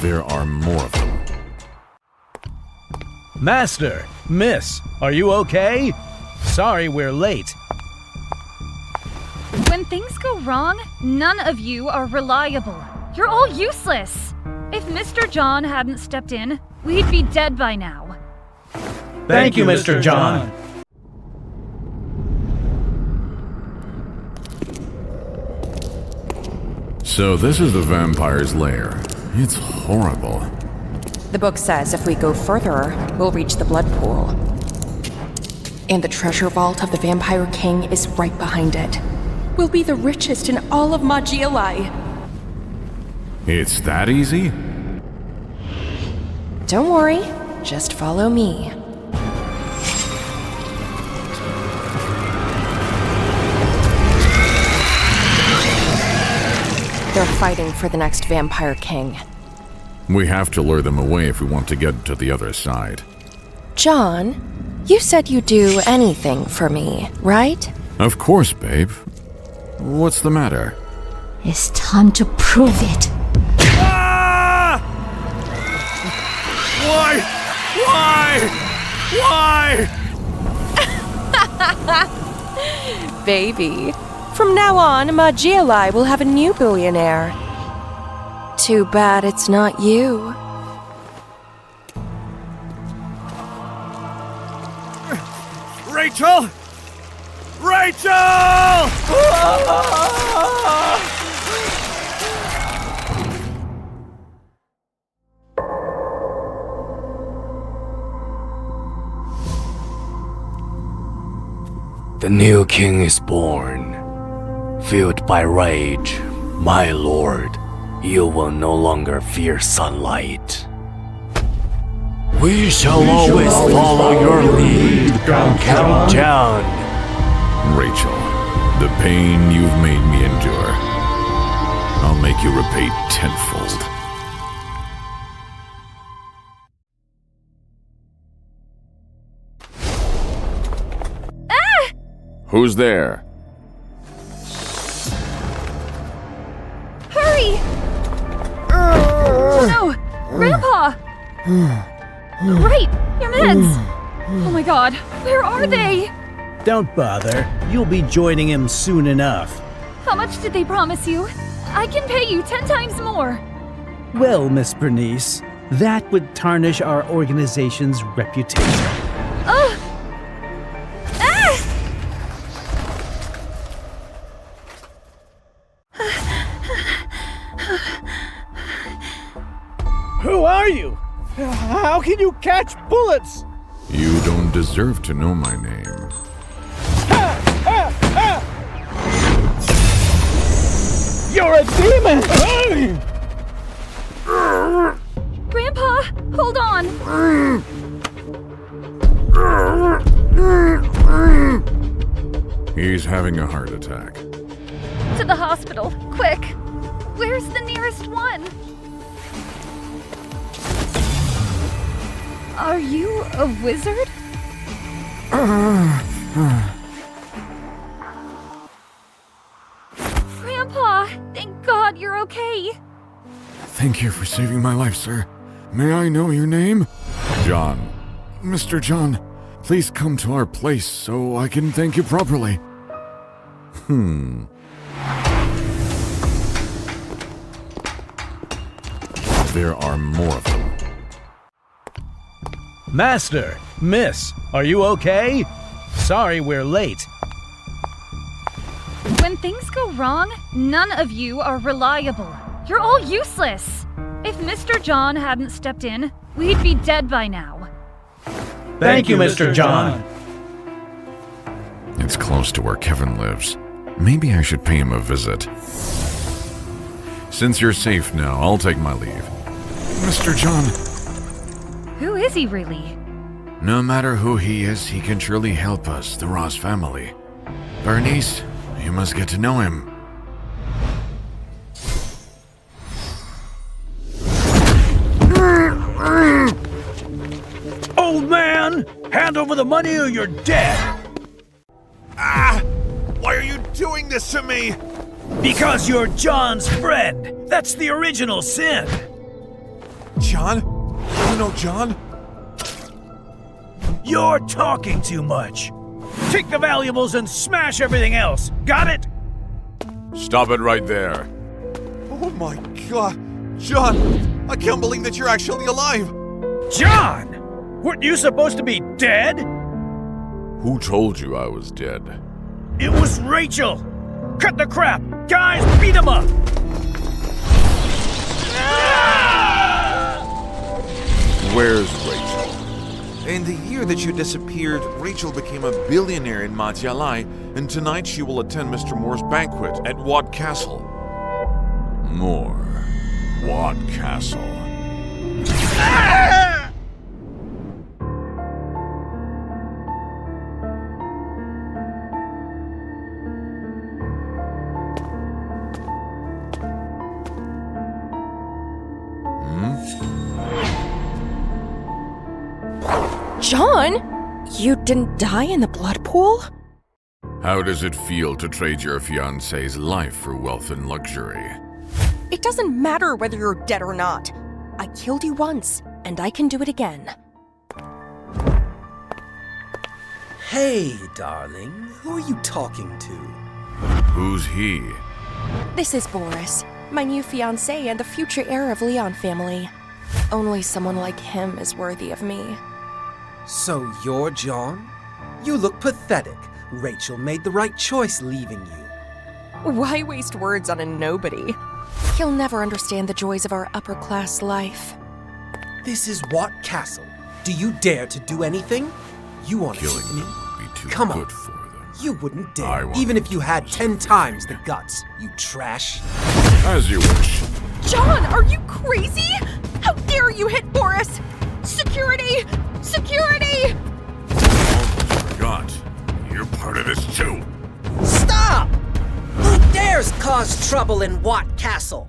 There are more of them. Master, Miss, are you okay? Sorry we're late. When things go wrong, none of you are reliable. You're all useless. If Mr. John hadn't stepped in, we'd be dead by now. Thank you, Mr. John. So this is the vampire's lair. It's horrible. The book says if we go further, we'll reach the blood pool. And the treasure vault of the Vampire King is right behind it. We'll be the richest in all of Ma Jialai. It's that easy? Don't worry, just follow me. They're fighting for the next Vampire King. We have to lure them away if we want to get to the other side. John, you said you'd do anything for me, right? Of course, babe. What's the matter? It's time to prove it. Ah! Why? Baby, from now on, Ma Jialai will have a new billionaire. Too bad it's not you. Rachel! Rachel! The new king is born. Filled by rage, my lord, you will no longer fear sunlight. We shall always follow your lead, Count John. Rachel, the pain you've made me endure, I'll make you repay tenfold. Who's there? Hurry! No! Grandpa! Right! Your meds! Oh my god, where are they? Don't bother. You'll be joining him soon enough. How much did they promise you? I can pay you 10 times more. Well, Miss Bernice, that would tarnish our organization's reputation. Ugh! Ah! Who are you? How can you catch bullets? You don't deserve to know my name. You're a demon! Grandpa, hold on. He's having a heart attack. To the hospital, quick. Where's the nearest one? Are you a wizard? Grandpa, thank God you're okay. Thank you for saving my life, sir. May I know your name? John. Mr. John, please come to our place so I can thank you properly. There are more of them. Master, Miss, are you okay? Sorry we're late. When things go wrong, none of you are reliable. You're all useless. If Mr. John hadn't stepped in, we'd be dead by now. Thank you, Mr. John. It's close to where Kevin lives. Maybe I should pay him a visit. Since you're safe now, I'll take my leave. Mr. John. Who is he really? No matter who he is, he can surely help us, the Ross family. Bernice, you must get to know him. Old man, hand over the money or you're dead. Ah! Why are you doing this to me? Because you're John's friend. That's the original sin. John? You know John? You're talking too much. Take the valuables and smash everything else. Got it? Stop it right there. Oh my god. John, I can't believe that you're actually alive. John! Weren't you supposed to be dead? Who told you I was dead? It was Rachel! Cut the crap! Guys, beat him up! Where's Rachel? In the year that you disappeared, Rachel became a billionaire in Ma Jialai, and tonight she will attend Mr. Moore's banquet at Watt Castle. Moore. Watt Castle. John? You didn't die in the blood pool? How does it feel to trade your fiancée's life for wealth and luxury? It doesn't matter whether you're dead or not. I killed you once, and I can do it again. Hey, darling. Who are you talking to? Who's he? This is Boris, my new fiancé and the future heir of Leon family. Only someone like him is worthy of me. So you're John? You look pathetic. Rachel made the right choice leaving you. Why waste words on a nobody? He'll never understand the joys of our upper-class life. This is Watt Castle. Do you dare to do anything? You want to Killing hit me? them would be too Come on. good for them. You wouldn't I dare, want even if you had to 10 see times the everything. guts, you trash. As you wish. John, are you crazy? How dare you hit Boris? Security! Security! Almost forgot. You're part of this too. Stop! Who dares cause trouble in Watt Castle?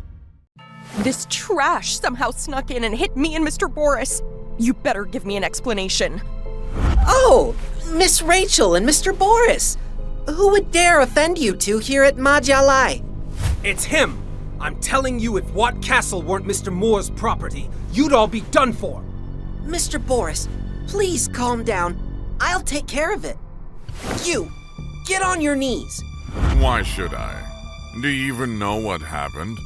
This trash somehow snuck in and hit me and Mr. Boris. You better give me an explanation. Oh, Miss Rachel and Mr. Boris. Who would dare offend you two here at Ma Jialai? It's him. I'm telling you, if Watt Castle weren't Mr. Moore's property, you'd all be done for. Mr. Boris, please calm down. I'll take care of it. You, get on your knees. Why should I? Do you even know what happened?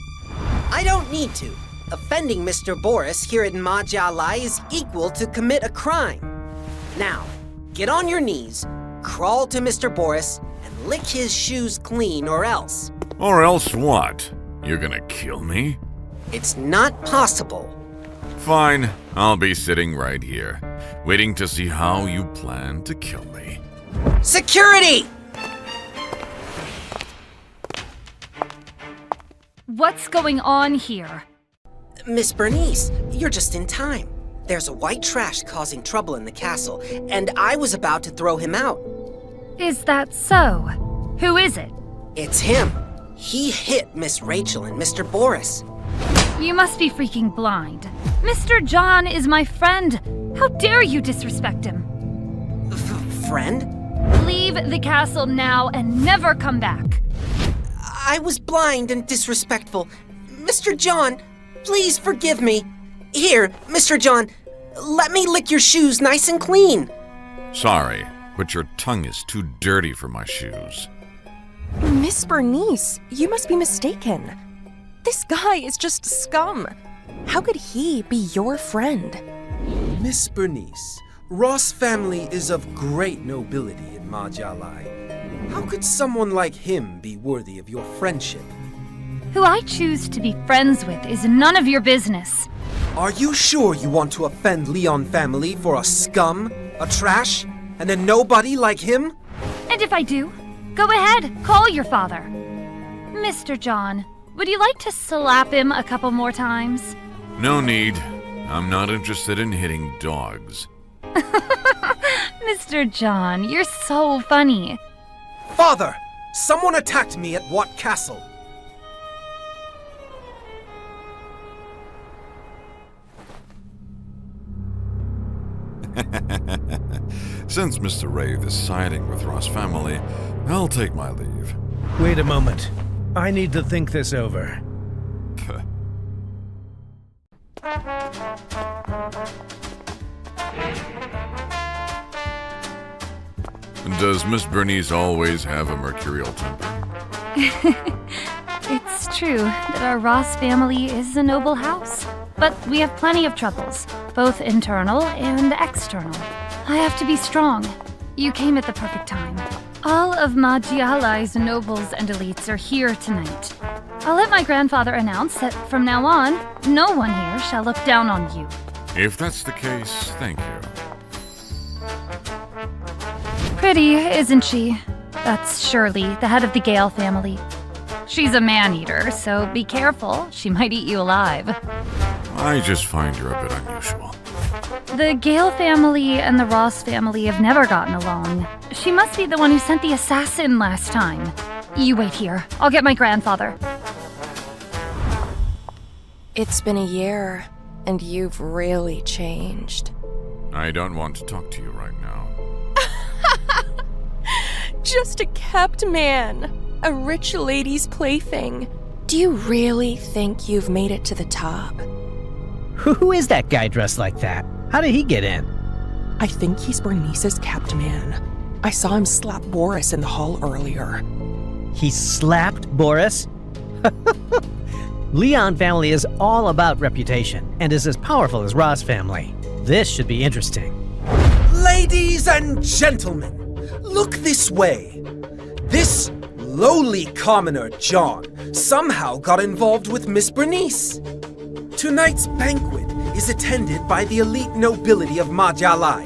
I don't need to. Offending Mr. Boris here at Ma Jialai is equal to commit a crime. Now, get on your knees, crawl to Mr. Boris, and lick his shoes clean or else. Or else what? You're gonna kill me? It's not possible. Fine, I'll be sitting right here, waiting to see how you plan to kill me. Security! What's going on here? Miss Bernice, you're just in time. There's a white trash causing trouble in the castle, and I was about to throw him out. Is that so? Who is it? It's him. He hit Miss Rachel and Mr. Boris. You must be freaking blind. Mr. John is my friend. How dare you disrespect him? Friend? Leave the castle now and never come back. I was blind and disrespectful. Mr. John, please forgive me. Here, Mr. John, let me lick your shoes nice and clean. Sorry, but your tongue is too dirty for my shoes. Miss Bernice, you must be mistaken. This guy is just scum. How could he be your friend? Miss Bernice, Ross family is of great nobility in Ma Jialai. How could someone like him be worthy of your friendship? Who I choose to be friends with is none of your business. Are you sure you want to offend Leon family for a scum, a trash, and a nobody like him? And if I do, go ahead, call your father. Mr. John, would you like to slap him a couple more times? No need. I'm not interested in hitting dogs. Mr. John, you're so funny. Father, someone attacked me at Watt Castle. Since Mr. Rave is siding with Ross family, I'll take my leave. Wait a moment. I need to think this over. Does Miss Bernice always have a mercurial temper? It's true that our Ross family is a noble house, but we have plenty of troubles, both internal and external. I have to be strong. You came at the perfect time. All of Ma Jialai's nobles and elites are here tonight. I'll let my grandfather announce that from now on, no one here shall look down on you. If that's the case, thank you. Pretty, isn't she? That's Shirley, the head of the Gale family. She's a man-eater, so be careful. She might eat you alive. I just find her a bit unusual. The Gale family and the Ross family have never gotten along. She must be the one who sent the assassin last time. You wait here. I'll get my grandfather. It's been a year, and you've really changed. I don't want to talk to you right now. Just a kept man. A rich lady's plaything. Do you really think you've made it to the top? Who is that guy dressed like that? How did he get in? I think he's Bernice's kept man. I saw him slap Boris in the hall earlier. He slapped Boris? Leon family is all about reputation and is as powerful as Ross family. This should be interesting. Ladies and gentlemen, look this way. This lowly commoner, John, somehow got involved with Miss Bernice. Tonight's banquet is attended by the elite nobility of Ma Jialai.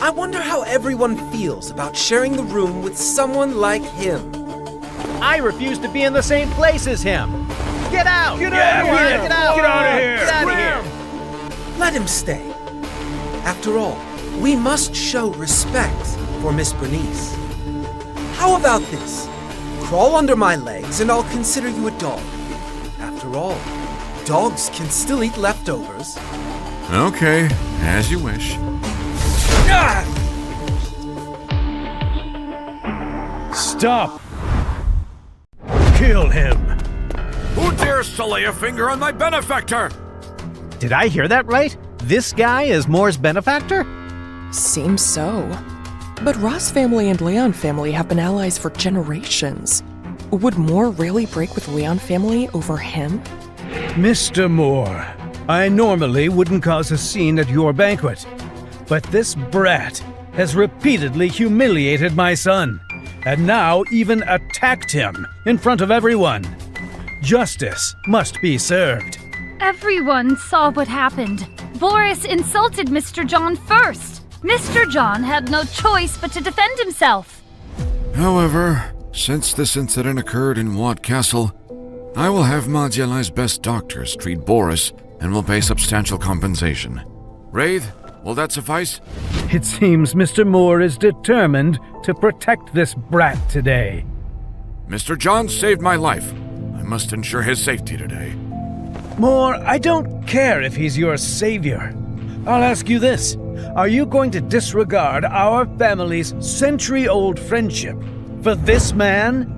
I wonder how everyone feels about sharing the room with someone like him. I refuse to be in the same place as him. Get out! Get out of here! Get out! Get out of here! Get out of here! Let him stay. After all, we must show respect for Miss Bernice. How about this? Crawl under my legs and I'll consider you a dog. After all, dogs can still eat leftovers. Okay, as you wish. Stop! Kill him! Who dares to lay a finger on my benefactor? Did I hear that right? This guy is Moore's benefactor? Seems so. But Ross family and Leon family have been allies for generations. Would Moore really break with Leon family over him? Mr. Moore, I normally wouldn't cause a scene at your banquet, but this brat has repeatedly humiliated my son, and now even attacked him in front of everyone. Justice must be served. Everyone saw what happened. Boris insulted Mr. John first. Mr. John had no choice but to defend himself. However, since this incident occurred in Watt Castle, I will have Ma Jialai's best doctors treat Boris and will pay substantial compensation. Wraith, will that suffice? It seems Mr. Moore is determined to protect this brat today. Mr. John saved my life. I must ensure his safety today. Moore, I don't care if he's your savior. I'll ask you this. Are you going to disregard our family's century-old friendship for this man?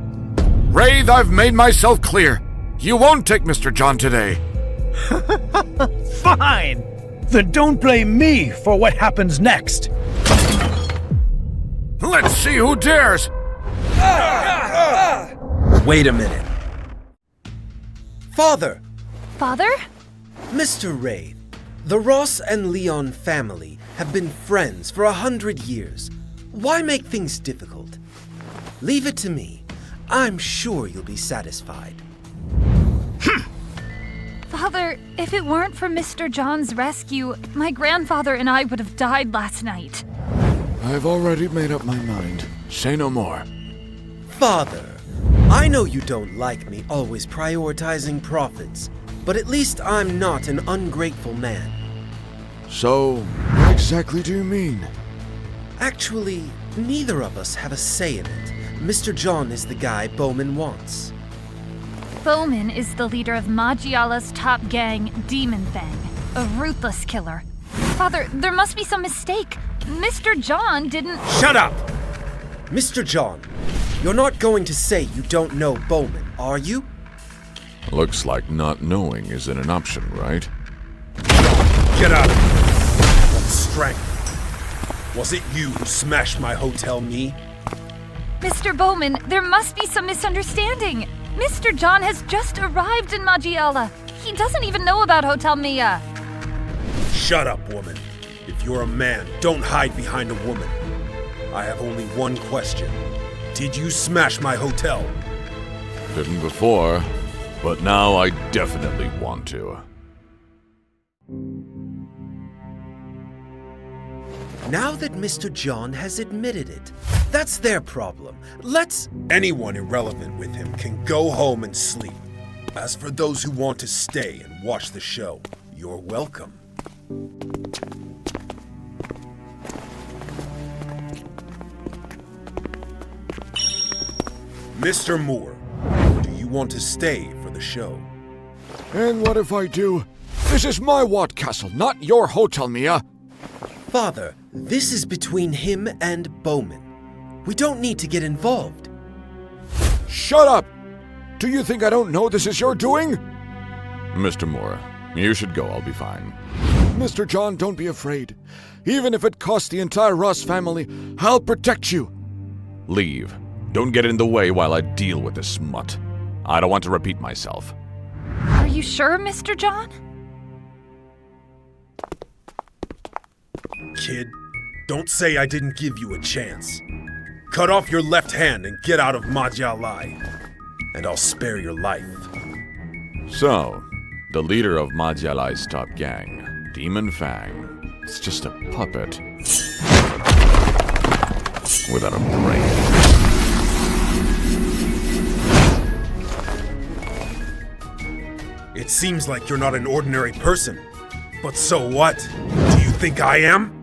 Wraith, I've made myself clear. You won't take Mr. John today. Fine! Then don't blame me for what happens next. Let's see who dares! Wait a minute. Father! Father? Mr. Wraith, the Ross and Leon family have been friends for 100 years. Why make things difficult? Leave it to me. I'm sure you'll be satisfied. Father, if it weren't for Mr. John's rescue, my grandfather and I would have died last night. I've already made up my mind. Say no more. Father, I know you don't like me always prioritizing profits, but at least I'm not an ungrateful man. So, what exactly do you mean? Actually, neither of us have a say in it. Mr. John is the guy Bowman wants. Bowman is the leader of Ma Jialai's top gang, Demon Fang, a ruthless killer. Father, there must be some mistake. Mr. John didn't— Shut up! Mr. John, you're not going to say you don't know Bowman, are you? Looks like not knowing isn't an option, right? Get out of here! What strength? Was it you who smashed my hotel, me? Mr. Bowman, there must be some misunderstanding. Mr. John has just arrived in Ma Jialai. He doesn't even know about Hotel Mia. Shut up, woman. If you're a man, don't hide behind a woman. I have only one question. Did you smash my hotel? Didn't before, but now I definitely want to. Now that Mr. John has admitted it, that's their problem. Let's... Anyone irrelevant with him can go home and sleep. As for those who want to stay and watch the show, you're welcome. Mr. Moore, do you want to stay for the show? And what if I do? This is my Watt Castle, not your Hotel Mia. Father, this is between him and Bowman. We don't need to get involved. Shut up! Do you think I don't know this is your doing? Mr. Moore, you should go, I'll be fine. Mr. John, don't be afraid. Even if it costs the entire Ross family, I'll protect you. Leave. Don't get in the way while I deal with this smut. I don't want to repeat myself. Are you sure, Mr. John? Kid, don't say I didn't give you a chance. Cut off your left hand and get out of Ma Jialai, and I'll spare your life. So, the leader of Ma Jialai's top gang, Demon Fang, is just a puppet without a brain. It seems like you're not an ordinary person. But so what? Do you think I am?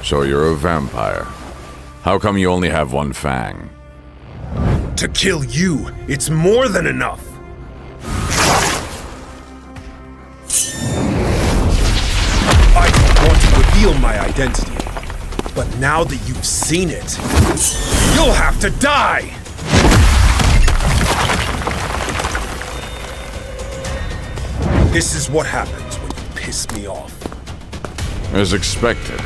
So you're a vampire. How come you only have one fang? To kill you, it's more than enough. I don't want to reveal my identity. But now that you've seen it, you'll have to die! This is what happens when you piss me off. As expected,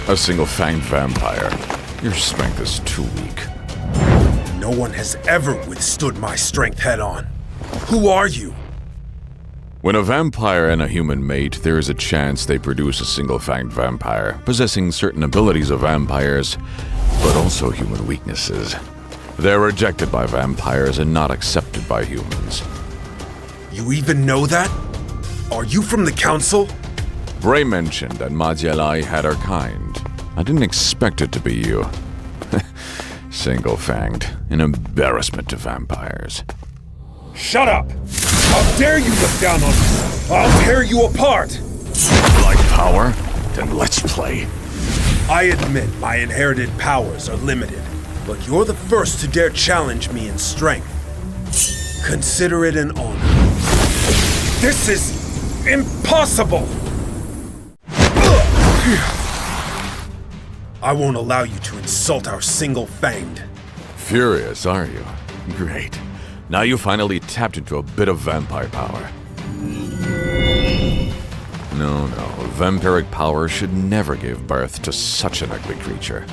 a single-fanged vampire. Your strength is too weak. No one has ever withstood my strength head-on. Who are you? When a vampire and a human mate, there is a chance they produce a single-fanged vampire, possessing certain abilities of vampires, but also human weaknesses. They're rejected by vampires and not accepted by humans. You even know that? Are you from the council? Bray mentioned that Ma Jialai had her kind. I didn't expect it to be you. Single-fanged, an embarrassment to vampires. Shut up! How dare you look down on me! I'll tear you apart! Like power? Then let's play. I admit my inherited powers are limited, but you're the first to dare challenge me in strength. Consider it an honor. This is impossible! I won't allow you to insult our single-fanged. Furious, are you? Great. Now you finally tapped into a bit of vampire power. No, vampiric power should never give birth to such an ugly creature.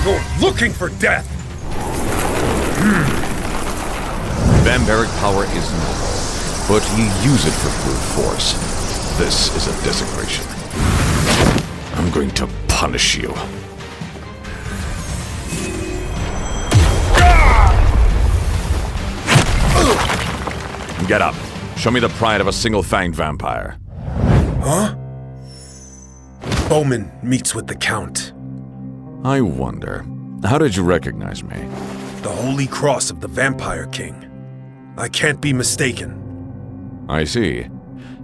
You're looking for death! Vampiric power is noble, but you use it for brute force. This is a desecration. I'm going to punish you. Get up. Show me the pride of a single-fanged vampire. Huh? Bowman meets with the Count. I wonder, how did you recognize me? The Holy Cross of the Vampire King. I can't be mistaken. I see.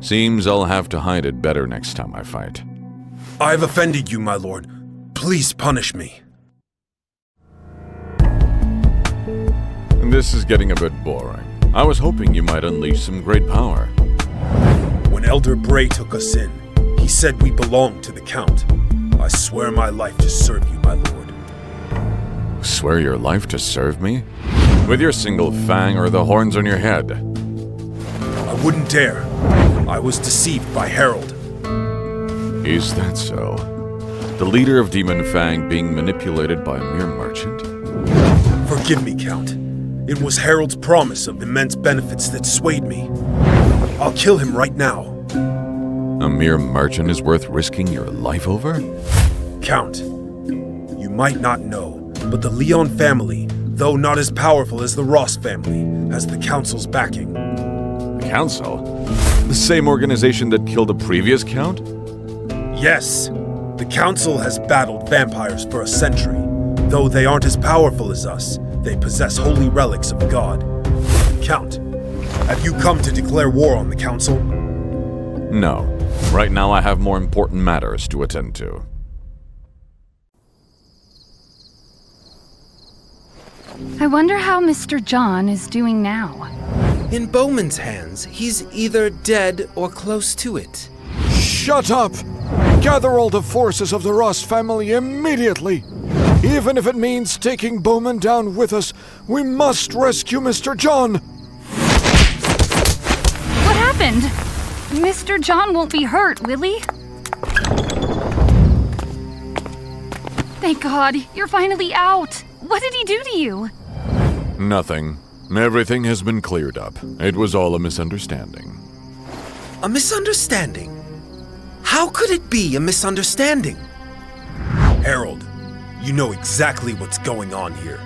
Seems I'll have to hide it better next time I fight. I've offended you, my lord. Please punish me. This is getting a bit boring. I was hoping you might unleash some great power. When Elder Bray took us in, he said we belonged to the Count. I swear my life to serve you, my lord. Swear your life to serve me? With your single fang or the horns on your head? I wouldn't dare. I was deceived by Harold. Is that so? The leader of Demon Fang being manipulated by a mere merchant? Forgive me, Count. It was Harold's promise of immense benefits that swayed me. I'll kill him right now. A mere merchant is worth risking your life over? Count, you might not know, but the Leon family, though not as powerful as the Ross family, has the Council's backing. The Council? The same organization that killed the previous Count? Yes. The Council has battled vampires for a century. Though they aren't as powerful as us, they possess holy relics of God. Count, have you come to declare war on the Council? No. Right now I have more important matters to attend to. I wonder how Mr. John is doing now. In Bowman's hands, he's either dead or close to it. Shut up! Gather all the forces of the Ross family immediately! Even if it means taking Bowman down with us, we must rescue Mr. John! What happened? Mr. John won't be hurt, will he? Thank God, you're finally out. What did he do to you? Nothing. Everything has been cleared up. It was all a misunderstanding. A misunderstanding? How could it be a misunderstanding? Harold, you know exactly what's going on here.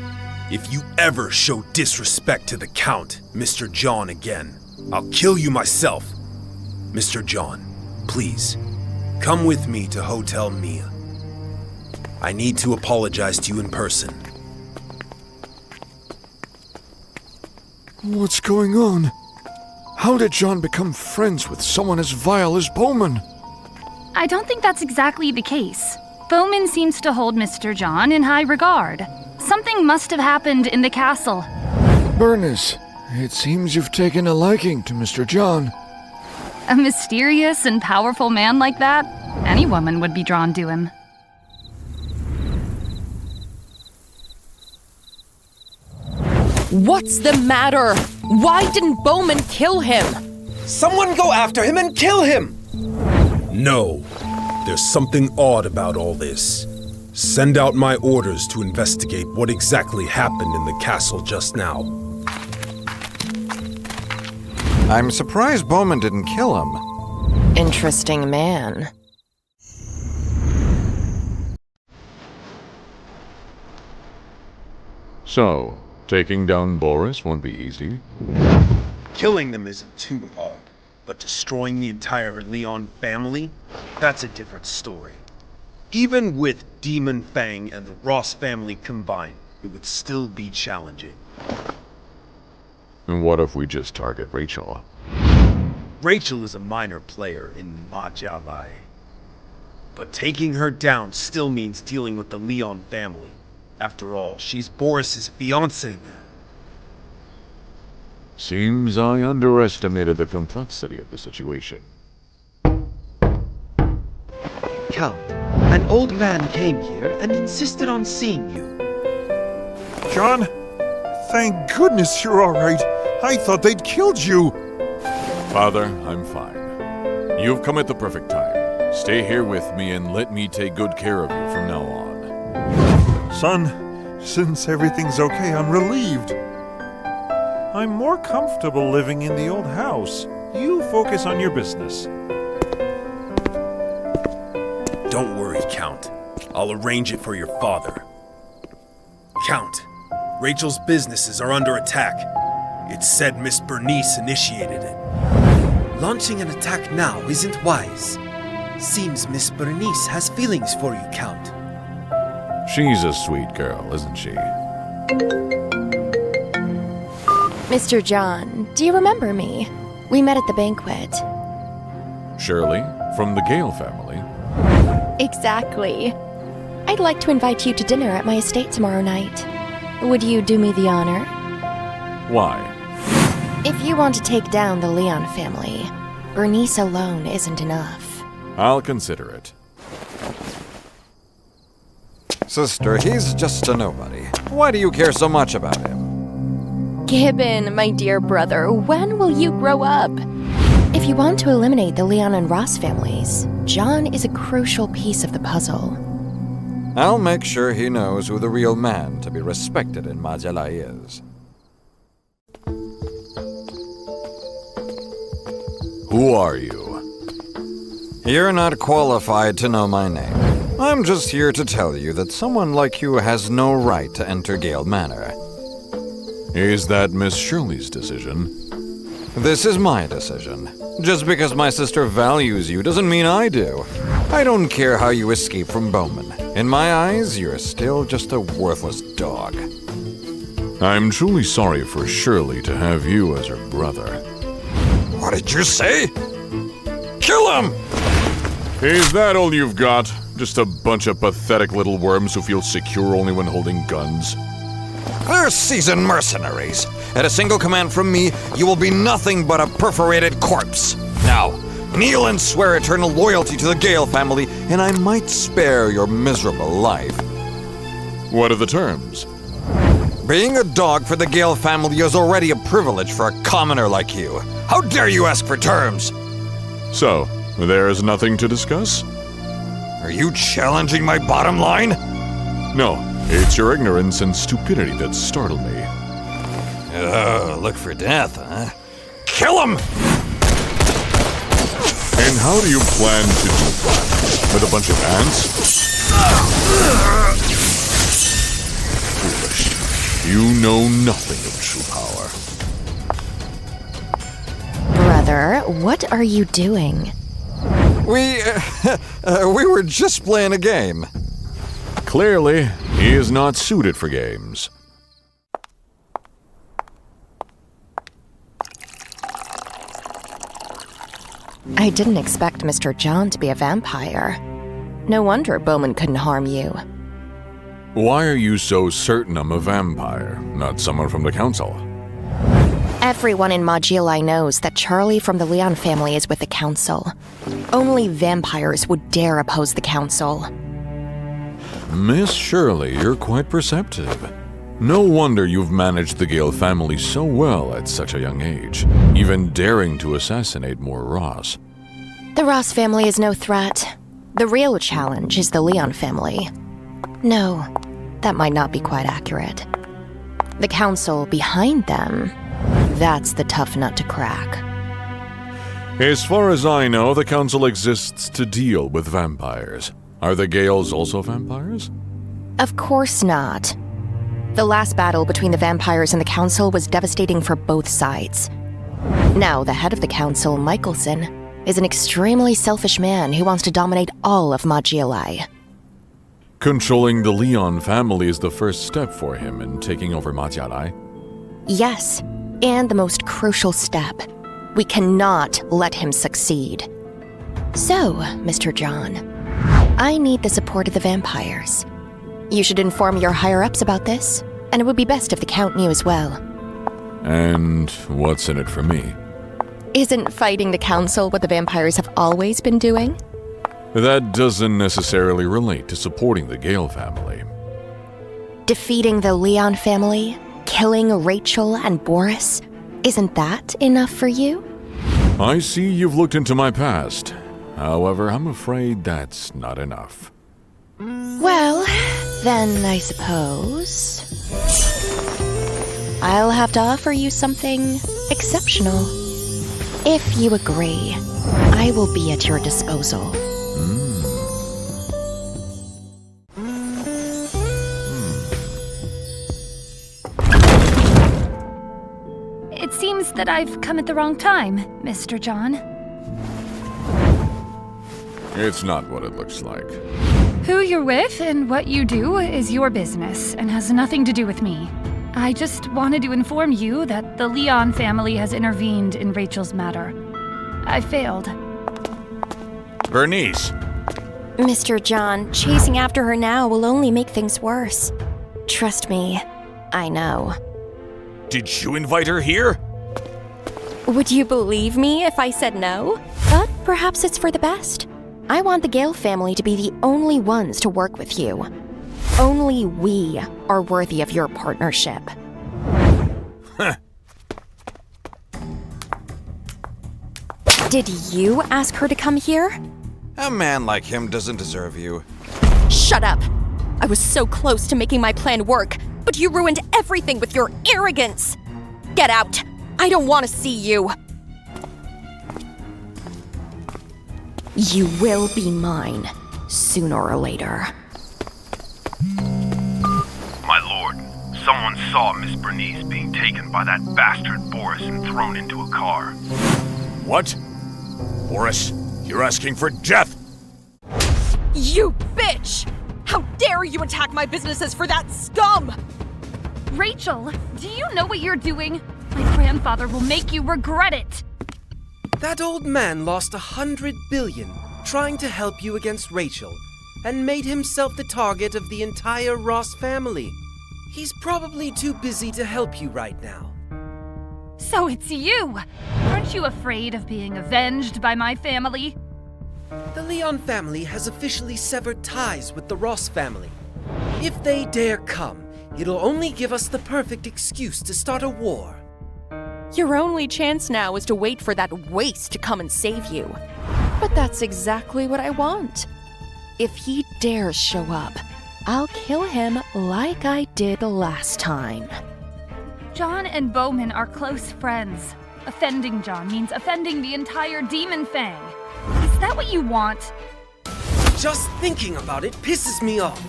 If you ever show disrespect to the Count, Mr. John again, I'll kill you myself. Mr. John, please, come with me to Hotel Mia. I need to apologize to you in person. What's going on? How did John become friends with someone as vile as Bowman? I don't think that's exactly the case. Bowman seems to hold Mr. John in high regard. Something must have happened in the castle. Bernice, it seems you've taken a liking to Mr. John. A mysterious and powerful man like that? Any woman would be drawn to him. What's the matter? Why didn't Bowman kill him? Someone go after him and kill him! No. There's something odd about all this. Send out my orders to investigate what exactly happened in the castle just now. I'm surprised Bowman didn't kill him. Interesting man. So, taking down Boris won't be easy? Killing them isn't too hard, but destroying the entire Leon family? That's a different story. Even with Demon Fang and the Ross family combined, it would still be challenging. And what if we just target Rachel? Rachel is a minor player in Ma Jialai. But taking her down still means dealing with the Leon family. After all, she's Boris's fiancée now. Seems I underestimated the complexity of the situation. Count, an old man came here and insisted on seeing you. John, thank goodness you're all right. I thought they'd killed you. Father, I'm fine. You've come at the perfect time. Stay here with me and let me take good care of you from now on. Son, since everything's okay, I'm relieved. I'm more comfortable living in the old house. You focus on your business. Don't worry, Count. I'll arrange it for your father. Count, Rachel's businesses are under attack. It's said Miss Bernice initiated it. Launching an attack now isn't wise. Seems Miss Bernice has feelings for you, Count. She's a sweet girl, isn't she? Mr. John, do you remember me? We met at the banquet. Shirley, from the Gale family. Exactly. I'd like to invite you to dinner at my estate tomorrow night. Would you do me the honor? Why? If you want to take down the Leon family, Bernice alone isn't enough. I'll consider it. Sister, he's just a nobody. Why do you care so much about him? Gibbon, my dear brother, when will you grow up? If you want to eliminate the Leon and Ross families, John is a crucial piece of the puzzle. I'll make sure he knows who the real man to be respected in Ma Jialai is. Who are you? You're not qualified to know my name. I'm just here to tell you that someone like you has no right to enter Gale Manor. Is that Miss Shirley's decision? This is my decision. Just because my sister values you doesn't mean I do. I don't care how you escape from Bowman. In my eyes, you're still just a worthless dog. I'm truly sorry for Shirley to have you as her brother. What did you say? Kill him! Is that all you've got? Just a bunch of pathetic little worms who feel secure only when holding guns? They're seasoned mercenaries. At a single command from me, you will be nothing but a perforated corpse. Now, kneel and swear eternal loyalty to the Gale family, and I might spare your miserable life. What are the terms? Being a dog for the Gale family is already a privilege for a commoner like you. How dare you ask for terms? So, there's nothing to discuss? Are you challenging my bottom line? No, it's your ignorance and stupidity that startle me. Look for death, huh? Kill him! And how do you plan to do that? With a bunch of ants? Foolish. You know nothing of true power. Brother, what are you doing? We were just playing a game. Clearly, he is not suited for games. I didn't expect Mr. John to be a vampire. No wonder Bowman couldn't harm you. Why are you so certain I'm a vampire, not someone from the council? Everyone in Ma Jialai knows that Charlie from the Leon family is with the council. Only vampires would dare oppose the council. Miss Shirley, you're quite perceptive. No wonder you've managed the Gale family so well at such a young age, even daring to assassinate more Ross. The Ross family is no threat. The real challenge is the Leon family. No, that might not be quite accurate. The council behind them, that's the tough nut to crack. As far as I know, the council exists to deal with vampires. Are the Gales also vampires? Of course not. The last battle between the vampires and the council was devastating for both sides. Now, the head of the council, Michelson, is an extremely selfish man who wants to dominate all of Ma Jialai. Controlling the Leon family is the first step for him in taking over Ma Jialai? Yes, and the most crucial step. We cannot let him succeed. So, Mr. John, I need the support of the vampires. You should inform your higher-ups about this, and it would be best if the Count knew as well. And what's in it for me? Isn't fighting the council what the vampires have always been doing? That doesn't necessarily relate to supporting the Gale family. Defeating the Leon family, killing Rachel and Boris, isn't that enough for you? I see you've looked into my past. However, I'm afraid that's not enough. Well, then I suppose I'll have to offer you something exceptional. If you agree, I will be at your disposal. It seems that I've come at the wrong time, Mr. John. It's not what it looks like. Who you're with and what you do is your business and has nothing to do with me. I just wanted to inform you that the Leon family has intervened in Rachel's matter. I failed. Bernice! Mr. John, chasing after her now will only make things worse. Trust me, I know. Did you invite her here? Would you believe me if I said no? But perhaps it's for the best. I want the Gale family to be the only ones to work with you. Only we are worthy of your partnership. Did you ask her to come here? A man like him doesn't deserve you. Shut up! I was so close to making my plan work, but you ruined everything with your arrogance! Get out! I don't want to see you! You will be mine, sooner or later. My lord, someone saw Miss Bernice being taken by that bastard Boris and thrown into a car. What? Boris, you're asking for death! You bitch! How dare you attack my businesses for that scum! Rachel, do you know what you're doing? My grandfather will make you regret it. That old man lost 100 billion trying to help you against Rachel, and made himself the target of the entire Ross family. He's probably too busy to help you right now. So it's you! Aren't you afraid of being avenged by my family? The Leon family has officially severed ties with the Ross family. If they dare come, it'll only give us the perfect excuse to start a war. Your only chance now is to wait for that waste to come and save you. But that's exactly what I want. If he dares show up, I'll kill him like I did last time. John and Bowman are close friends. Offending John means offending the entire Demon Fang. Is that what you want? Just thinking about it pisses me off.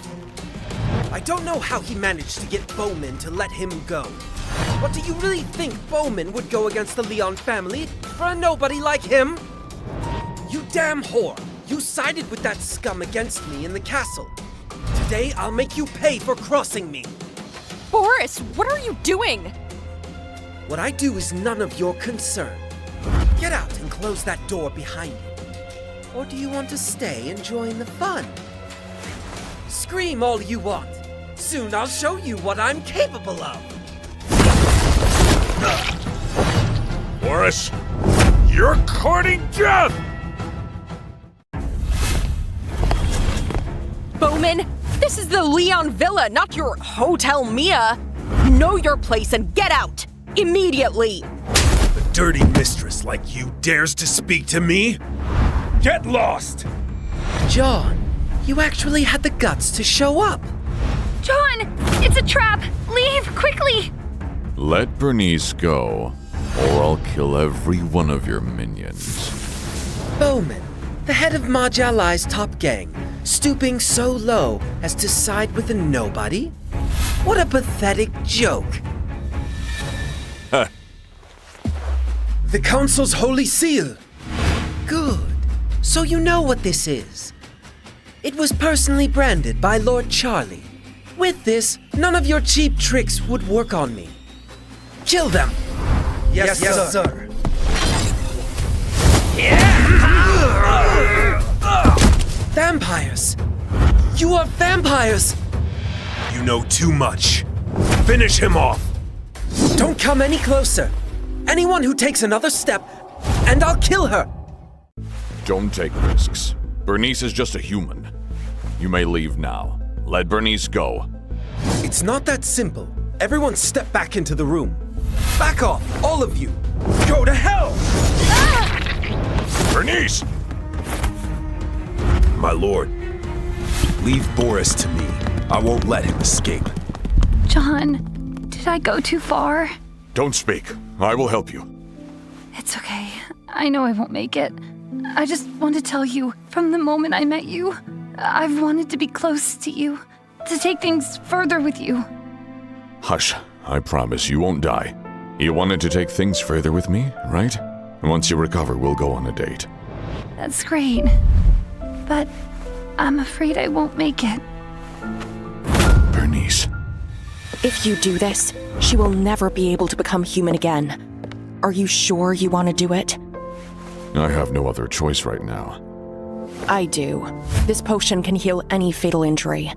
I don't know how he managed to get Bowman to let him go. But do you really think Bowman would go against the Leon family for a nobody like him? You damn whore! You sided with that scum against me in the castle. Today I'll make you pay for crossing me. Boris, what are you doing? What I do is none of your concern. Get out and close that door behind you. Or do you want to stay and join the fun? Scream all you want. Soon I'll show you what I'm capable of. Boris, you're courting death! Bowman, this is the Leon Villa, not your Hotel Mia. Know your place and get out! Immediately! A dirty mistress like you dares to speak to me? Get lost! John, you actually had the guts to show up. John! It's a trap! Leave, quickly! Let Bernice go, or I'll kill every one of your minions. Bowman, the head of Ma Jialai's top gang, stooping so low as to side with a nobody? What a pathetic joke. The Council's holy seal. Good. So you know what this is. It was personally branded by Lord Charlie. With this, none of your cheap tricks would work on me. Kill them! Yes, sir. Vampires! You are vampires! You know too much. Finish him off! Don't come any closer. Anyone who takes another step, and I'll kill her! Don't take risks. Bernice is just a human. You may leave now. Let Bernice go. It's not that simple. Everyone step back into the room. Back off, all of you! Go to hell! Bernice! My lord, leave Boris to me. I won't let him escape. John, did I go too far? Don't speak. I will help you. It's okay. I know I won't make it. I just want to tell you, from the moment I met you, I've wanted to be close to you, to take things further with you. Hush. I promise you won't die. You wanted to take things further with me, right? Once you recover, we'll go on a date. That's great. But I'm afraid I won't make it. Bernice. If you do this, she will never be able to become human again. Are you sure you want to do it? I have no other choice right now. I do. This potion can heal any fatal injury.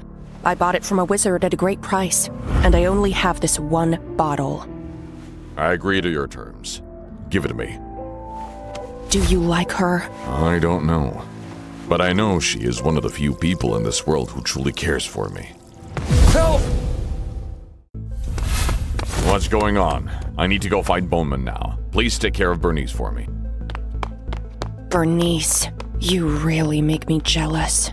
I bought it from a wizard at a great price, and I only have this one bottle. I agree to your terms. Give it to me. Do you like her? I don't know. But I know she is one of the few people in this world who truly cares for me. Help! What's going on? I need to go find Bowman now. Please take care of Bernice for me. Bernice, you really make me jealous.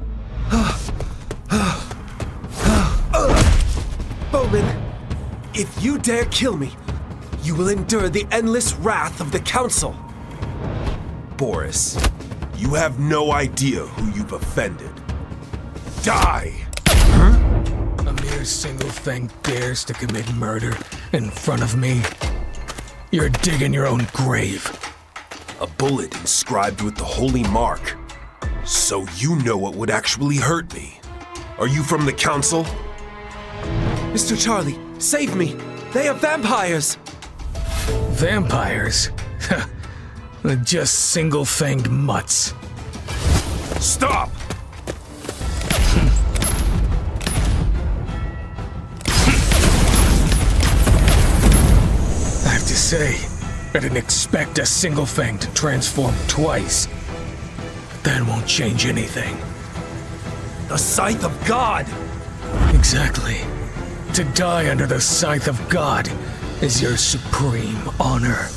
Bowman, if you dare kill me, you will endure the endless wrath of the Council. Boris, you have no idea who you've offended. Die! A mere single thing dares to commit murder in front of me. You're digging your own grave. A bullet inscribed with the holy mark. So you know what would actually hurt me. Are you from the Council? Mr. Charlie, save me! They are vampires! Vampires? They're just single-fanged mutts. Stop! I have to say, I didn't expect a single fang to transform twice. But that won't change anything. The Scythe of God! Exactly. To die under the Scythe of God is your supreme honor.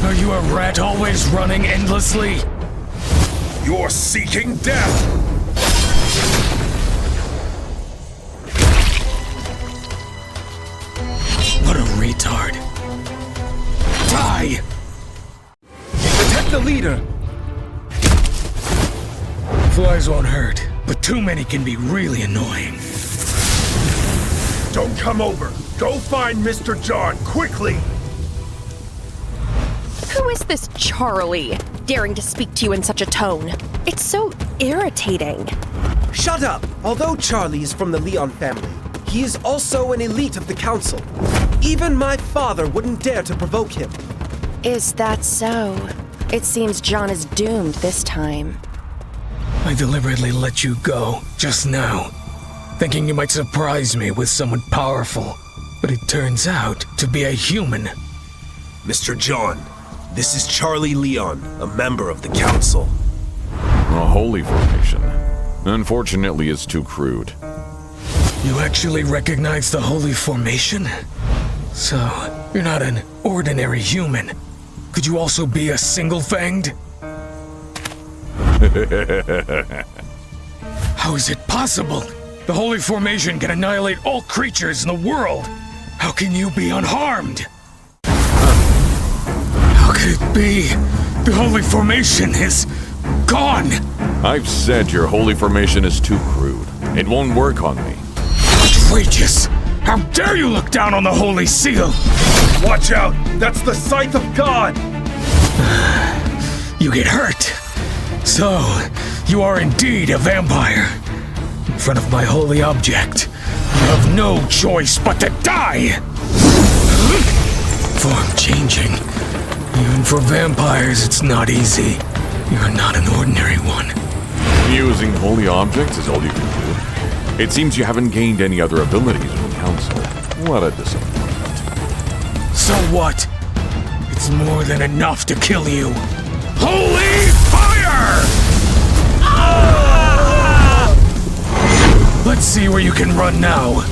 Are you a rat always running endlessly? You're seeking death! What a retard. Die! Protect the leader! Flies won't hurt, but too many can be really annoying. Don't come over! Go find Mr. John, quickly! Who is this Charlie, daring to speak to you in such a tone? It's so irritating. Shut up! Although Charlie is from the Leon family, he is also an elite of the Council. Even my father wouldn't dare to provoke him. Is that so? It seems John is doomed this time. I deliberately let you go, just now, thinking you might surprise me with someone powerful. But it turns out to be a human. Mr. John, this is Charlie Leon, a member of the Council. A holy formation. Unfortunately, it's too crude. You actually recognize the holy formation? So, you're not an ordinary human. Could you also be a single-fanged? How is it possible? The holy formation can annihilate all creatures in the world. How can you be unharmed? How could it be? The holy formation is gone. I've said your holy formation is too crude. It won't work on me. Outrageous! How dare you look down on the holy seal? Watch out! That's the Scythe of God! You get hurt. So, you are indeed a vampire. In front of my holy object, you have no choice but to die! Form changing. Even for vampires, it's not easy. You're not an ordinary one. Using holy objects is all you can do. It seems you haven't gained any other abilities in the Council. What a disappointment. So what? It's more than enough to kill you. Holy fire! Ah! Let's see where you can run now.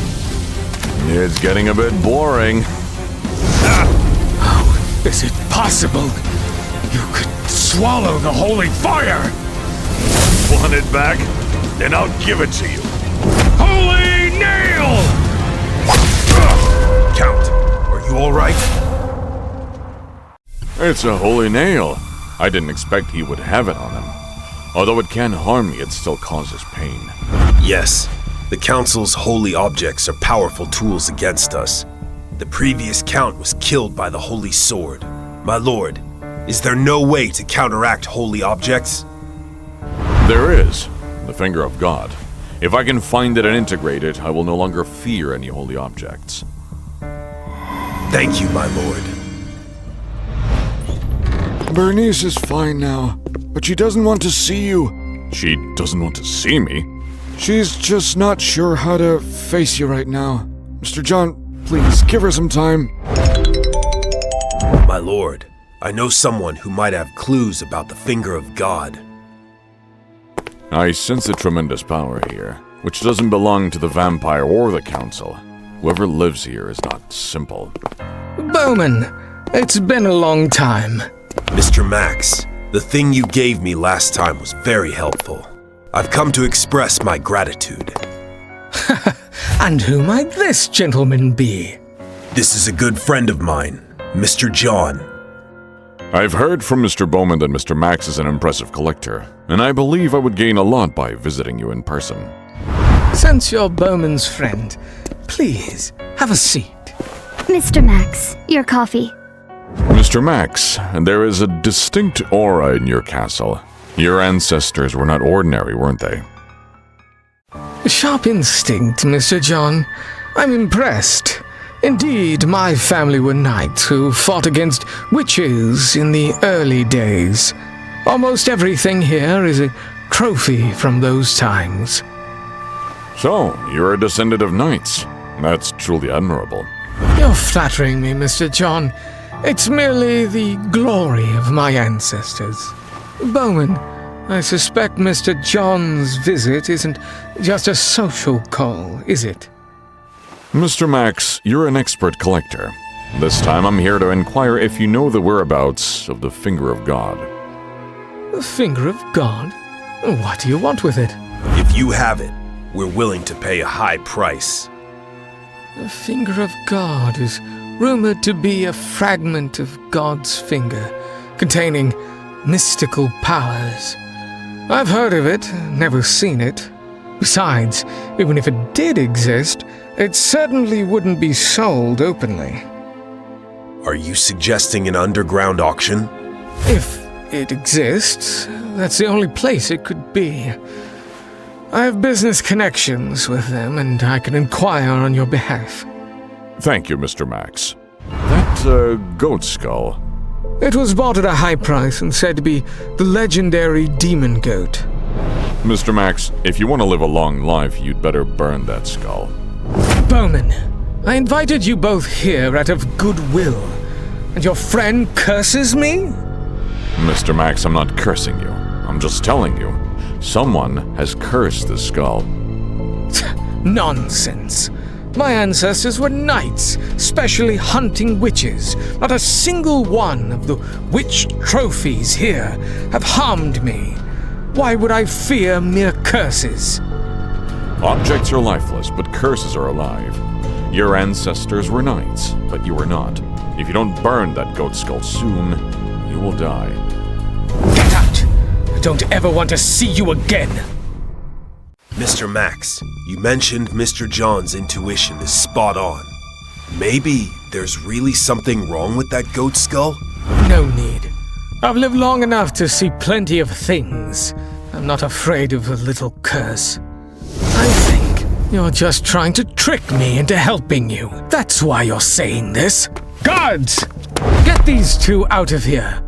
It's getting a bit boring. How is it possible? You could swallow the holy fire! Want it back? Then I'll give it to you. Holy nail! Count, are you alright? It's a holy nail. I didn't expect he would have it on him. Although it can harm me, it still causes pain. Yes, the Council's holy objects are powerful tools against us. The previous Count was killed by the Holy Sword. My lord, is there no way to counteract holy objects? There is. The finger of God. If I can find it and integrate it, I will no longer fear any holy objects. Thank you, my lord. Bernice is fine now, but she doesn't want to see you. She doesn't want to see me? She's just not sure how to face you right now. Mr. John, please, give her some time. My lord, I know someone who might have clues about the finger of God. I sense a tremendous power here, which doesn't belong to the vampire or the Council. Whoever lives here is not simple. Bowman, it's been a long time. Mr. Max, the thing you gave me last time was very helpful. I've come to express my gratitude. And who might this gentleman be? This is a good friend of mine, Mr. John. I've heard from Mr. Bowman that Mr. Max is an impressive collector, and I believe I would gain a lot by visiting you in person. Since you're Bowman's friend, please have a seat. Mr. Max, your coffee. Mr. Max, there is a distinct aura in your castle. Your ancestors were not ordinary, weren't they? Sharp instinct, Mr. John. I'm impressed. Indeed, my family were knights who fought against witches in the early days. Almost everything here is a trophy from those times. So, you're a descendant of knights. That's truly admirable. You're flattering me, Mr. John. It's merely the glory of my ancestors. Bowman, I suspect Mr. John's visit isn't just a social call, is it? Mr. Max, you're an expert collector. This time I'm here to inquire if you know the whereabouts of the Finger of God. The Finger of God? What do you want with it? If you have it, we're willing to pay a high price. The Finger of God is rumored to be a fragment of God's finger, containing mystical powers. I've heard of it, never seen it. Besides, even if it did exist, it certainly wouldn't be sold openly. Are you suggesting an underground auction? If it exists, that's the only place it could be. I have business connections with them, and I can inquire on your behalf. Thank you, Mr. Max. That, goat skull. It was bought at a high price and said to be the legendary demon goat. Mr. Max, if you want to live a long life, you'd better burn that skull. Bowman, I invited you both here out of goodwill, and your friend curses me? Mr. Max, I'm not cursing you. I'm just telling you. Someone has cursed the skull. Nonsense. My ancestors were knights, specially hunting witches. Not a single one of the witch trophies here have harmed me. Why would I fear mere curses? Objects are lifeless, but curses are alive. Your ancestors were knights, but you were not. If you don't burn that goat skull soon, you will die. Get out! I don't ever want to see you again! Mr. Max, you mentioned Mr. John's intuition is spot on. Maybe there's really something wrong with that goat skull? No need. I've lived long enough to see plenty of things. I'm not afraid of a little curse. I think you're just trying to trick me into helping you. That's why you're saying this. Guards! Get these two out of here.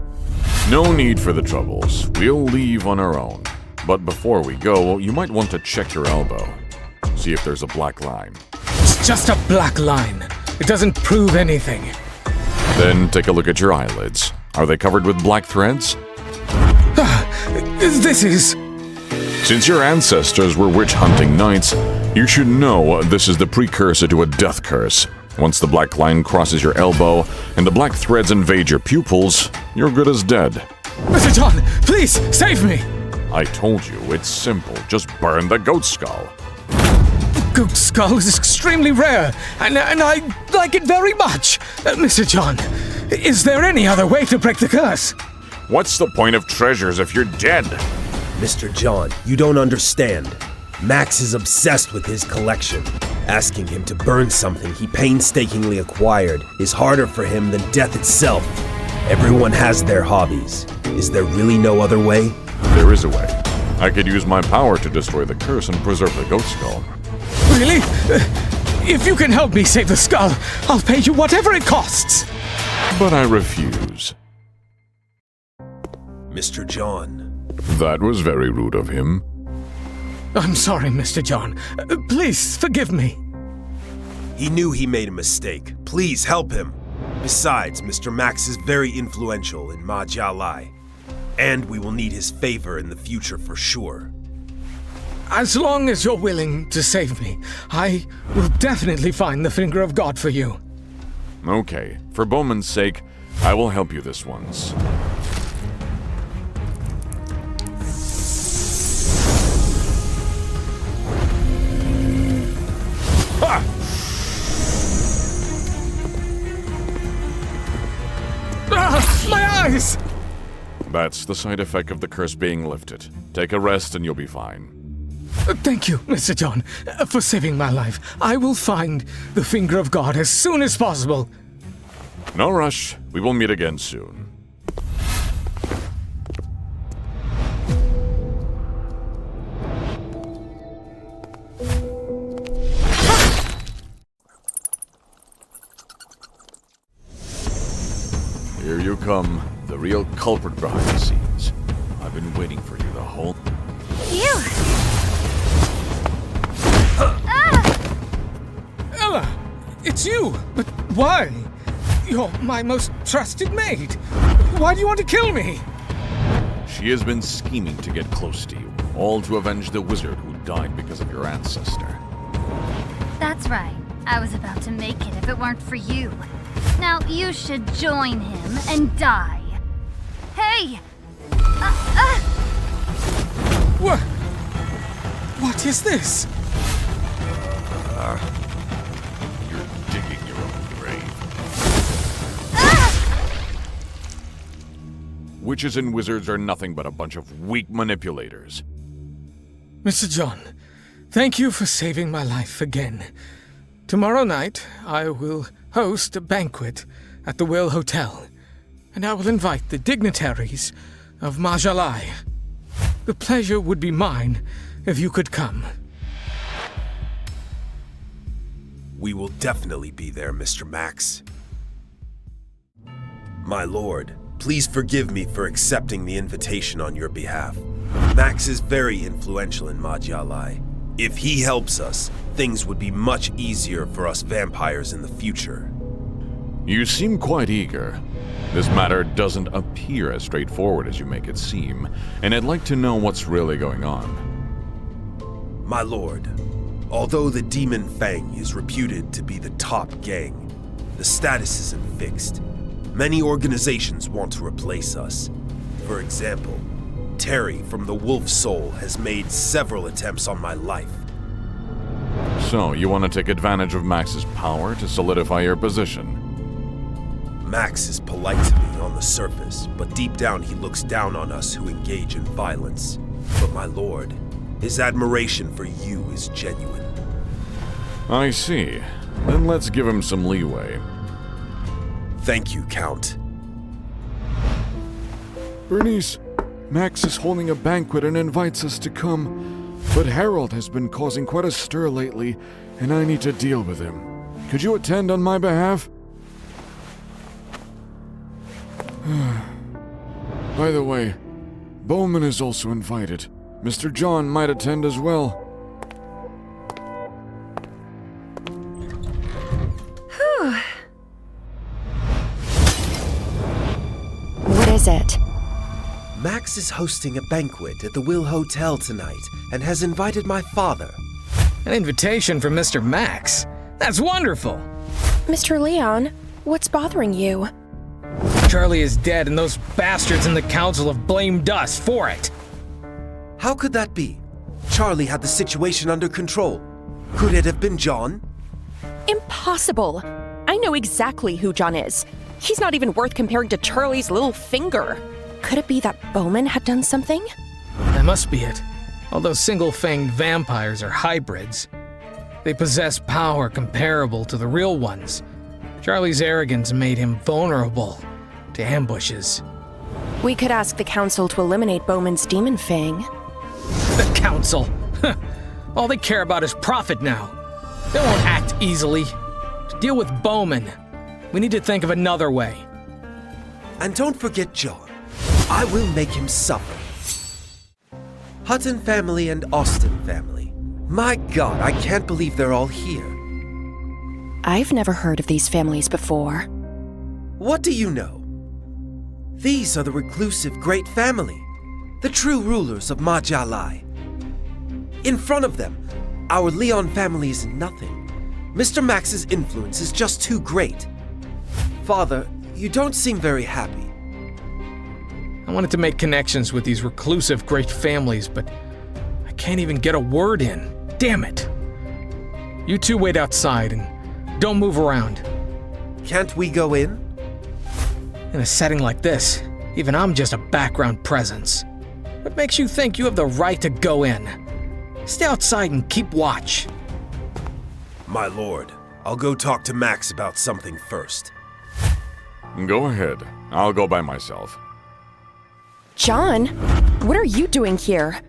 No need for the troubles. We'll leave on our own. But before we go, you might want to check your elbow. See if there's a black line. It's just a black line. It doesn't prove anything. Then take a look at your eyelids. Are they covered with black threads? This is... Since your ancestors were witch-hunting knights, you should know this is the precursor to a death curse. Once the black line crosses your elbow and the black threads invade your pupils, you're good as dead. Mr. John, please, save me! I told you, it's simple. Just burn the goat skull. Goat skull is extremely rare, and I like it very much. Mr. John, is there any other way to break the curse? What's the point of treasures if you're dead? Mr. John, you don't understand. Max is obsessed with his collection. Asking him to burn something he painstakingly acquired is harder for him than death itself. Everyone has their hobbies. Is there really no other way? There is a way. I could use my power to destroy the curse and preserve the goat skull. Really? If you can help me save the skull, I'll pay you whatever it costs. But I refuse. Mr. John. That was very rude of him. I'm sorry, Mr. John. Please forgive me. He knew he made a mistake. Please help him. Besides, Mr. Max is very influential in Ma Jialai. And we will need his favor in the future for sure. As long as you're willing to save me, I will definitely find the Finger of God for you. Okay, for Bowman's sake, I will help you this once. My eyes! That's the side effect of the curse being lifted. Take a rest and you'll be fine. Thank you, Mr. John, for saving my life. I will find the finger of God as soon as possible. No rush. We will meet again soon. Here you come, the real culprit behind the scenes. I've been waiting for you the whole... You! Ella! It's you! But why? You're my most trusted mate. Why do you want to kill me? She has been scheming to get close to you, all to avenge the wizard who died because of your ancestor. That's right. I was about to make it if it weren't for you. Now you should join him and die. Hey! What is this? You're digging your own grave. Witches and wizards are nothing but a bunch of weak manipulators. Mr. John, thank you for saving my life again. Tomorrow night, I will host a banquet at the Will Hotel, and I will invite the dignitaries of Ma Jialai. The pleasure would be mine if you could come. We will definitely be there, Mr. Max. My lord, please forgive me for accepting the invitation on your behalf. Max is very influential in Ma Jialai. If he helps us, things would be much easier for us vampires in the future. You seem quite eager. This matter doesn't appear as straightforward as you make it seem, and I'd like to know what's really going on. My lord, although the Demon Fang is reputed to be the top gang, the status isn't fixed. Many organizations want to replace us. For example, Terry from the Wolf Soul has made several attempts on my life. So, you want to take advantage of Max's power to solidify your position? Max is polite to me on the surface, but deep down he looks down on us who engage in violence. But my lord, his admiration for you is genuine. I see. Then let's give him some leeway. Thank you, Count. Bernice, Max is holding a banquet and invites us to come, but Harold has been causing quite a stir lately, and I need to deal with him. Could you attend on my behalf? By the way, Bowman is also invited. Mr. John might attend as well. Whew. What is it? Max is hosting a banquet at the Will Hotel tonight and has invited my father. An invitation from Mr. Max? That's wonderful! Mr. Leon, what's bothering you? Charlie is dead and those bastards in the council have blamed us for it. How could that be? Charlie had the situation under control. Could it have been John? Impossible! I know exactly who John is. He's not even worth comparing to Charlie's little finger. Could it be that Bowman had done something? That must be it. Although single-fanged vampires are hybrids, they possess power comparable to the real ones. Charlie's arrogance made him vulnerable to ambushes. We could ask the council to eliminate Bowman's demon fang. The council? All they care about is profit now. They won't act easily. To deal with Bowman, we need to think of another way. And don't forget John. I will make him suffer. Hutton family and Austin family. My God, I can't believe they're all here. I've never heard of these families before. What do you know? These are the reclusive great family, the true rulers of Ma Jialai. In front of them, our Leon family is nothing. Mr. Max's influence is just too great. Father, you don't seem very happy. I wanted to make connections with these reclusive great families, but I can't even get a word in. Damn it! You two wait outside and don't move around. Can't we go in? In a setting like this, even I'm just a background presence. What makes you think you have the right to go in? Stay outside and keep watch. My lord, I'll go talk to Max about something first. Go ahead. I'll go by myself. John, what are you doing here?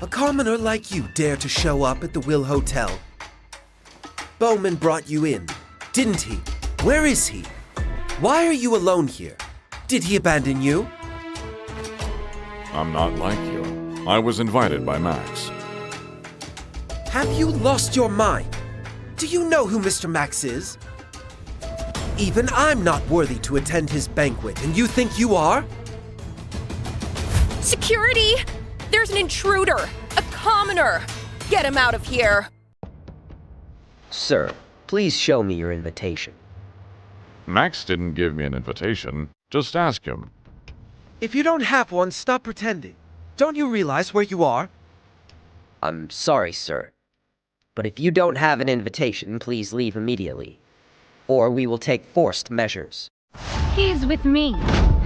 A commoner like you dare to show up at the Will Hotel. Bowman brought you in, didn't he? Where is he? Why are you alone here? Did he abandon you? I'm not like you. I was invited by Max. Have you lost your mind? Do you know who Mr. Max is? Even I'm not worthy to attend his banquet, and you think you are? Security! There's an intruder! A commoner! Get him out of here! Sir, please show me your invitation. Max didn't give me an invitation. Just ask him. If you don't have one, stop pretending. Don't you realize where you are? I'm sorry, sir. But if you don't have an invitation, please leave immediately. Or we will take forced measures. He's with me.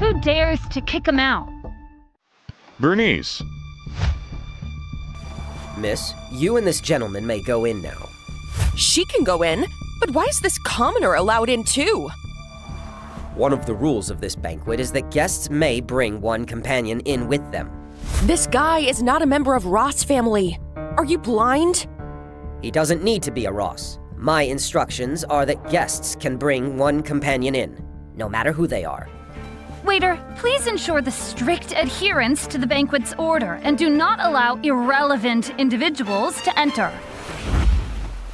Who dares to kick him out? Bernice. Miss, you and this gentleman may go in now. She can go in, but why is this commoner allowed in too? One of the rules of this banquet is that guests may bring one companion in with them. This guy is not a member of Ross family. Are you blind? He doesn't need to be a Ross. My instructions are that guests can bring one companion in, no matter who they are. Waiter, please ensure the strict adherence to the banquet's order and do not allow irrelevant individuals to enter.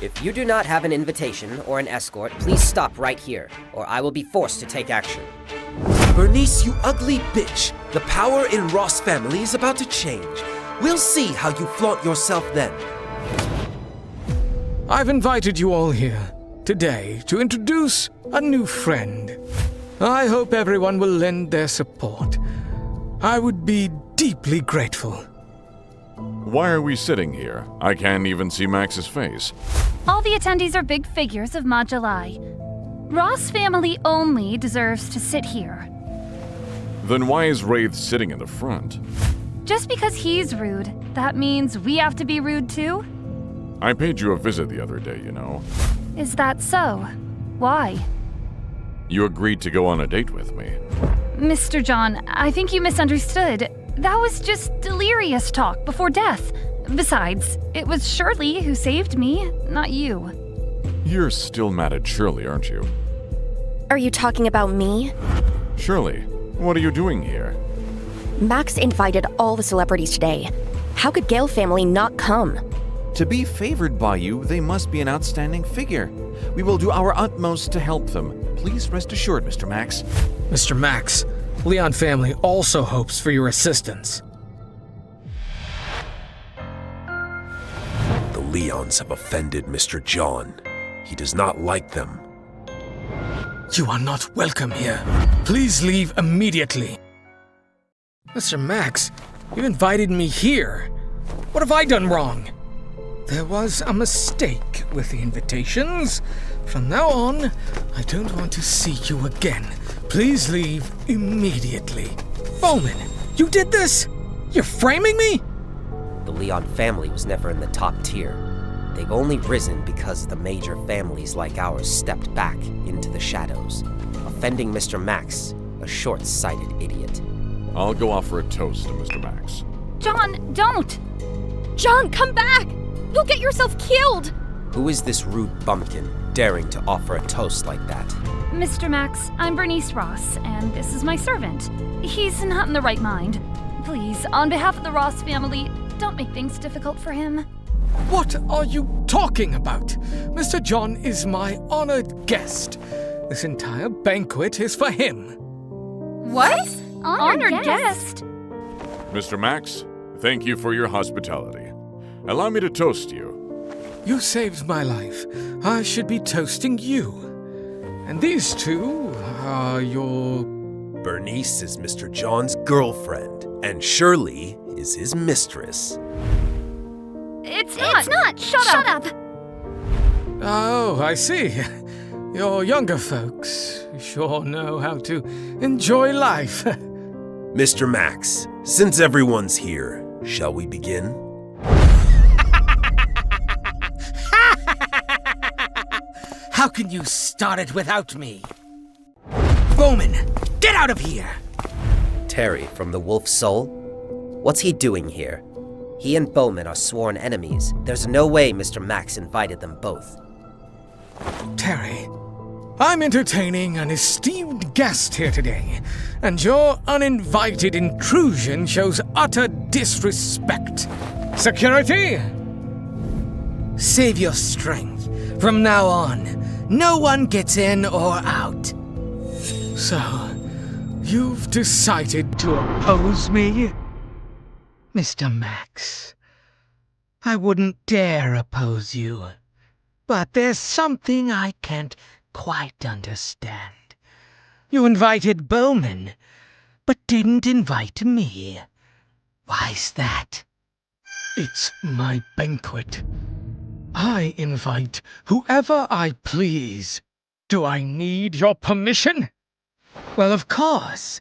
If you do not have an invitation or an escort, please stop right here, or I will be forced to take action. Bernice, you ugly bitch! The power in Ross family is about to change. We'll see how you flaunt yourself then. I've invited you all here today to introduce a new friend. I hope everyone will lend their support. I would be deeply grateful. Why are we sitting here? I can't even see Max's face. All the attendees are big figures of Ma Jialai. Ross family only deserves to sit here. Then why is Wraith sitting in the front? Just because he's rude, that means we have to be rude too? I paid you a visit the other day, you know. Is that so? Why? You agreed to go on a date with me. Mr. John, I think you misunderstood. That was just delirious talk before death. Besides, it was Shirley who saved me, not you. You're still mad at Shirley, aren't you? Are you talking about me? Shirley, what are you doing here? Max invited all the celebrities today. How could Gale family not come? To be favored by you, they must be an outstanding figure. We will do our utmost to help them. Please rest assured, Mr. Max. Mr. Max, Leon family also hopes for your assistance. The Leons have offended Mr. John. He does not like them. You are not welcome here. Please leave immediately. Mr. Max, you invited me here. What have I done wrong? There was a mistake with the invitations. From now on, I don't want to see you again. Please leave immediately. Bowman, you did this? You're framing me? The Leon family was never in the top tier. They've only risen because the major families like ours stepped back into the shadows, offending Mr. Max, a short-sighted idiot. I'll go offer a toast to Mr. Max. John, don't! John, come back! You'll get yourself killed! Who is this rude bumpkin daring to offer a toast like that? Mr. Max, I'm Bernice Ross, and this is my servant. He's not in the right mind. Please, on behalf of the Ross family, don't make things difficult for him. What are you talking about? Mr. John is my honored guest. This entire banquet is for him. What? Honored guest? Mr. Max, thank you for your hospitality. Allow me to toast you. You saved my life. I should be toasting you. And these two are your... Bernice is Mr. John's girlfriend, and Shirley is his mistress. It's not. Shut up. Oh, I see. Your younger folks sure know how to enjoy life. Mr. Max, since everyone's here, shall we begin? How can you start it without me? Bowman, get out of here! Terry from the Wolf's Soul? What's he doing here? He and Bowman are sworn enemies. There's no way Mr. Max invited them both. Terry, I'm entertaining an esteemed guest here today, and your uninvited intrusion shows utter disrespect. Security? Save your strength. From now on, no one gets in or out. So, you've decided to oppose me? Mr. Max, I wouldn't dare oppose you. But there's something I can't quite understand. You invited Bowman, but didn't invite me. Why's that? It's my banquet. I invite whoever I please. Do I need your permission? Well, of course.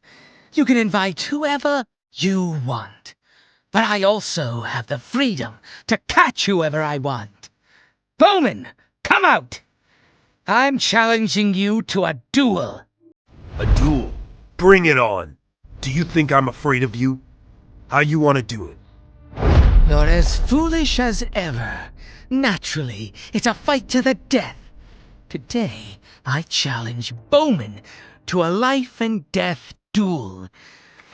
You can invite whoever you want. But I also have the freedom to catch whoever I want. Bowman, come out! I'm challenging you to a duel. A duel? Bring it on. Do you think I'm afraid of you? How you want to do it? You're as foolish as ever. Naturally, it's a fight to the death. Today, I challenge Bowman to a life and death duel.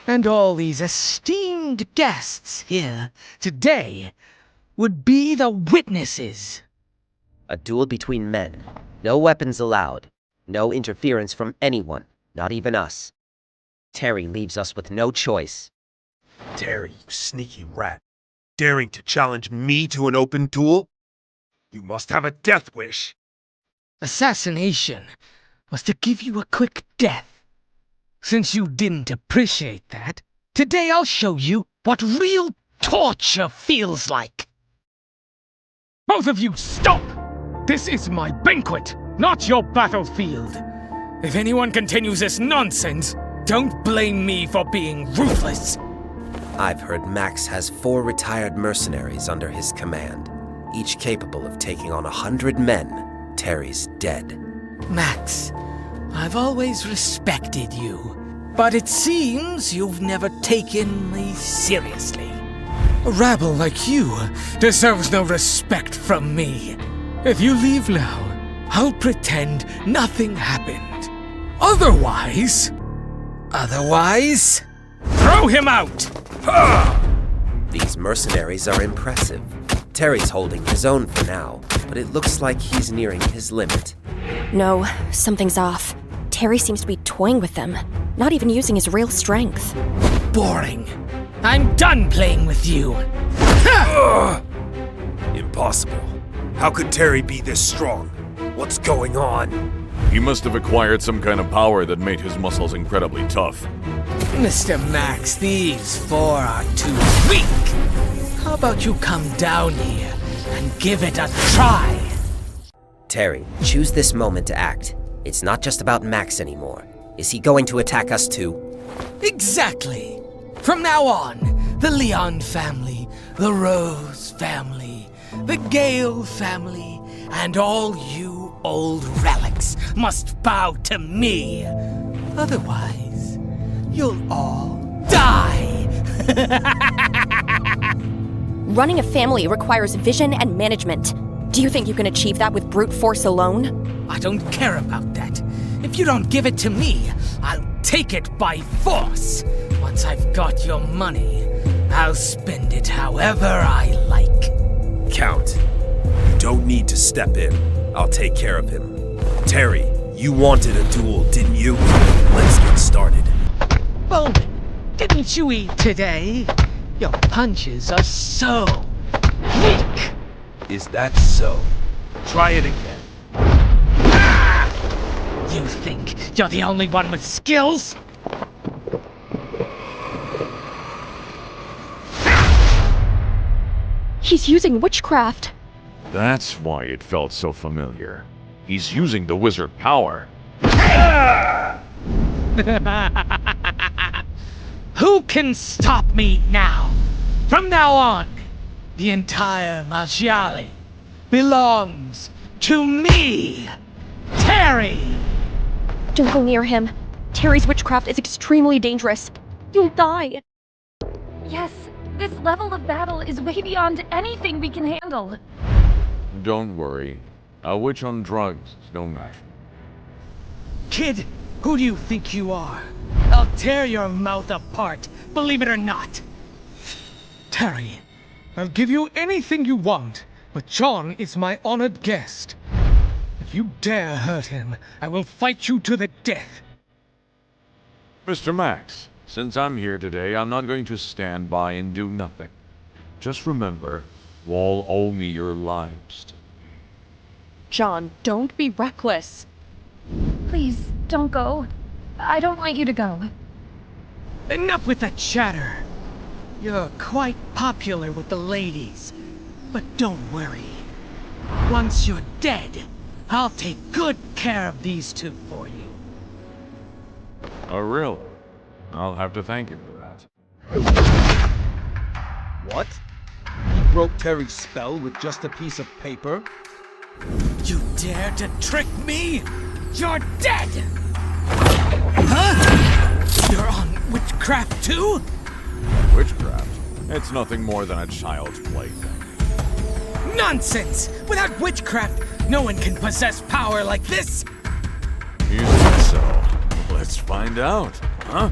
And all these esteemed guests here today would be the witnesses. A duel between men. No weapons allowed. No interference from anyone, not even us. Terry leaves us with no choice. Terry, you sneaky rat. Daring to challenge me to an open duel? You must have a death wish. Assassination was to give you a quick death. Since you didn't appreciate that, today I'll show you what real torture feels like. Both of you, stop! This is my banquet, not your battlefield. If anyone continues this nonsense, don't blame me for being ruthless. I've heard Max has 4 retired mercenaries under his command, each capable of taking on 100 men. Terry's dead. Max, I've always respected you, but it seems you've never taken me seriously. A rabble like you deserves no respect from me. If you leave now, I'll pretend nothing happened. Otherwise... Throw him out! These mercenaries are impressive. Terry's holding his own for now, but it looks like he's nearing his limit. No, something's off. Terry seems to be toying with them, not even using his real strength. Boring. I'm done playing with you. Impossible. How could Terry be this strong? What's going on? He must have acquired some kind of power that made his muscles incredibly tough. Mr. Max, these 4 are too weak. How about you come down here and give it a try? Terry, choose this moment to act. It's not just about Max anymore. Is he going to attack us too? Exactly. From now on, the Leon family, the Rose family, the Gale family, and all you old relics must bow to me. Otherwise, you'll all die. Running a family requires vision and management. Do you think you can achieve that with brute force alone? I don't care about that. If you don't give it to me, I'll take it by force. Once I've got your money, I'll spend it however I like. Count, you don't need to step in. I'll take care of him. Terry, you wanted a duel, didn't you? Let's get started. Bowman, didn't you eat today? Your punches are so weak. Is that so? Try it again. You think you're the only one with skills? He's using witchcraft. That's why it felt so familiar. He's using the wizard power. Who can stop me now? From now on, the entire Ma Jialai belongs to me, Terry! Don't go near him. Terry's witchcraft is extremely dangerous. You'll die. Yes, this level of battle is way beyond anything we can handle. Don't worry. A witch on drugs is no match. Kid, who do you think you are? I'll tear your mouth apart, believe it or not. Terry, I'll give you anything you want, but John is my honored guest. If you dare hurt him, I will fight you to the death. Mr. Max, since I'm here today, I'm not going to stand by and do nothing. Just remember, you all owe me your lives. John, don't be reckless. Please, don't go. I don't want you to go. Enough with that chatter. You're quite popular with the ladies. But don't worry. Once you're dead, I'll take good care of these two for you. Oh, really? I'll have to thank you for that. What? He broke Terry's spell with just a piece of paper? You dare to trick me? You're dead! Huh? You're on witchcraft too? Witchcraft? It's nothing more than a child's plaything. Nonsense! Without witchcraft, no one can possess power like this! You think so? Let's find out, huh?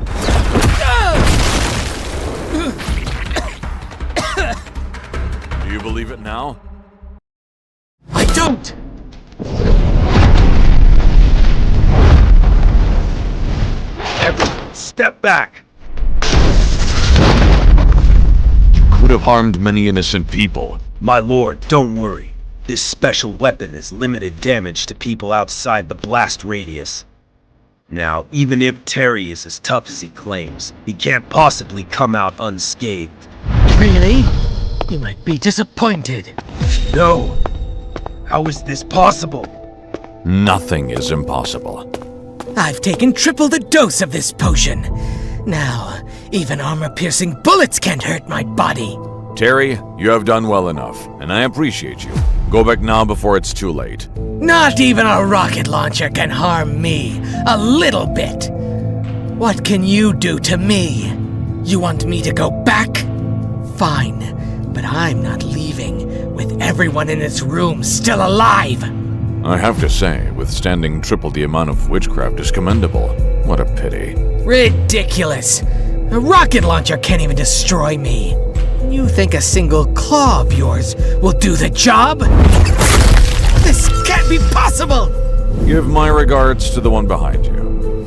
Do you believe it now? I don't! Everyone, step back! You could have harmed many innocent people. My lord, don't worry. This special weapon is limited damage to people outside the blast radius. Now, even if Terry is as tough as he claims, he can't possibly come out unscathed. Really? You might be disappointed. No! How is this possible? Nothing is impossible. I've taken triple the dose of this potion. Now, even armor-piercing bullets can't hurt my body. Terry, you have done well enough, and I appreciate you. Go back now before it's too late. Not even a rocket launcher can harm me a little bit. What can you do to me? You want me to go back? Fine, but I'm not leaving with everyone in this room still alive. I have to say, withstanding triple the amount of witchcraft is commendable. What a pity. Ridiculous. A rocket launcher can't even destroy me. You think a single claw of yours will do the job? This can't be possible! Give my regards to the one behind you.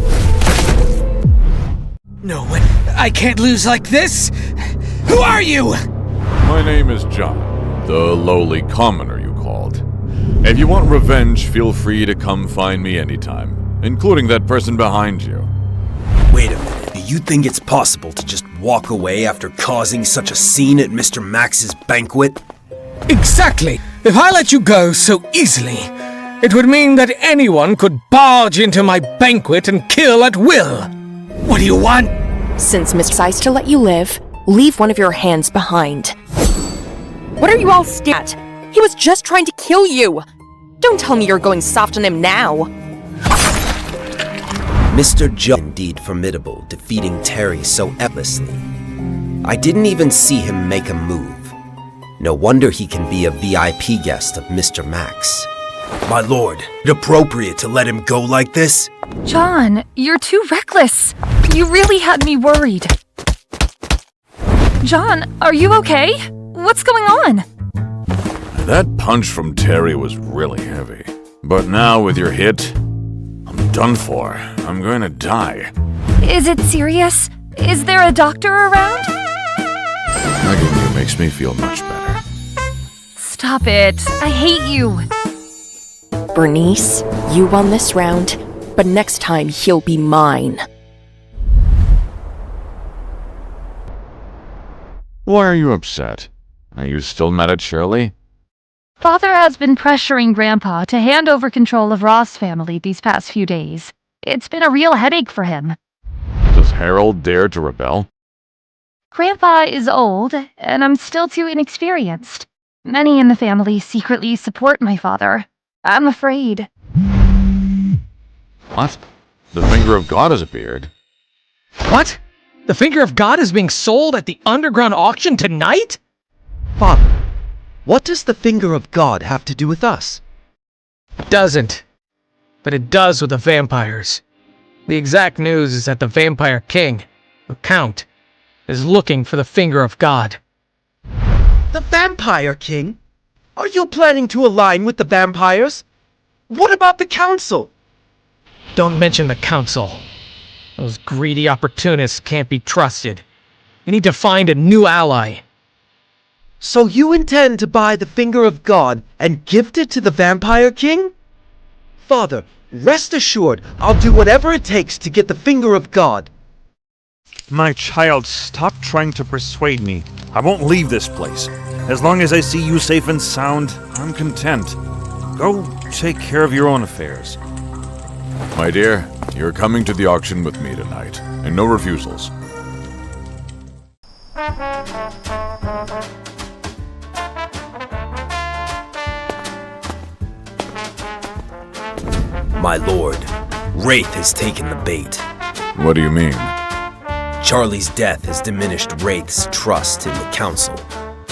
No, I can't lose like this! Who are you? My name is John, the lowly commoner you called. If you want revenge, feel free to come find me anytime, including that person behind you. Wait a minute. Do you think it's possible to just walk away after causing such a scene at Mr. Max's banquet? Exactly! If I let you go so easily, it would mean that anyone could barge into my banquet and kill at will. What do you want? Since Mr. decides to let you live, leave one of your hands behind. What are you all staring at? He was just trying to kill you! Don't tell me you're going soft on him now! Mr. Joe indeed formidable, defeating Terry so effortlessly. I didn't even see him make a move. No wonder he can be a VIP guest of Mr. Max. My lord, is it appropriate to let him go like this? John, you're too reckless. You really had me worried. John, are you okay? What's going on? That punch from Terry was really heavy. But now with your hit, I'm done for. I'm going to die. Is it serious? Is there a doctor around? Hugging you makes me feel much better. Stop it. I hate you. Bernice, you won this round, but next time he'll be mine. Why are you upset? Are you still mad at Shirley? Father has been pressuring Grandpa to hand over control of Ross family these past few days. It's been a real headache for him. Does Harold dare to rebel? Grandpa is old, and I'm still too inexperienced. Many in the family secretly support my father. I'm afraid. What? The finger of God has appeared. What? The finger of God is being sold at the underground auction tonight? Father, what does the finger of God have to do with us? Doesn't. But it does with the vampires. The exact news is that the Vampire King, the Count, is looking for the finger of God. The Vampire King? Are you planning to align with the vampires? What about the Council? Don't mention the Council. Those greedy opportunists can't be trusted. You need to find a new ally. So you intend to buy the finger of God and gift it to the Vampire King? Father, rest assured, I'll do whatever it takes to get the finger of God. My child, stop trying to persuade me. I won't leave this place. As long as I see you safe and sound, I'm content. Go take care of your own affairs. My dear, you're coming to the auction with me tonight, and no refusals. My lord, Wraith has taken the bait. What do you mean? Charlie's death has diminished Wraith's trust in the Council.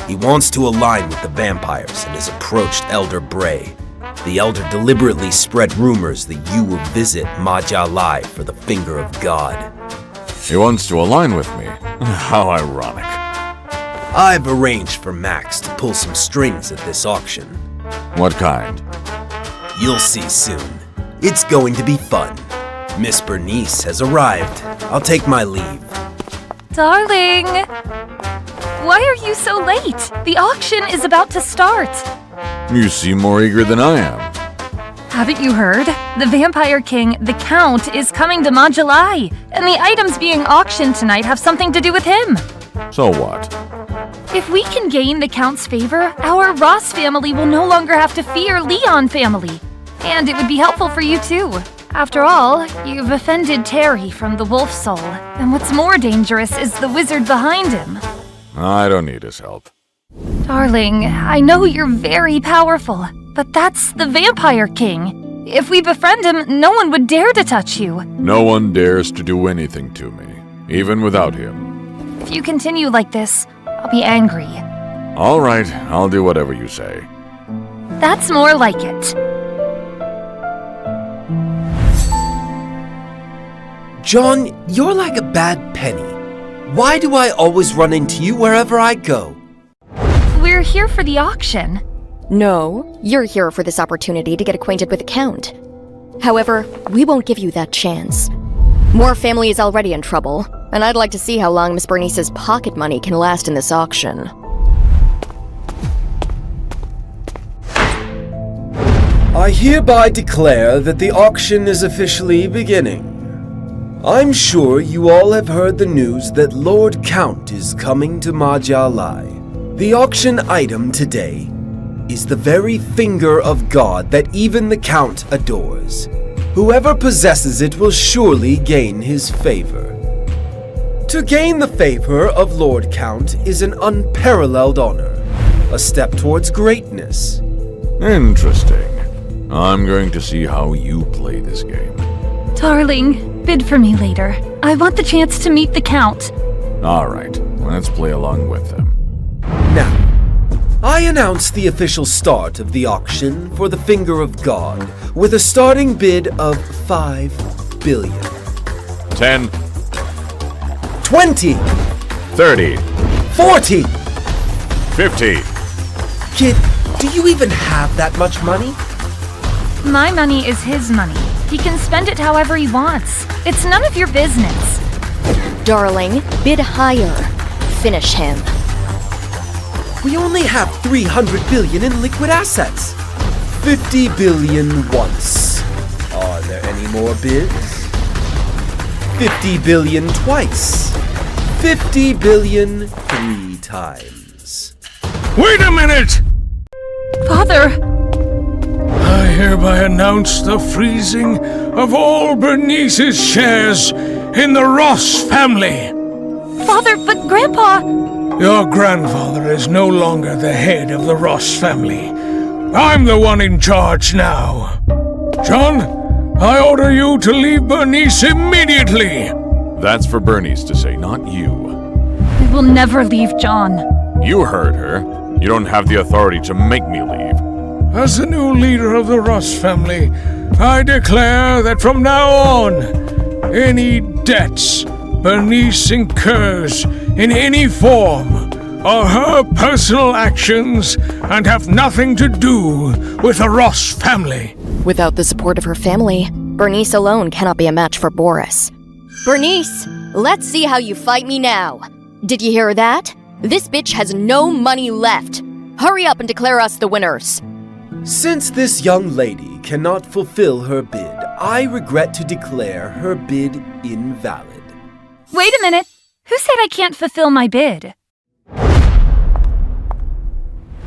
He wants to align with the vampires and has approached Elder Bray. The Elder deliberately spread rumors that you will visit Ma Jialai for the finger of God. He wants to align with me. How ironic. I've arranged for Max to pull some strings at this auction. What kind? You'll see soon. It's going to be fun. Miss Bernice has arrived. I'll take my leave. Darling! Why are you so late? The auction is about to start. You seem more eager than I am. Haven't you heard? The Vampire King, the Count, is coming to Ma Jialai, and the items being auctioned tonight have something to do with him. So what? If we can gain the Count's favor, our Ross family will no longer have to fear Leon family. And it would be helpful for you too. After all, you've offended Terry from the Wolf Soul, and what's more dangerous is the wizard behind him. I don't need his help. Darling, I know you're very powerful, but that's the Vampire King. If we befriend him, no one would dare to touch you. No one dares to do anything to me, even without him. If you continue like this, I'll be angry. All right, I'll do whatever you say. That's more like it. John, you're like a bad penny. Why do I always run into you wherever I go? We're here for the auction. No, you're here for this opportunity to get acquainted with the Count. However, we won't give you that chance. Moore family is already in trouble, and I'd like to see how long Miss Bernice's pocket money can last in this auction. I hereby declare that the auction is officially beginning. I'm sure you all have heard the news that Lord Count is coming to Ma Jialai. The auction item today is the very finger of God that even the Count adores. Whoever possesses it will surely gain his favor. To gain the favor of Lord Count is an unparalleled honor, a step towards greatness. Interesting. I'm going to see how you play this game. Darling, bid for me later. I want the chance to meet the Count. All right, let's play along with them. Now, I announce the official start of the auction for the Finger of God with a starting bid of 5 billion. 10. 20. 30. 40. 50. Kid, do you even have that much money? My money is his money. He can spend it however he wants. It's none of your business. Darling, bid higher. Finish him. We only have 300 billion in liquid assets. 50 billion once. Are there any more bids? 50 billion twice. 50 billion 3 times. Wait a minute! Father! I hereby announce the freezing of all Bernice's shares in the Ross family. Father, but Grandpa... Your grandfather is no longer the head of the Ross family. I'm the one in charge now. John, I order you to leave Bernice immediately. That's for Bernice to say, not you. We will never leave John. You heard her. You don't have the authority to make me leave. As the new leader of the Ross family, I declare that from now on, any debts Bernice incurs in any form are her personal actions and have nothing to do with the Ross family. Without the support of her family, Bernice alone cannot be a match for Boris. Bernice, let's see how you fight me now. Did you hear that? This bitch has no money left. Hurry up and declare us the winners. Since this young lady cannot fulfill her bid, I regret to declare her bid invalid. Wait a minute. Who said I can't fulfill my bid?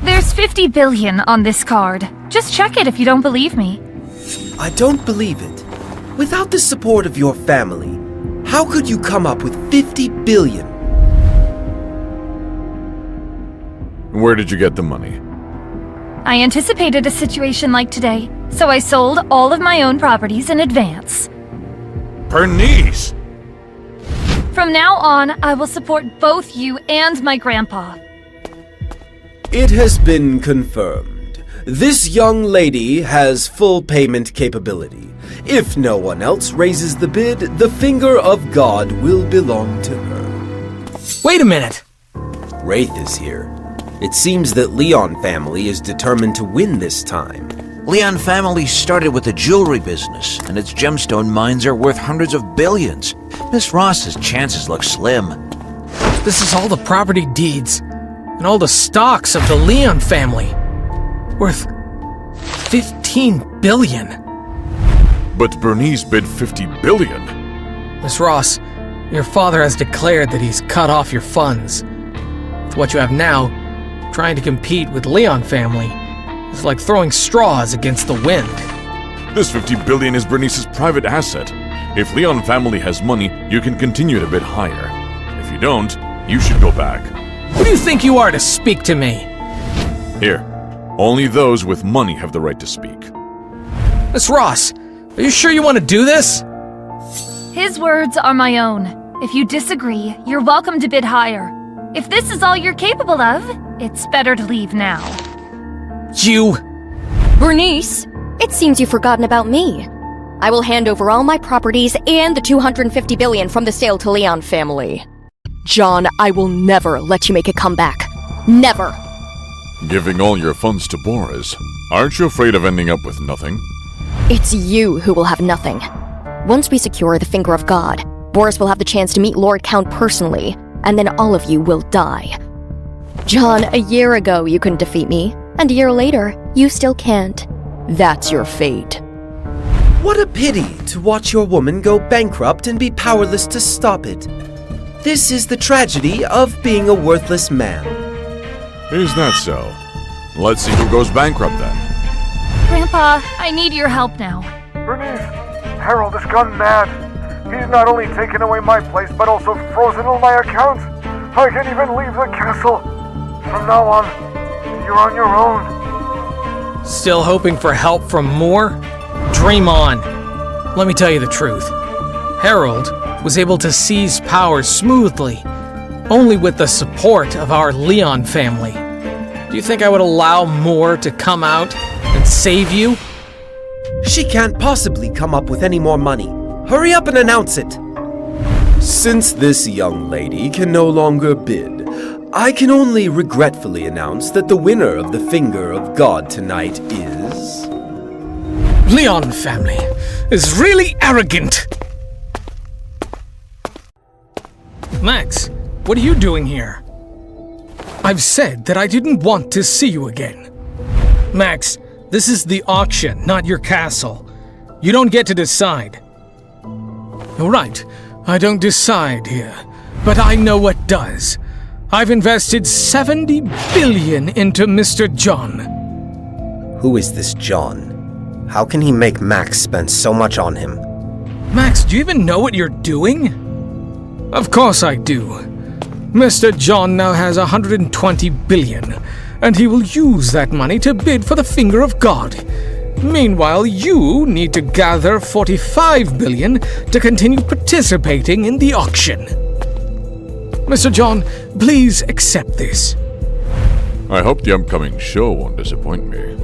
There's 50 billion on this card. Just check it if you don't believe me. I don't believe it. Without the support of your family, how could you come up with 50 billion? Where did you get the money? I anticipated a situation like today, so I sold all of my own properties in advance. Bernice! From now on, I will support both you and my grandpa. It has been confirmed. This young lady has full payment capability. If no one else raises the bid, the finger of God will belong to her. Wait a minute! Wraith is here. It seems that Leon family is determined to win this time. Leon family started with the jewelry business, and its gemstone mines are worth hundreds of billions. Miss Ross's chances look slim. This is all the property deeds and all the stocks of the Leon family. Worth 15 billion. But Bernice bid 50 billion. Miss Ross, your father has declared that he's cut off your funds. With what you have now, trying to compete with Leon family is like throwing straws against the wind. This 50 billion is Bernice's private asset. If Leon family has money, you can continue to bid higher. If you don't, you should go back. Who do you think you are to speak to me? Here, only those with money have the right to speak. Miss Ross, are you sure you want to do this? His words are my own. If you disagree, you're welcome to bid higher. If this is all you're capable of, it's better to leave now. You... Bernice, it seems you've forgotten about me. I will hand over all my properties and the 250 billion from the sale to Leon family. John, I will never let you make a comeback. Never. Giving all your funds to Boris. Aren't you afraid of ending up with nothing? It's you who will have nothing. Once we secure the finger of God, Boris will have the chance to meet Lord Count personally, and then all of you will die. John, a year ago you couldn't defeat me, and a year later, you still can't. That's your fate. What a pity to watch your woman go bankrupt and be powerless to stop it. This is the tragedy of being a worthless man. Is that so? Let's see who goes bankrupt then. Grandpa, I need your help now. Bernice, Harold has gone mad. He's not only taken away my place, but also frozen all my accounts. I can't even leave the castle. From now on, you're on your own. Still hoping for help from Moore? Dream on. Let me tell you the truth. Harold was able to seize power smoothly, only with the support of our Leon family. Do you think I would allow Moore to come out and save you? She can't possibly come up with any more money. Hurry up and announce it. Since this young lady can no longer bid, I can only regretfully announce that the winner of the Finger of God tonight is... Leon family is really arrogant. Max, what are you doing here? I've said that I didn't want to see you again. Max, this is the auction, not your castle. You don't get to decide. You're right, I don't decide here, but I know what does. I've invested 70 billion into Mr. John. Who is this John? How can he make Max spend so much on him? Max, do you even know what you're doing? Of course I do. Mr. John now has 120 billion, and he will use that money to bid for the finger of God. Meanwhile, you need to gather 45 billion to continue participating in the auction. Mr. John, please accept this. I hope the upcoming show won't disappoint me.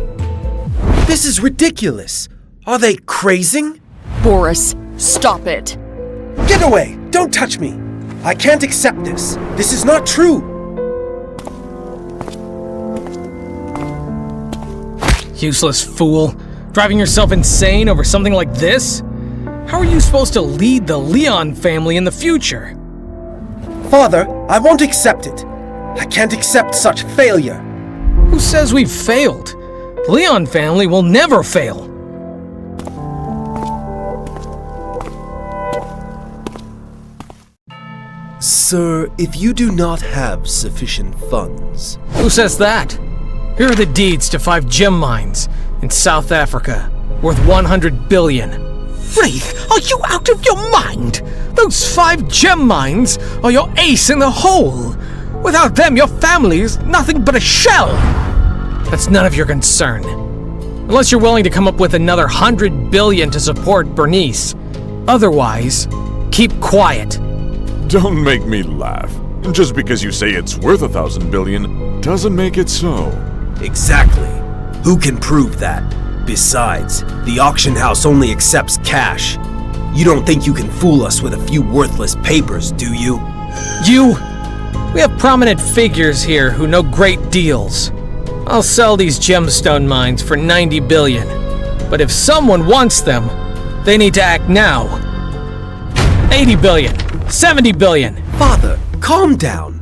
This is ridiculous. Are they crazing? Boris, stop it. Get away! Don't touch me! I can't accept this. This is not true. Useless fool. Driving yourself insane over something like this? How are you supposed to lead the Leon family in the future? Father, I won't accept it. I can't accept such failure. Who says we've failed? The Leon family will never fail. Sir, if you do not have sufficient funds... Who says that? Here are the deeds to 5 gem mines in South Africa, worth 100 billion. Wraith, are you out of your mind? Those 5 gem mines are your ace in the hole. Without them, your family is nothing but a shell. That's none of your concern. Unless you're willing to come up with another 100 billion to support Bernice. Otherwise, keep quiet. Don't make me laugh. Just because you say it's worth 1,000 billion doesn't make it so. Exactly. Who can prove that? Besides, the auction house only accepts cash. You don't think you can fool us with a few worthless papers, do you? We have prominent figures here who know great deals. I'll sell these gemstone mines for 90 billion. But if someone wants them, they need to act now. 80 billion, 70 billion. Father, calm down.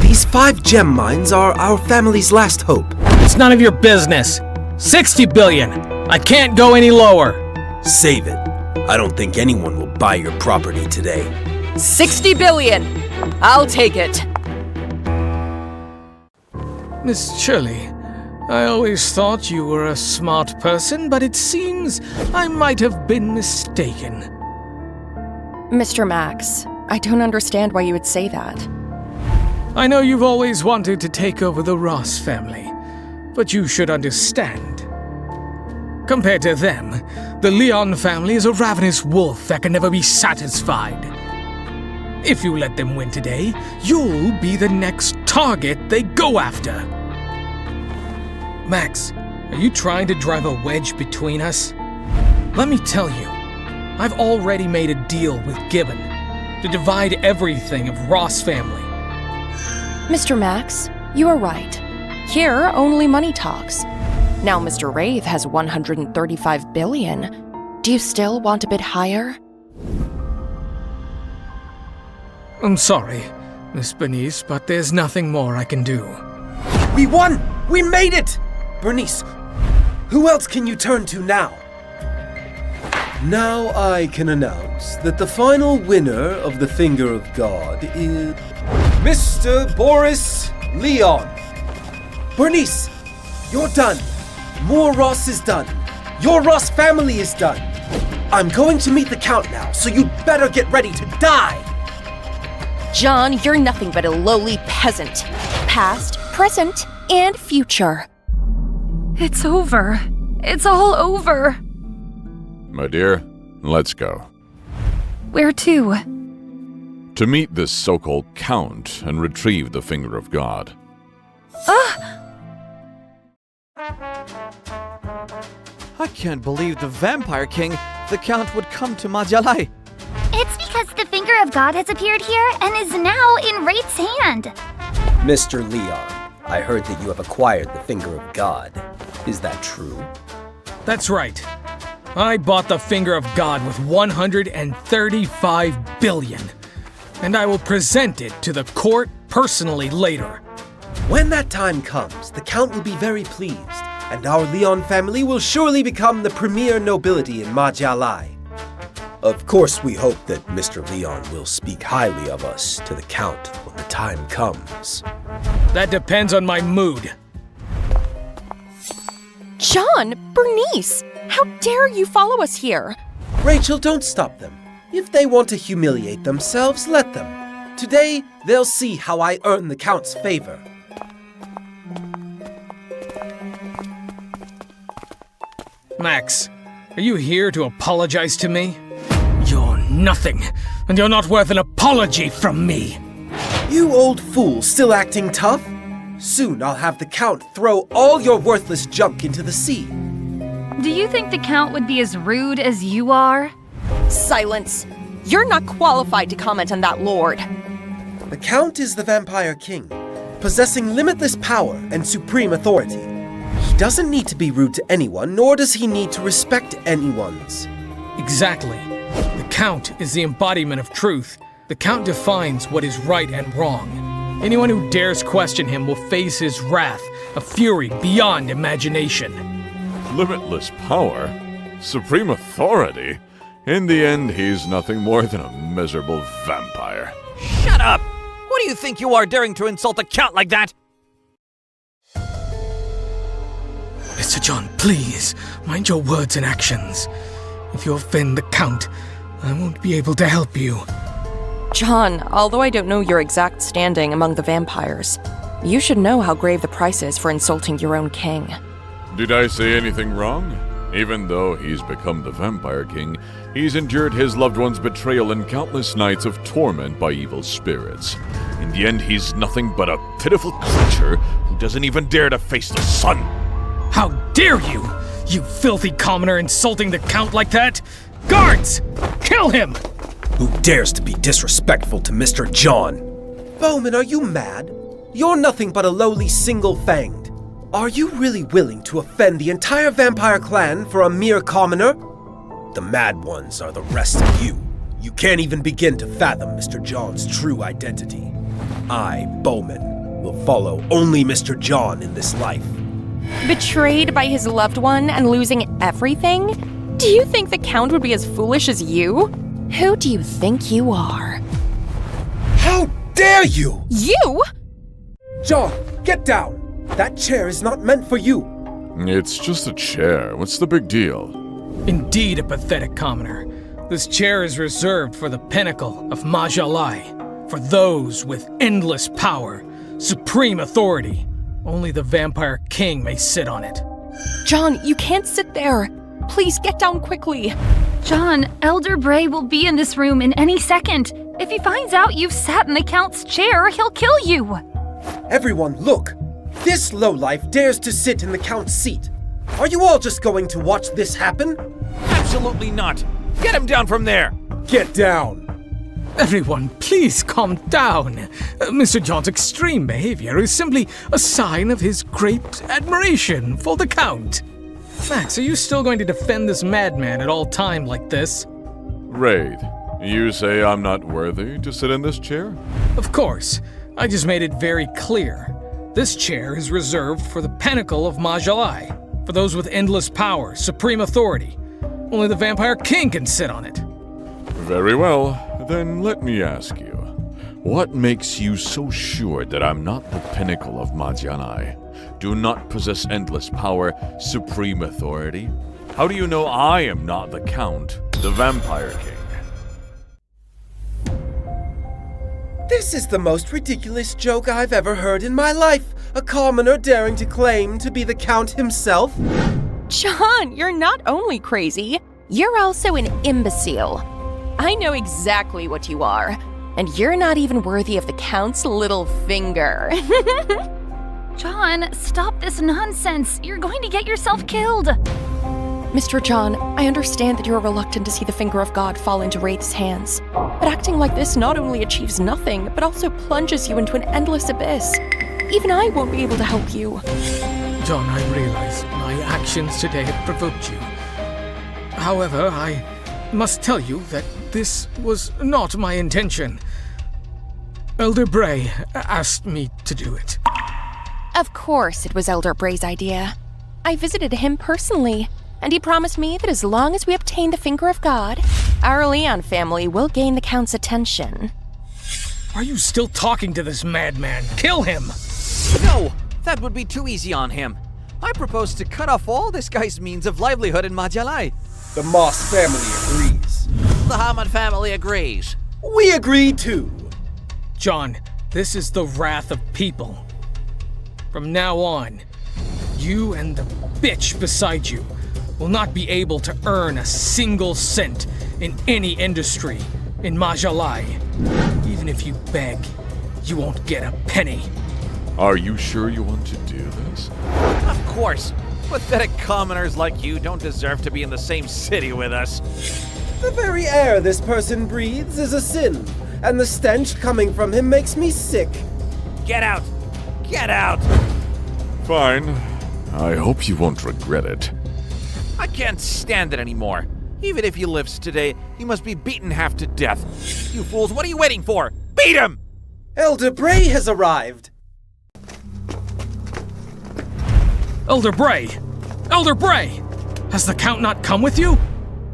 These 5 gem mines are our family's last hope. It's none of your business. 60 billion. I can't go any lower. Save it. I don't think anyone will buy your property today. 60 billion. I'll take it. Miss Shirley, I always thought you were a smart person, but it seems I might have been mistaken. Mr. Max, I don't understand why you would say that. I know you've always wanted to take over the Ross family, but you should understand. Compared to them, the Leon family is a ravenous wolf that can never be satisfied. If you let them win today, you'll be the next target they go after. Max, are you trying to drive a wedge between us? Let me tell you, I've already made a deal with Gibbon to divide everything of Ross family. Mr. Max, you are right. Here, only money talks. Now Mr. Wraith has 135 billion. Do you still want a bit higher? I'm sorry, Miss Bernice, but there's nothing more I can do. We won! We made it! Bernice, who else can you turn to now? Now I can announce that the final winner of the Finger of God is... Mr. Boris Leon. Bernice, you're done. Moore Ross is done. Your Ross family is done. I'm going to meet the Count now, so you'd better get ready to die. John, you're nothing but a lowly peasant. Past, present, and future. It's over. It's all over. My dear, let's go. Where to? To meet this so-called Count and retrieve the Finger of God. I can't believe the Vampire King, the Count, would come to Ma Jialai. It's because the Finger of God has appeared here and is now in Wraith's hand. Mr. Leon, I heard that you have acquired the Finger of God. Is that true? That's right. I bought the Finger of God with 135 billion. And I will present it to the court personally later. When that time comes, the Count will be very pleased, and our Leon family will surely become the premier nobility in Ma Jialai. Of course, we hope that Mr. Leon will speak highly of us to the Count when the time comes. That depends on my mood. John, Bernice, how dare you follow us here? Rachel, don't stop them. If they want to humiliate themselves, let them. Today, they'll see how I earn the Count's favor. Max, are you here to apologize to me? You're nothing, and you're not worth an apology from me. You old fool, still acting tough? Soon I'll have the Count throw all your worthless junk into the sea. Do you think the Count would be as rude as you are? Silence. You're not qualified to comment on that, Lord. The Count is the Vampire King, possessing limitless power and supreme authority. He doesn't need to be rude to anyone, nor does he need to respect anyone's. Exactly. The Count is the embodiment of truth. The Count defines what is right and wrong. Anyone who dares question him will face his wrath, a fury beyond imagination. Limitless power? Supreme authority? In the end, he's nothing more than a miserable vampire. Shut up! Who do you think you are, daring to insult a Count like that? Mr. John, please, mind your words and actions. If you offend the Count, I won't be able to help you. John, although I don't know your exact standing among the vampires, you should know how grave the price is for insulting your own king. Did I say anything wrong? Even though he's become the Vampire King, he's endured his loved one's betrayal and countless nights of torment by evil spirits. In the end, he's nothing but a pitiful creature who doesn't even dare to face the sun. How dare you! You filthy commoner insulting the Count like that! Guards! Kill him! Who dares to be disrespectful to Mr. John? Bowman, are you mad? You're nothing but a lowly single-fanged. Are you really willing to offend the entire vampire clan for a mere commoner? The mad ones are the rest of you. You can't even begin to fathom Mr. John's true identity. I, Bowman, will follow only Mr. John in this life. Betrayed by his loved one and losing everything? Do you think the Count would be as foolish as you? Who do you think you are? How dare you! You? John, get down! That chair is not meant for you. It's just a chair. What's the big deal? Indeed a pathetic commoner. This chair is reserved for the pinnacle of Ma Jialai, for those with endless power, supreme authority. Only the Vampire King may sit on it. John, you can't sit there. Please get down quickly. John, Elder Bray will be in this room in any second. If he finds out you've sat in the Count's chair, he'll kill you. Everyone, look! This lowlife dares to sit in the Count's seat. Are you all just going to watch this happen? Absolutely not! Get him down from there! Get down! Everyone, please calm down. Mr. John's extreme behavior is simply a sign of his great admiration for the Count. Max, are you still going to defend this madman at all time like this? Raid, you say I'm not worthy to sit in this chair? Of course. I just made it very clear. This chair is reserved for the pinnacle of Ma Jialai, for those with endless power, supreme authority. Only the Vampire King can sit on it. Very well. Then let me ask you, what makes you so sure that I'm not the pinnacle of Ma Jialai? Do not possess endless power, supreme authority? How do you know I am not the Count, the Vampire King? This is the most ridiculous joke I've ever heard in my life. A commoner daring to claim to be the Count himself. John, you're not only crazy, you're also an imbecile. I know exactly what you are, and you're not even worthy of the Count's little finger. John, stop this nonsense. You're going to get yourself killed. Mr. John, I understand that you're reluctant to see the finger of God fall into Wraith's hands, but acting like this not only achieves nothing, but also plunges you into an endless abyss. Even I won't be able to help you. John, I realize my actions today have provoked you. However, I must tell you that this was not my intention. Elder Bray asked me to do it. Of course it was Elder Bray's idea. I visited him personally, and he promised me that as long as we obtain the Finger of God, our Leon family will gain the Count's attention. Are you still talking to this madman? Kill him! No! That would be too easy on him. I propose to cut off all this guy's means of livelihood in Ma Jialai. The Moss family agrees. The Hamad family agrees. We agree too. John, this is the wrath of people. From now on, you and the bitch beside you will not be able to earn a single cent in any industry in Ma Jialai. Even if you beg, you won't get a penny. Are you sure you want to do this? Of course. Pathetic commoners like you don't deserve to be in the same city with us. The very air this person breathes is a sin, and the stench coming from him makes me sick. Get out! Get out! Fine. I hope you won't regret it. I can't stand it anymore. Even if he lives today, he must be beaten half to death. You fools, what are you waiting for? Beat him! Elder Bray has arrived. Elder Bray! Elder Bray! Has the Count not come with you?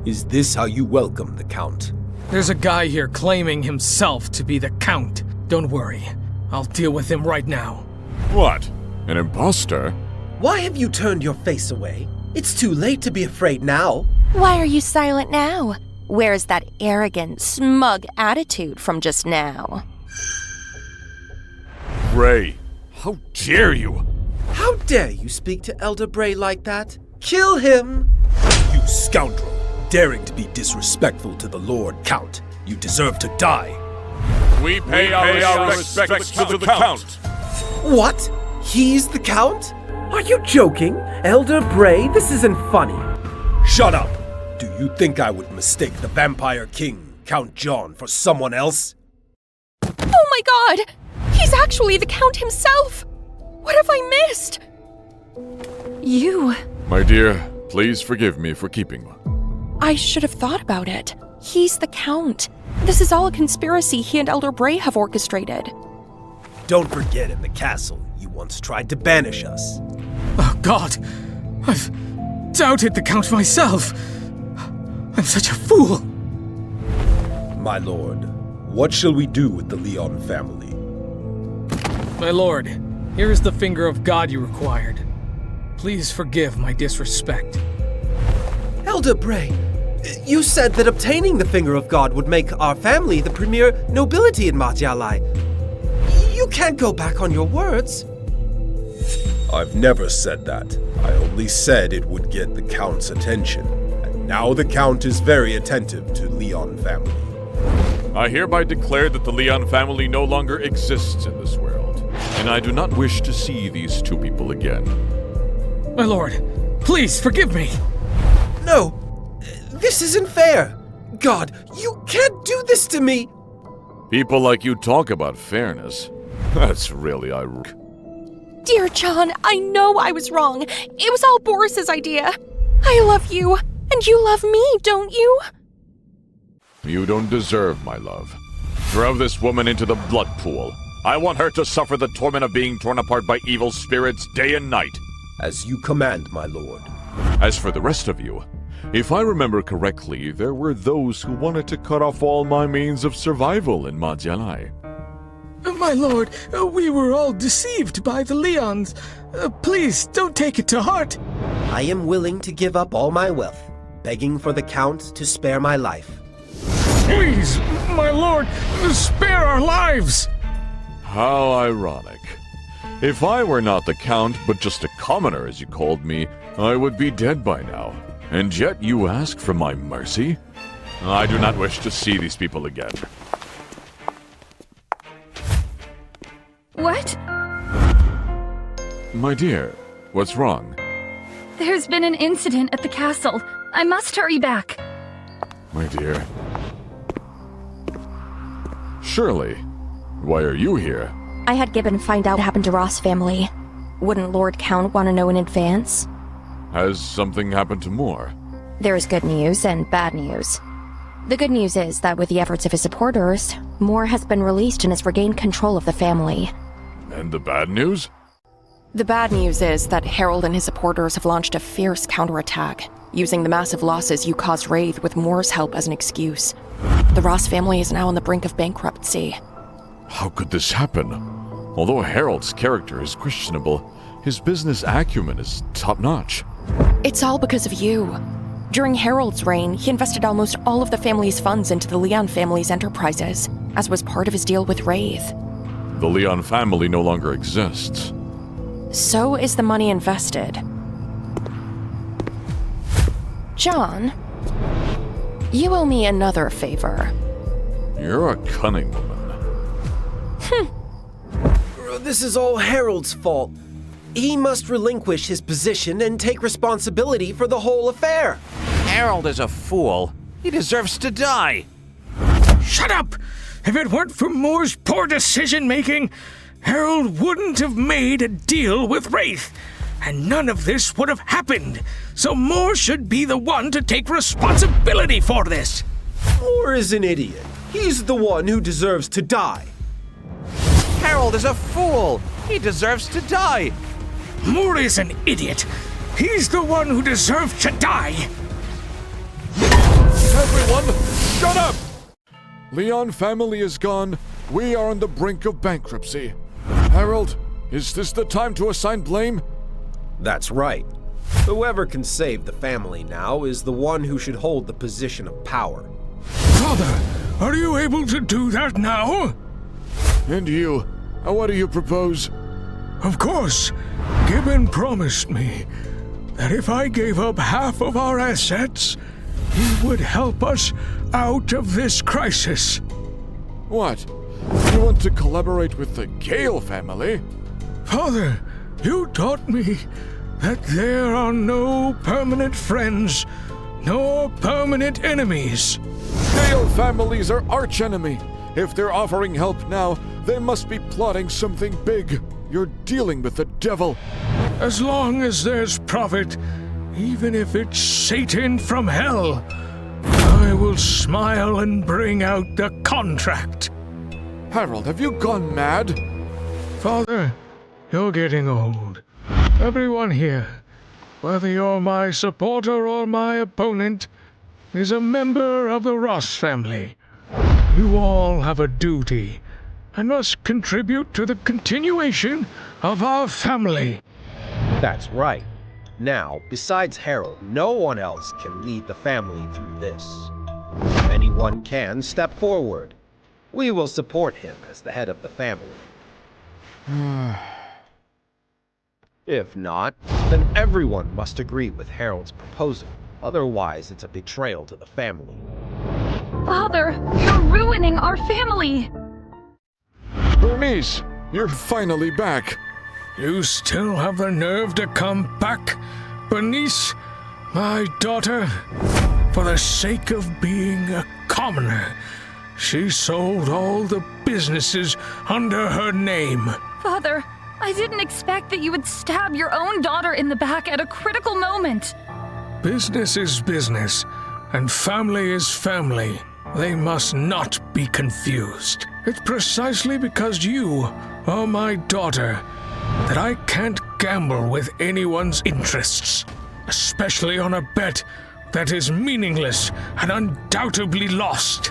Is this how you welcome the Count? There's a guy here claiming himself to be the Count. Don't worry. I'll deal with him right now. What? An imposter? Why have you turned your face away? It's too late to be afraid now. Why are you silent now? Where's that arrogant, smug attitude from just now? Bray, how dare you? How dare you speak to Elder Bray like that? Kill him! You scoundrel, daring to be disrespectful to the Lord Count. You deserve to die. We pay our respects to the Count. What? He's the Count? Are you joking? Elder Bray, this isn't funny. Shut up! Do you think I would mistake the Vampire King, Count John, for someone else? Oh my god! He's actually the Count himself! What have I missed? You... My dear, please forgive me for keeping one. I should have thought about it. He's the Count. This is all a conspiracy he and Elder Bray have orchestrated. Don't forget, in the castle, you once tried to banish us. Oh God! I've doubted the Count myself. I'm such a fool. My lord, what shall we do with the Leon family? My lord, here is the finger of God you required. Please forgive my disrespect. Elder Bray, you said that obtaining the finger of God would make our family the premier nobility in Ma Jialai. You can't go back on your words. I've never said that. I only said it would get the Count's attention. And now the Count is very attentive to Leon family. I hereby declare that the Leon family no longer exists in this world, and I do not wish to see these two people again. My lord, please forgive me. No, this isn't fair. God, you can't do this to me. People like you talk about fairness. That's really ironic. Dear John, I know I was wrong. It was all Boris's idea. I love you, and you love me, don't you? You don't deserve my love. Throw this woman into the blood pool. I want her to suffer the torment of being torn apart by evil spirits day and night. As you command, my lord. As for the rest of you, if I remember correctly, there were those who wanted to cut off all my means of survival in Ma Jialai. My lord, we were all deceived by the Leons. Please, don't take it to heart. I am willing to give up all my wealth, begging for the Count to spare my life. Please, my lord, spare our lives! How ironic. If I were not the Count, but just a commoner as you called me, I would be dead by now. And yet you ask for my mercy? I do not wish to see these people again. What? My dear, what's wrong? There's been an incident at the castle. I must hurry back. My dear. Shirley, why are you here? I had Gibbon find out what happened to Ross family. Wouldn't Lord Count want to know in advance? Has something happened to Moore? There is good news and bad news. The good news is that with the efforts of his supporters, Moore has been released and has regained control of the family. And the bad news? The bad news is that Harold and his supporters have launched a fierce counterattack, using the massive losses you caused Wraith with Moore's help as an excuse. The Ross family is now on the brink of bankruptcy. How could this happen? Although Harold's character is questionable, His business acumen is top-notch. It's all because of you. During Harold's reign, he invested almost all of the family's funds into the Leon family's enterprises, as was part of his deal with Wraith. The Leon family no longer exists. So is the money invested. John, you owe me another favor. You're a cunning woman. This is all Harold's fault. He must relinquish his position and take responsibility for the whole affair. Harold is a fool. He deserves to die. Shut up! If it weren't for Moore's poor decision-making, Harold wouldn't have made a deal with Wraith, and none of this would have happened. So Moore should be the one to take responsibility for this. Moore is an idiot. He's the one who deserves to die. Harold is a fool. He deserves to die. Moore is an idiot. He's the one who deserves to die. Everyone, shut up! Leon family is gone. We are on the brink of bankruptcy. Harold, is this the time to assign blame? That's right. Whoever can save the family now is the one who should hold the position of power. Father, are you able to do that now? And you, what do you propose? Of course. Gibbon promised me that if I gave up half of our assets, he would help us out of this crisis. What? You want to collaborate with the Gale family? Father, you taught me that there are no permanent friends, nor permanent enemies. Gale families are archenemy. If they're offering help now, they must be plotting something big. You're dealing with the devil. As long as there's profit, even if it's Satan from hell, I will smile and bring out the contract. Harold, have you gone mad? Father, you're getting old. Everyone here, whether you're my supporter or my opponent, is a member of the Ross family. You all have a duty and must contribute to the continuation of our family. That's right. Now, besides Harold, no one else can lead the family through this. If anyone can, step forward. We will support him as the head of the family. If not, then everyone must agree with Harold's proposal. Otherwise, it's a betrayal to the family. Father, you're ruining our family! Bernice, you're finally back. You still have the nerve to come back, Bernice, my daughter? For the sake of being a commoner, she sold all the businesses under her name. Father, I didn't expect that you would stab your own daughter in the back at a critical moment. Business is business, and family is family. They must not be confused. It's precisely because you are my daughter that I can't gamble with anyone's interests, especially on a bet that is meaningless and undoubtedly lost.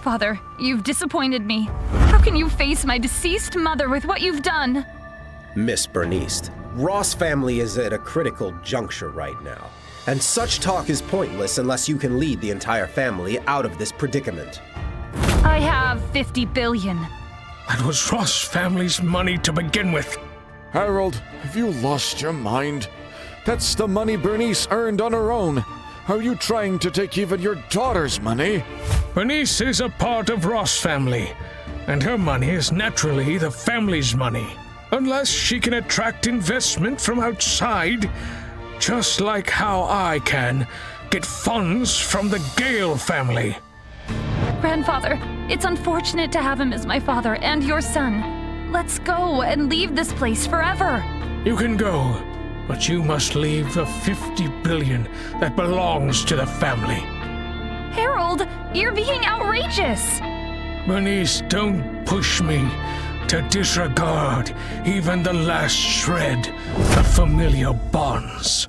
Father, you've disappointed me. How can you face my deceased mother with what you've done? Miss Bernice, Ross family is at a critical juncture right now, and such talk is pointless unless you can lead the entire family out of this predicament. I have 50 billion. That was Ross family's money to begin with. Harold, have you lost your mind? That's the money Bernice earned on her own. Are you trying to take even your daughter's money? Bernice is a part of Ross family, and her money is naturally the family's money. Unless she can attract investment from outside, just like how I can get funds from the Gale family. Grandfather, it's unfortunate to have him as my father and your son. Let's go and leave this place forever. You can go, but you must leave the 50 billion that belongs to the family. Harold, you're being outrageous. Bernice, don't push me to disregard even the last shred of familial bonds.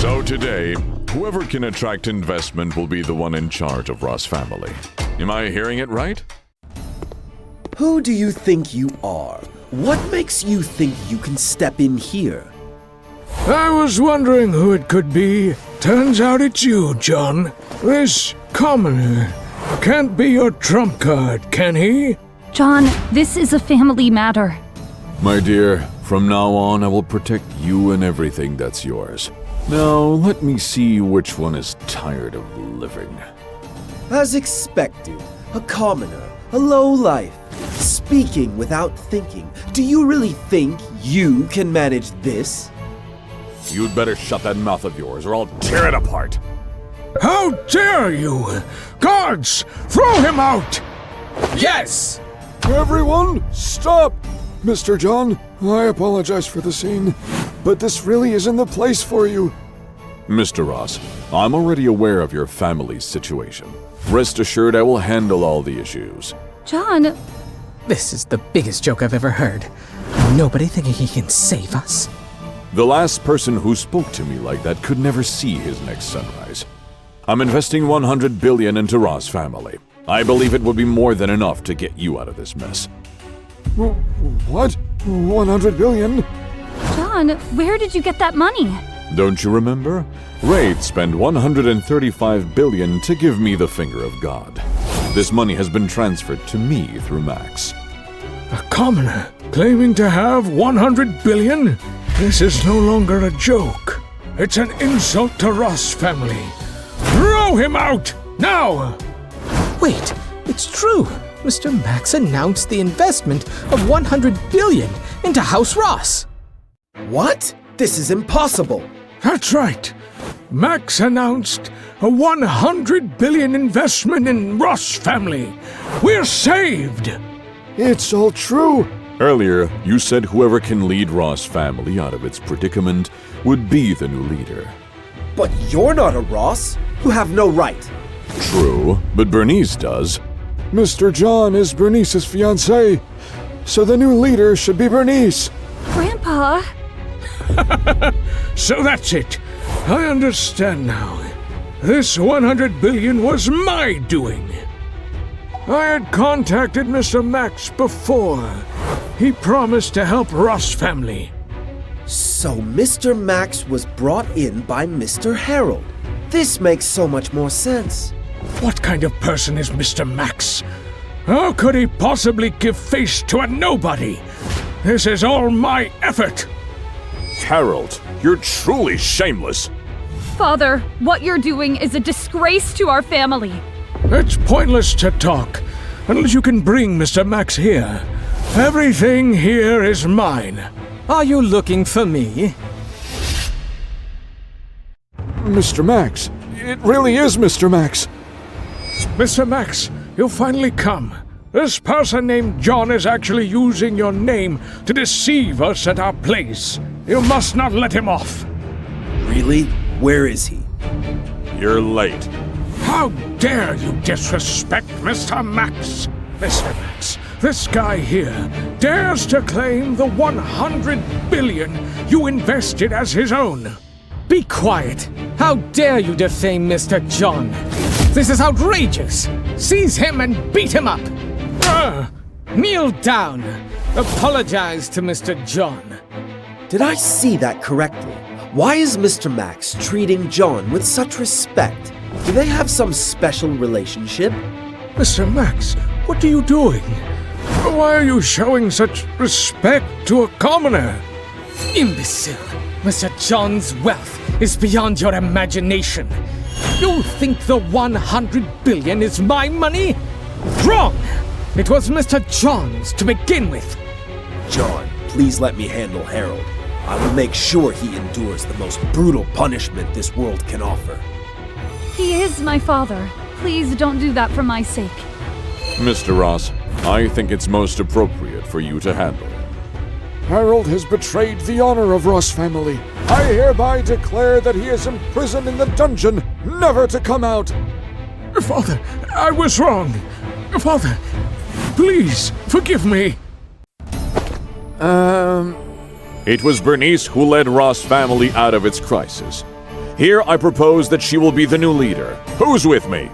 So today, whoever can attract investment will be the one in charge of Ross family. Am I hearing it right? Who do you think you are? What makes you think you can step in here? I was wondering who it could be. Turns out it's you, John. This commoner can't be your trump card, can he? John, this is a family matter. My dear, from now on I will protect you and everything that's yours. Now, let me see which one is tired of living. As expected, a commoner, a lowlife, speaking without thinking. Do you really think you can manage this? You'd better shut that mouth of yours or I'll tear it apart. How dare you! Guards, throw him out! Yes! Everyone, stop! Mr. John, I apologize for the scene, but this really isn't the place for you. Mr. Ross, I'm already aware of your family's situation. Rest assured I will handle all the issues. John... This is the biggest joke I've ever heard. Nobody thinking he can save us. The last person who spoke to me like that could never see his next sunrise. I'm investing 100 billion into Ross family. I believe it would be more than enough to get you out of this mess. What? 100 billion? John, where did you get that money? Don't you remember? Wraith spent 135 billion to give me the finger of God. This money has been transferred to me through Max. A commoner claiming to have 100 billion? This is no longer a joke. It's an insult to Ross family. Throw him out! Now! Wait, it's true. Mr. Max announced the investment of 100 billion into House Ross. What? This is impossible. That's right. Max announced a 100 billion investment in Ross family. We're saved! It's all true. Earlier, you said whoever can lead Ross family out of its predicament would be the new leader. But you're not a Ross. You have no right. True, but Bernice does. Mr. John is Bernice's fiancée, so the new leader should be Bernice. Grandpa... So that's it. I understand now. This 100 billion was my doing. I had contacted Mr. Max before. He promised to help Ross family. So Mr. Max was brought in by Mr. Harold. This makes so much more sense. What kind of person is Mr. Max? How could he possibly give face to a nobody? This is all my effort. Harold, you're truly shameless. Father, what you're doing is a disgrace to our family. It's pointless to talk unless you can bring Mr. Max here. Everything here is mine. Are you looking for me? Mr. Max. It really is Mr. Max. Mr. Max, you finally come. This person named John is actually using your name to deceive us at our place. You must not let him off. Really? Where is he? You're late. How dare you disrespect Mr. Max? Mr. Max, this guy here dares to claim the 100 billion you invested as his own. Be quiet. How dare you defame Mr. John? This is outrageous. Seize him and beat him up. Kneel down. Apologize to Mr. John. Did I see that correctly? Why is Mr. Max treating John with such respect? Do they have some special relationship? Mr. Max, what are you doing? Why are you showing such respect to a commoner? Imbecile. Mr. John's wealth is beyond your imagination. You think the 100 billion is my money? Wrong! It was Mr. John's to begin with. John, please let me handle Harold. I will make sure he endures the most brutal punishment this world can offer. He is my father. Please don't do that for my sake. Mr. Ross, I think it's most appropriate for you to handle him. Harold has betrayed the honor of Ross family. I hereby declare that he is imprisoned in the dungeon, never to come out. Father, I was wrong. Father, please forgive me. It was Bernice who led Ross family out of its crisis. Here I propose that she will be the new leader. Who's with me?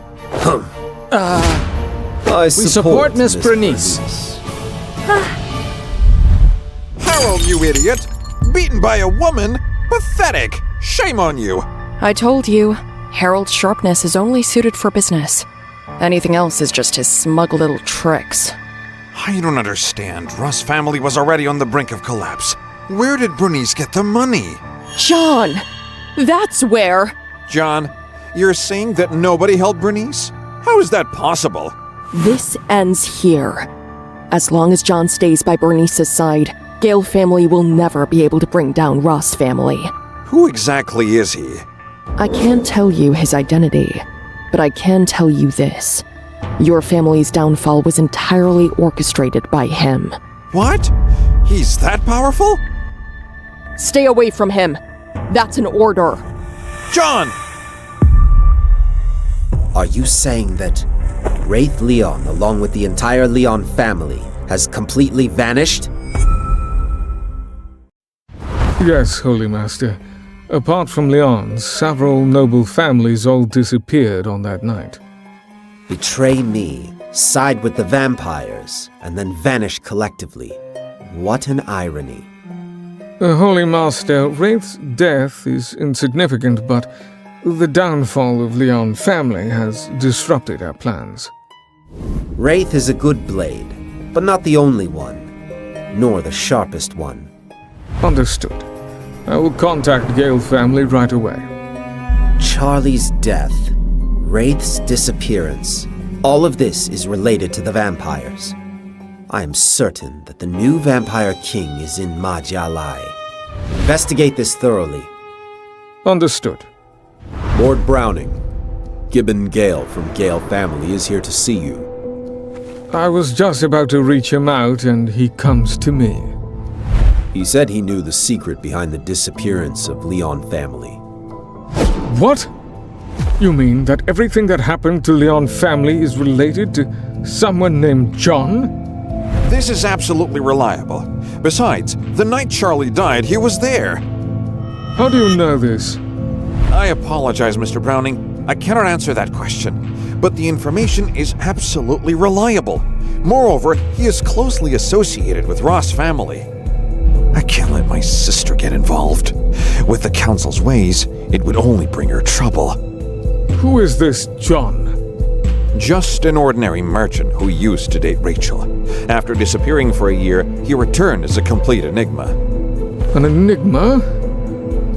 I support Miss Bernice. Harold, you idiot! Beaten by a woman? Pathetic! Shame on you! I told you, Harold's sharpness is only suited for business. Anything else is just his smug little tricks. I don't understand. Ross family was already on the brink of collapse. Where did Bernice get the money? John! That's where... John, you're saying that nobody helped Bernice? How is that possible? This ends here. As long as John stays by Bernice's side, Gale family will never be able to bring down Ross family. Who exactly is he? I can't tell you his identity, but I can tell you this. Your family's downfall was entirely orchestrated by him. What? He's that powerful? Stay away from him. That's an order. John! Are you saying that Wraith Leon, along with the entire Leon family, has completely vanished? Yes, Holy Master. Apart from Leon, several noble families all disappeared on that night. Betray me, side with the vampires, and then vanish collectively. What an irony. Holy Master, Wraith's death is insignificant, but the downfall of Leon family has disrupted our plans. Wraith is a good blade, but not the only one, nor the sharpest one. Understood. I will contact Gale family right away. Charlie's death, Wraith's disappearance, all of this is related to the vampires. I am certain that the new Vampire King is in Ma Jialai. Investigate this thoroughly. Understood. Lord Browning, Gibbon Gale from Gale family is here to see you. I was just about to reach him out and he comes to me. He said he knew the secret behind the disappearance of Leon family. What? You mean that everything that happened to Leon family is related to someone named John? This is absolutely reliable. Besides, the night Charlie died, he was there. How do you know this? I apologize, Mr. Browning. I cannot answer that question. But the information is absolutely reliable. Moreover, he is closely associated with Ross family. I can't let my sister get involved. With the Council's ways, it would only bring her trouble. Who is this John? Just an ordinary merchant who used to date Rachel. After disappearing for a year, he returned as a complete enigma. An enigma?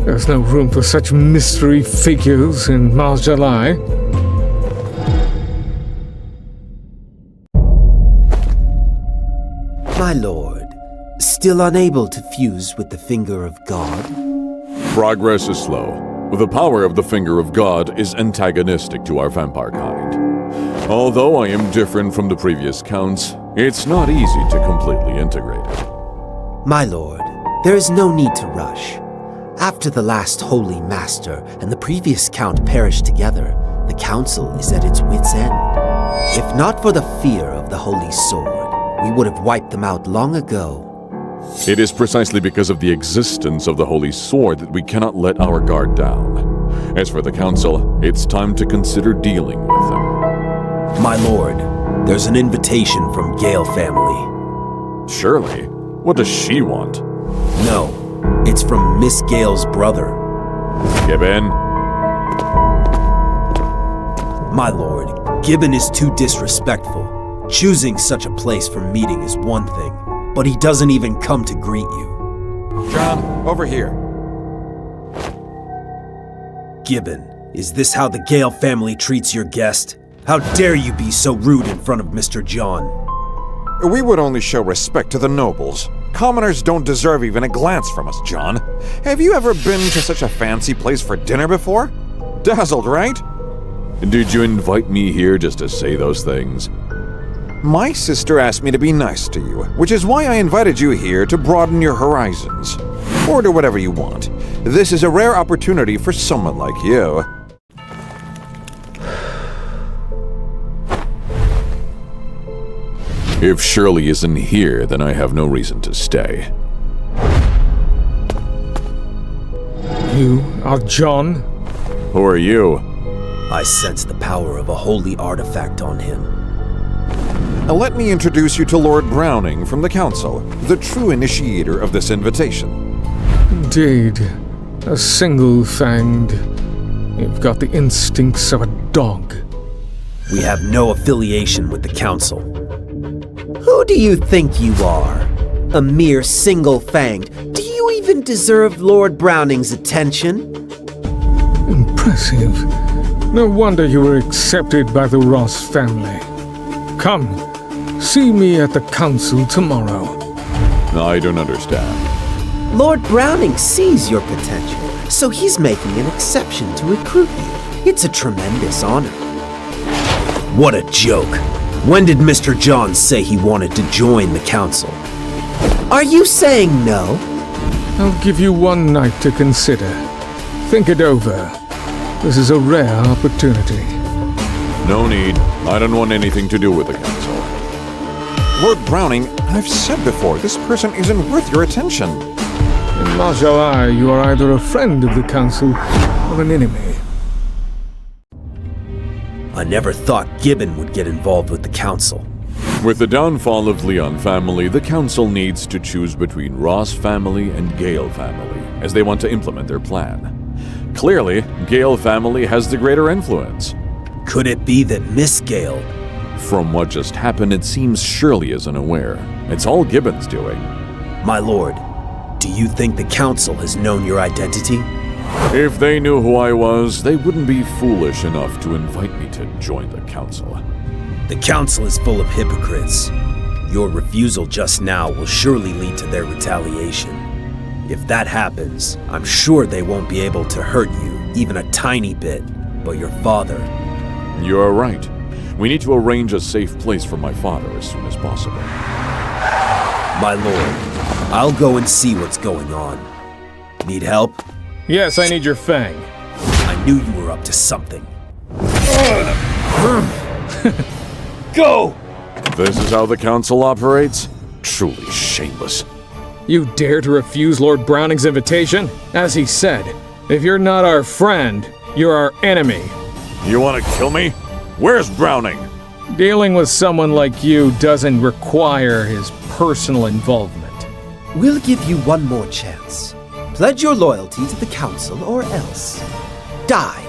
There's no room for such mystery figures in Ma Jialai. My lord, still unable to fuse with the finger of God? Progress is slow. The power of the finger of God is antagonistic to our vampire kind. Although I am different from the previous counts, it's not easy to completely integrate it. My lord, there is no need to rush. After the last Holy Master and the previous Count perished together, the Council is at its wit's end. If not for the fear of the Holy Sword, we would have wiped them out long ago. It is precisely because of the existence of the Holy Sword that we cannot let our guard down. As for the Council, it's time to consider dealing with them. My lord, there's an invitation from Gale family. Shirley? What does she want? No, it's from Miss Gale's brother. Gibbon? My lord, Gibbon is too disrespectful. Choosing such a place for meeting is one thing, but he doesn't even come to greet you. John, over here. Gibbon, is this how the Gale family treats your guest? How dare you be so rude in front of Mr. John? We would only show respect to the nobles. Commoners don't deserve even a glance from us, John. Have you ever been to such a fancy place for dinner before? Dazzled, right? Did you invite me here just to say those things? My sister asked me to be nice to you, which is why I invited you here to broaden your horizons. Order whatever you want. This is a rare opportunity for someone like you. If Shirley isn't here, then I have no reason to stay. You are John? Who are you? I sense the power of a holy artifact on him. Let me introduce you to Lord Browning from the Council, the true initiator of this invitation. Indeed, a single-fanged. You've got the instincts of a dog. We have no affiliation with the Council. Who do you think you are? A mere single-fanged. Do you even deserve Lord Browning's attention? Impressive. No wonder you were accepted by the Ross family. Come, see me at the council tomorrow. I don't understand. Lord Browning sees your potential, so he's making an exception to recruit you. It's a tremendous honor. What a joke. When did Mr. John say he wanted to join the council? Are you saying no? I'll give you one night to consider. Think it over. This is a rare opportunity. No need. I don't want anything to do with the council. Lord Browning, I've said before, this person isn't worth your attention. In Ma Jialai, you are either a friend of the council or an enemy. I never thought Gibbon would get involved with the council. With the downfall of Leon family, the council needs to choose between Ross family and Gale family, as they want to implement their plan. Clearly, Gale family has the greater influence. Could it be that Miss Gale? From what just happened, it seems Shirley is unaware. It's all Gibbon's doing. My lord, do you think the council has known your identity? If they knew who I was, they wouldn't be foolish enough to invite me to join the council. The council is full of hypocrites. Your refusal just now will surely lead to their retaliation. If that happens, I'm sure they won't be able to hurt you, even a tiny bit, but your father. You're right. We need to arrange a safe place for my father as soon as possible. My lord, I'll go and see what's going on. Need help? Yes, I need your fang. I knew you were up to something. Go! This is how the council operates? Truly shameless. You dare to refuse Lord Browning's invitation? As he said, if you're not our friend, you're our enemy. You want to kill me? Where's Browning? Dealing with someone like you doesn't require his personal involvement. We'll give you one more chance. Pledge your loyalty to the council or else die.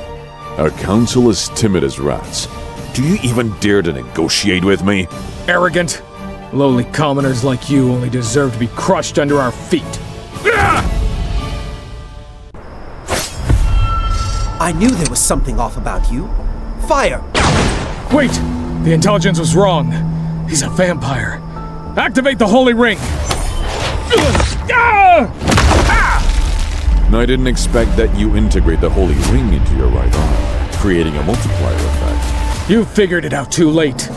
A council as timid as rats. Do you even dare to negotiate with me? Arrogant. Lowly commoners like you only deserve to be crushed under our feet. I knew there was something off about you. Fire! Wait! The intelligence was wrong. He's a vampire. Activate the holy ring! I didn't expect that you integrate the holy ring into your right arm, creating a multiplier effect. You figured it out too late.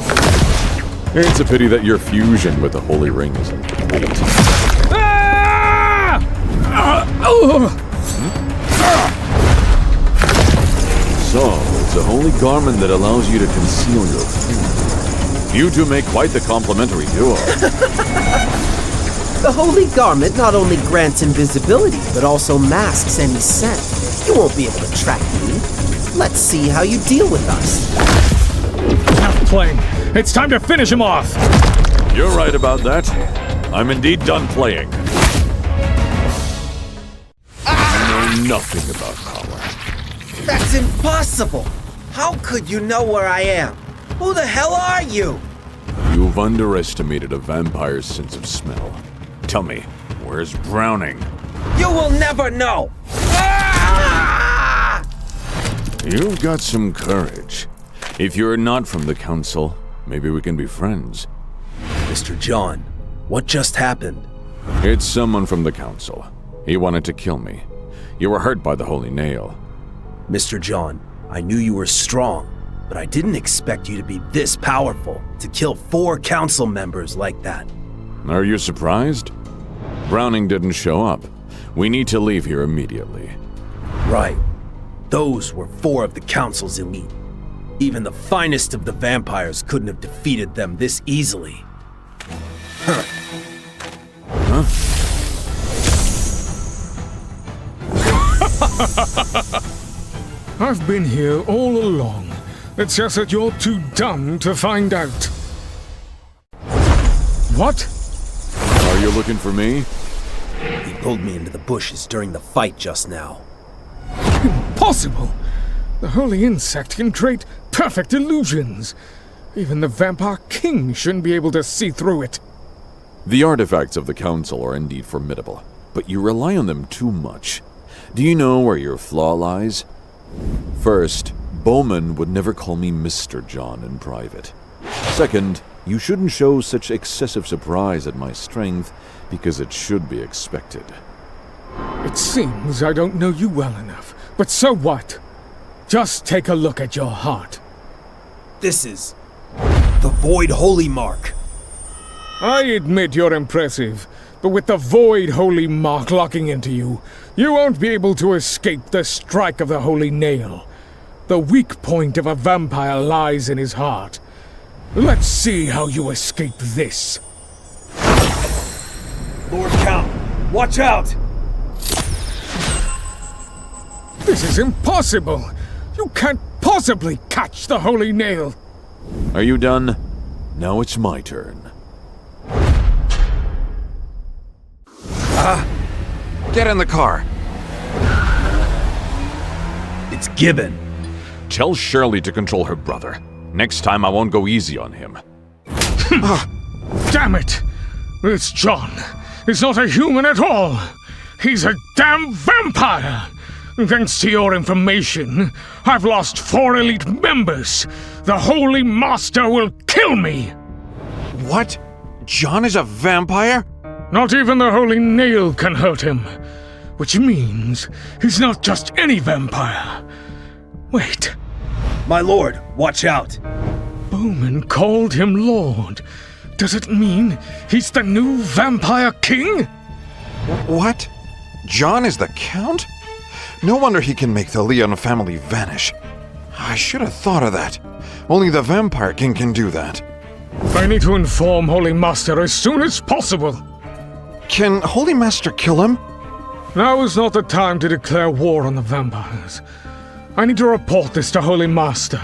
It's a pity that your fusion with the holy ring is incomplete. So, it's a holy garment that allows you to conceal your form. You two make quite the complementary duo. The holy garment not only grants invisibility, but also masks any scent. You won't be able to track me. Let's see how you deal with us. Enough playing. It's time to finish him off. You're right about that. I'm indeed done playing. I know nothing about power. That's impossible! How could you know where I am? Who the hell are you? You've underestimated a vampire's sense of smell. Tell me, where's Browning? You will never know! You've got some courage. If you're not from the council, maybe we can be friends. Mr. John, what just happened? It's someone from the council. He wanted to kill me. You were hurt by the holy nail. Mr. John, I knew you were strong, but I didn't expect you to be this powerful, to kill 4 council members like that. Are you surprised? Browning didn't show up. We need to leave here immediately. Right. Those were 4 of the council's elite. Even the finest of the vampires couldn't have defeated them this easily. Huh? I've been here all along. It's just that you're too dumb to find out. What? Are you looking for me? He pulled me into the bushes during the fight just now. Impossible! The holy insect can create perfect illusions. Even the Vampire King shouldn't be able to see through it. The artifacts of the Council are indeed formidable, but you rely on them too much. Do you know where your flaw lies? First, Bowman would never call me Mr. John in private. Second, you shouldn't show such excessive surprise at my strength, because it should be expected. It seems I don't know you well enough, but so what? Just take a look at your heart. This is the Void Holy Mark. I admit you're impressive, but with the Void Holy Mark locking into you, you won't be able to escape the strike of the Holy Nail. The weak point of a vampire lies in his heart. Let's see how you escape this. Lord Count, watch out! This is impossible! You can't possibly catch the Holy Nail! Are you done? Now it's my turn. Get in the car. It's Gibbon. Tell Shirley to control her brother. Next time I won't go easy on him. Damn it! It's John. He's not a human at all. He's a damn vampire! Thanks to your information, I've lost 4 elite members. The Holy Master will kill me! What? John is a vampire? Not even the Holy Nail can hurt him. Which means he's not just any vampire. Wait. My lord, watch out! Bowman called him Lord. Does it mean he's the new Vampire King? What? John is the Count? No wonder he can make the Leon family vanish. I should have thought of that. Only the Vampire King can do that. I need to inform Holy Master as soon as possible. Can Holy Master kill him? Now is not the time to declare war on the vampires. I need to report this to Holy Master.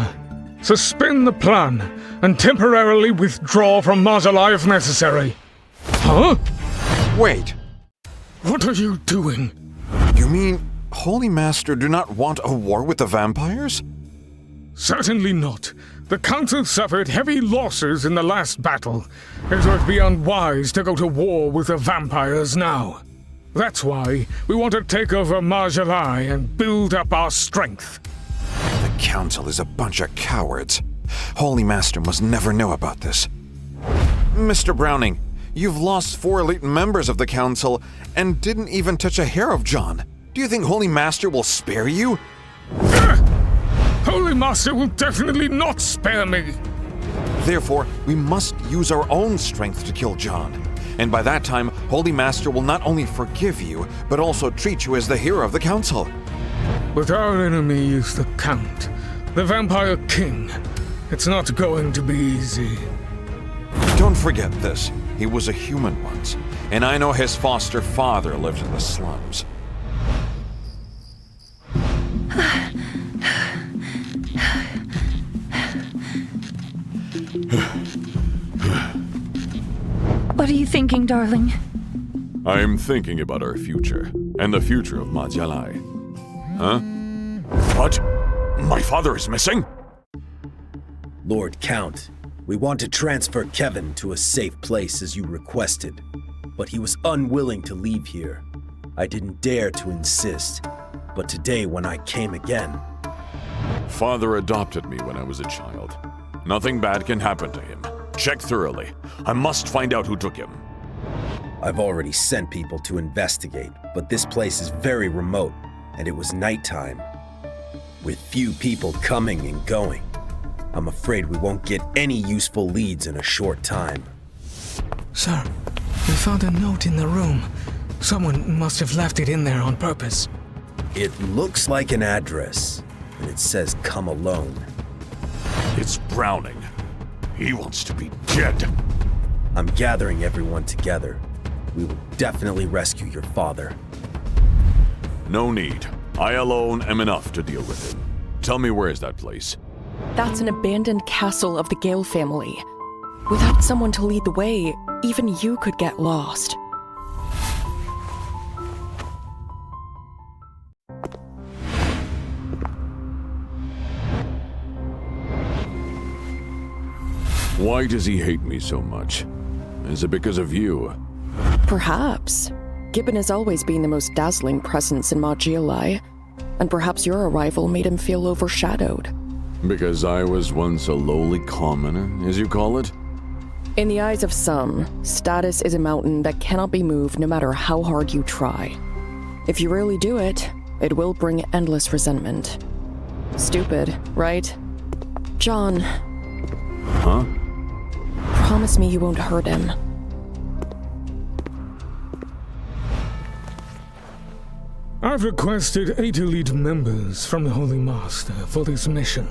Suspend the plan and temporarily withdraw from Ma Jialai if necessary. Huh? Wait. What are you doing? You mean Holy Master do not want a war with the vampires? Certainly not. The Council suffered heavy losses in the last battle. It would be unwise to go to war with the vampires now. That's why we want to take over Ma Jialai and build up our strength. The Council is a bunch of cowards. Holy Master must never know about this. Mr. Browning, you've lost 4 elite members of the Council and didn't even touch a hair of John. Do you think Holy Master will spare you? Holy Master will definitely not spare me. Therefore, we must use our own strength to kill John. And by that time, Holy Master will not only forgive you, but also treat you as the hero of the Council. But our enemy is the Count, the Vampire King. It's not going to be easy. Don't forget this. He was a human once, and I know his foster father lived in the slums. What are you thinking, darling? I'm thinking about our future, and the future of Ma Jialai. Huh? What? My father is missing? Lord Count, we want to transfer Kevin to a safe place as you requested, but he was unwilling to leave here. I didn't dare to insist, but today when I came again... Father adopted me when I was a child. Nothing bad can happen to him. Check thoroughly. I must find out who took him. I've already sent people to investigate, but this place is very remote, and it was nighttime, with few people coming and going. I'm afraid we won't get any useful leads in a short time. Sir, we found a note in the room. Someone must have left it in there on purpose. It looks like an address, and it says come alone. It's Browning. He wants to be dead. I'm gathering everyone together. We will definitely rescue your father. No need. I alone am enough to deal with him. Tell me, where is that place? That's an abandoned castle of the Gale family. Without someone to lead the way, even you could get lost. Why does he hate me so much? Is it because of you? Perhaps. Gibbon has always been the most dazzling presence in Ma Jialai, and perhaps your arrival made him feel overshadowed. Because I was once a lowly commoner, as you call it? In the eyes of some, status is a mountain that cannot be moved no matter how hard you try. If you really do it, it will bring endless resentment. Stupid, right? John. Huh? Promise me you won't hurt him. I've requested 8 elite members from the Holy Master for this mission,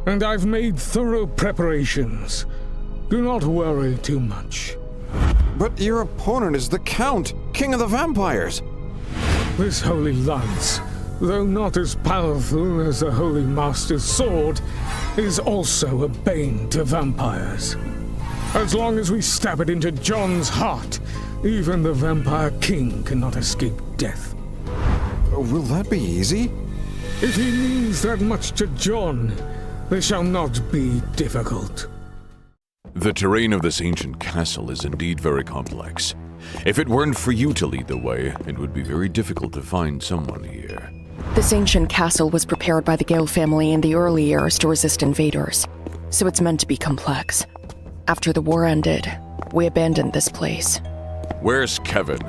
and I've made thorough preparations. Do not worry too much. But your opponent is the Count, King of the Vampires. This holy lance, though not as powerful as the Holy Master's sword, is also a bane to vampires. As long as we stab it into John's heart, even the Vampire King cannot escape death. Will that be easy? If he means that much to John, this shall not be difficult. The terrain of this ancient castle is indeed very complex. If it weren't for you to lead the way, it would be very difficult to find someone here. This ancient castle was prepared by the Gale family in the early years to resist invaders, so it's meant to be complex. After the war ended, we abandoned this place. Where's Kevin?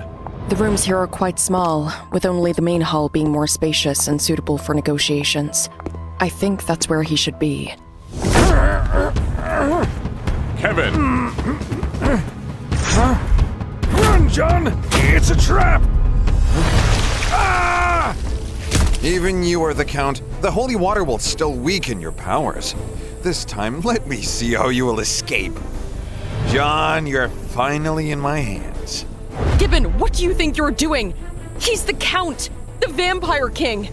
The rooms here are quite small, with only the main hall being more spacious and suitable for negotiations. I think that's where he should be. Kevin! Run, John! It's a trap! Ah! Even you are the Count. The holy water will still weaken your powers. This time, let me see how you will escape. John, you're finally in my hands. Gibbon, what do you think you're doing? He's the Count, the Vampire King.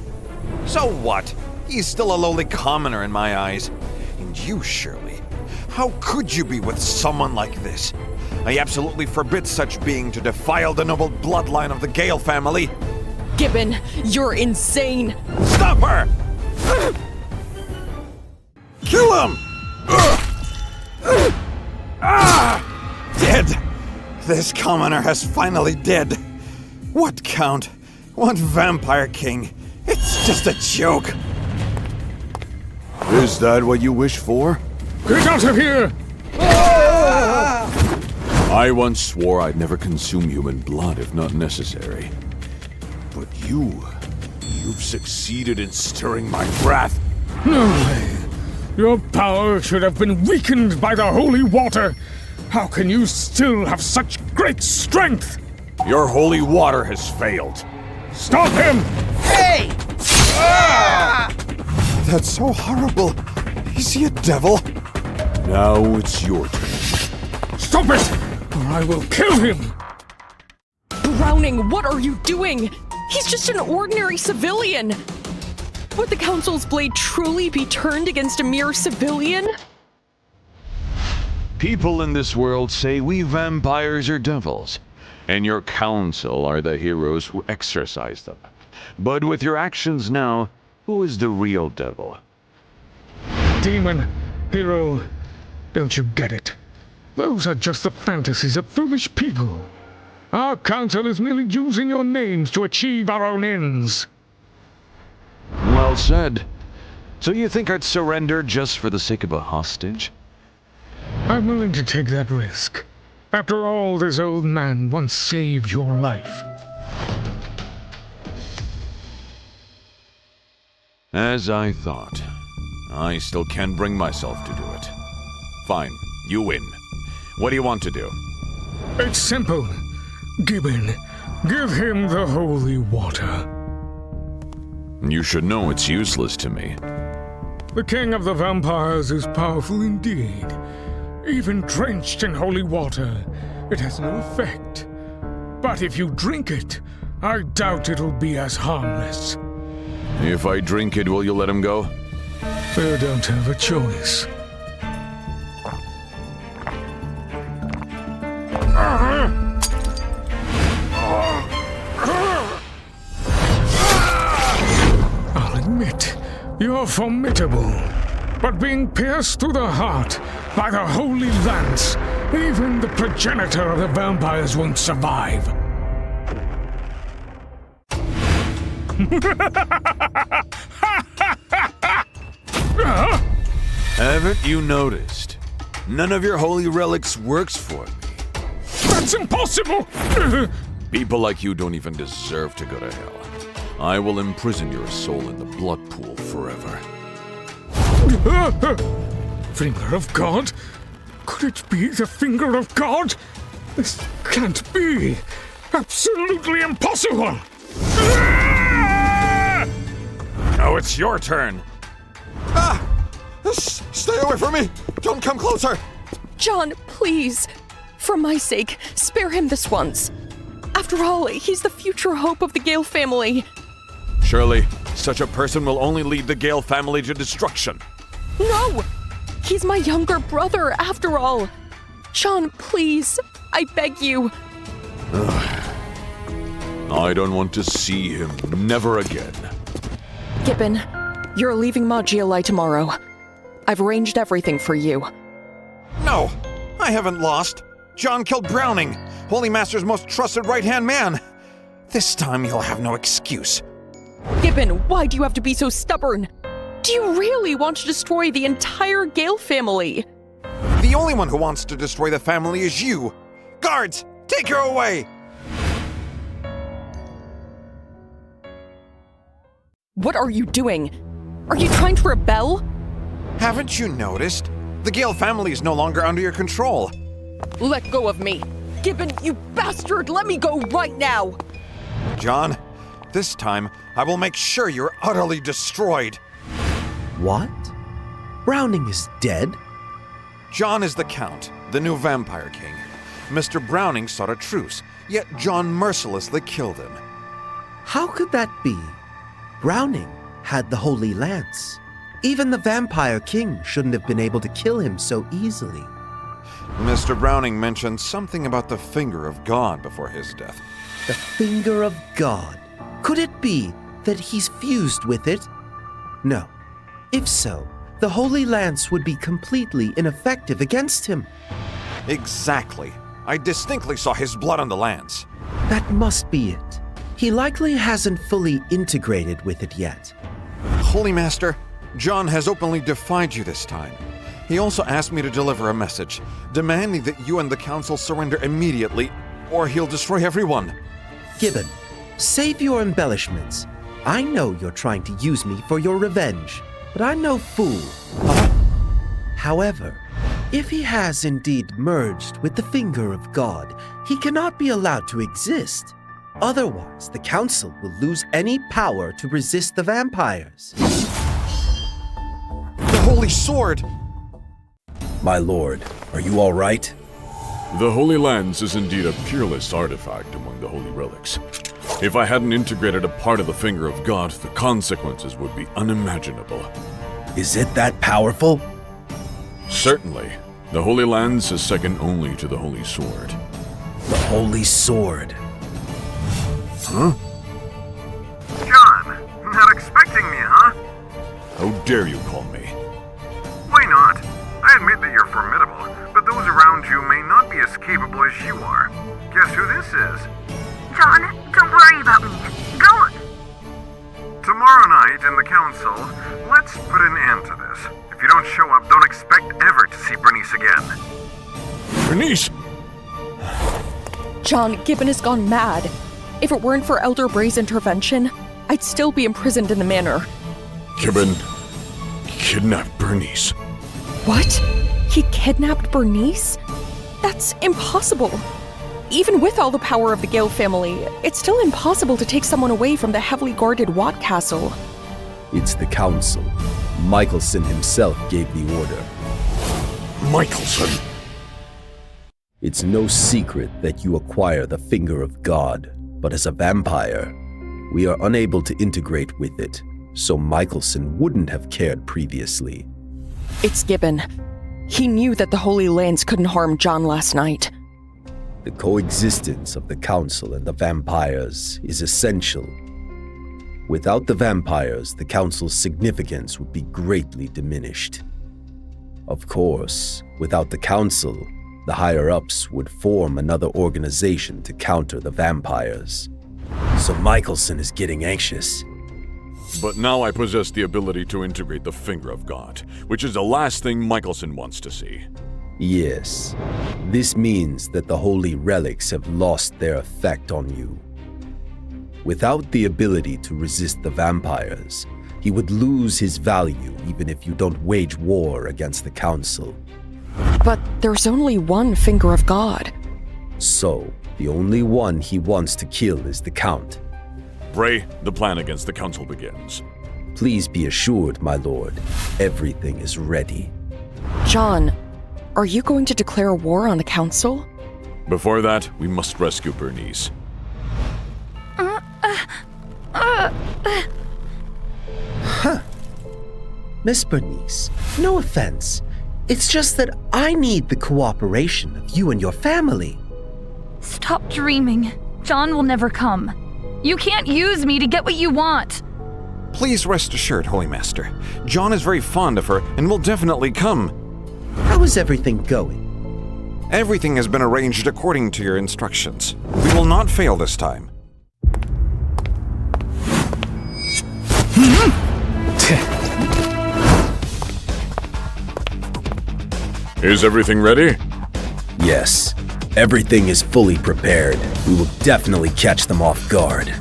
So what? He's still a lowly commoner in my eyes. And you, Shirley, how could you be with someone like this? I absolutely forbid such being to defile the noble bloodline of the Gale family. Gibbon, you're insane. Stop her! Kill him! Dead! This commoner has finally dead. What Count? What Vampire King? It's just a joke. Is that what you wish for? Get out of here! I once swore I'd never consume human blood if not necessary. But you've succeeded in stirring my wrath. No way. Your power should have been weakened by the holy water. How can you still have such great strength? Your holy water has failed. Stop him! Hey! That's so horrible. Is he a devil? Now it's your turn. Stop it, or I will kill him! Browning, what are you doing? He's just an ordinary civilian. Would the Council's blade truly be turned against a mere civilian? People in this world say we vampires are devils, and your council are the heroes who exorcise them. But with your actions now, who is the real devil? Demon, hero, don't you get it? Those are just the fantasies of foolish people. Our council is merely using your names to achieve our own ends. Well said. So you think I'd surrender just for the sake of a hostage? I'm willing to take that risk. After all, this old man once saved your life. As I thought. I still can't bring myself to do it. Fine, you win. What do you want to do? It's simple. Gibbon, give him the holy water. You should know it's useless to me. The king of the vampires is powerful indeed. Even drenched in holy water, it has no effect. But if you drink it, I doubt it'll be as harmless. If I drink it, will you let him go? You don't have a choice. You're formidable. But being pierced through the heart by the holy lance, even the progenitor of the vampires won't survive. Haven't you noticed? None of your holy relics works for me. That's impossible! People like you don't even deserve to go to hell. I will imprison your soul in the blood pool forever. Finger of God? Could it be the finger of God? This can't be. Absolutely impossible! Now it's your turn. Stay away from me! Don't come closer! John, please. For my sake, spare him this once. After all, he's the future hope of the Gale family. Surely, such a person will only lead the Gale family to destruction. No! He's my younger brother, after all. John, please. I beg you. I don't want to see him. Never again. Gibbon, you're leaving Ma Jialai tomorrow. I've arranged everything for you. No! I haven't lost. John killed Browning, Holy Master's most trusted right-hand man. This time he'll have no excuse. Gibbon, why do you have to be so stubborn? Do you really want to destroy the entire Gale family? The only one who wants to destroy the family is you. Guards, take her away! What are you doing? Are you trying to rebel? Haven't you noticed? The Gale family is no longer under your control. Let go of me. Gibbon, you bastard! Let me go right now! John, this time I will make sure you're utterly destroyed. What? Browning is dead? John is the Count, the new Vampire King. Mr. Browning sought a truce, yet John mercilessly killed him. How could that be? Browning had the Holy Lance. Even the Vampire King shouldn't have been able to kill him so easily. Mr. Browning mentioned something about the finger of God before his death. The finger of God? Could it be that he's fused with it? No. If so, the Holy Lance would be completely ineffective against him. Exactly. I distinctly saw his blood on the lance. That must be it. He likely hasn't fully integrated with it yet. Holy Master, John has openly defied you this time. He also asked me to deliver a message, demanding that you and the Council surrender immediately, or he'll destroy everyone. Gibbon, save your embellishments. I know you're trying to use me for your revenge, but I'm no fool. However, if he has indeed merged with the finger of God, he cannot be allowed to exist. Otherwise, the Council will lose any power to resist the vampires. The Holy Sword! My lord, are you all right? The Holy Lance is indeed a peerless artifact among the holy relics. If I hadn't integrated a part of the finger of God, the consequences would be unimaginable. Is it that powerful? Certainly. The Holy Lance is second only to the Holy Sword. The Holy Sword. Huh? John, not expecting me, huh? How dare you call me? Why not? I admit that you're formidable, but those around you may not be as capable as you are. Guess who this is? John, don't worry about me. Go! Tomorrow night in the Council, let's put an end to this. If you don't show up, don't expect ever to see Bernice again. Bernice! John, Gibbon has gone mad. If it weren't for Elder Bray's intervention, I'd still be imprisoned in the manor. Gibbon kidnapped Bernice. What? He kidnapped Bernice? That's impossible. Even with all the power of the Gale family, it's still impossible to take someone away from the heavily guarded Watt Castle. It's the Council. Michelson himself gave the order. Michelson? It's no secret that you acquire the finger of God, but as a vampire, we are unable to integrate with it, so Michelson wouldn't have cared previously. It's Gibbon. He knew that the Holy Lance couldn't harm John last night. The coexistence of the Council and the vampires is essential. Without the vampires, the Council's significance would be greatly diminished. Of course, without the Council, the higher-ups would form another organization to counter the vampires. So Michelson is getting anxious. But now I possess the ability to integrate the finger of God, which is the last thing Michelson wants to see. Yes, this means that the holy relics have lost their effect on you. Without the ability to resist the vampires, he would lose his value even if you don't wage war against the Council. But there's only one finger of God. So, the only one he wants to kill is the Count. Bray, the plan against the Council begins. Please be assured, my lord, everything is ready. John, are you going to declare war on the Council? Before that, we must rescue Bernice. Huh. Miss Bernice, no offense. It's just that I need the cooperation of you and your family. Stop dreaming. John will never come. You can't use me to get what you want. Please rest assured, Holy Master. John is very fond of her and will definitely come. How is everything going? Everything has been arranged according to your instructions. We will not fail this time. Is everything ready? Yes, everything is fully prepared. We will definitely catch them off guard.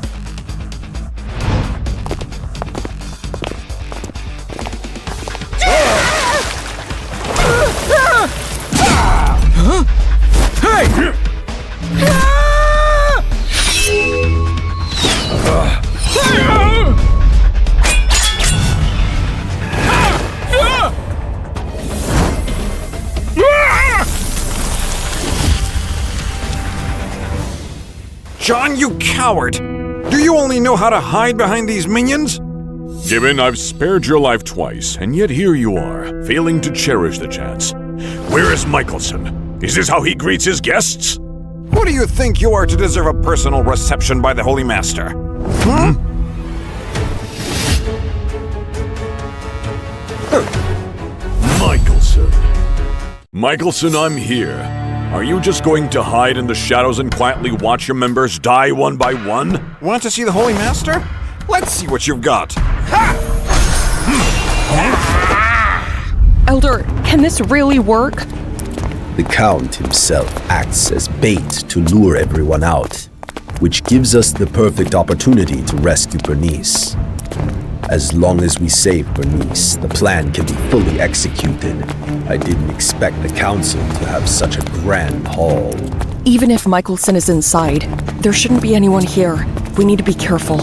John, you coward! Do you only know how to hide behind these minions? Gibbon, I've spared your life twice, and yet here you are, failing to cherish the chance. Where is Michelson? Is this how he greets his guests? Who do you think you are to deserve a personal reception by the Holy Master? Michelson. Michelson, I'm here. Are you just going to hide in the shadows and quietly watch your members die one by one? Want to see the Holy Master? Let's see what you've got. Elder, can this really work? The Count himself acts as bait to lure everyone out, which gives us the perfect opportunity to rescue Bernice. As long as we save Bernice, the plan can be fully executed. I didn't expect the Council to have such a grand haul. Even if Michelson is inside, there shouldn't be anyone here. We need to be careful.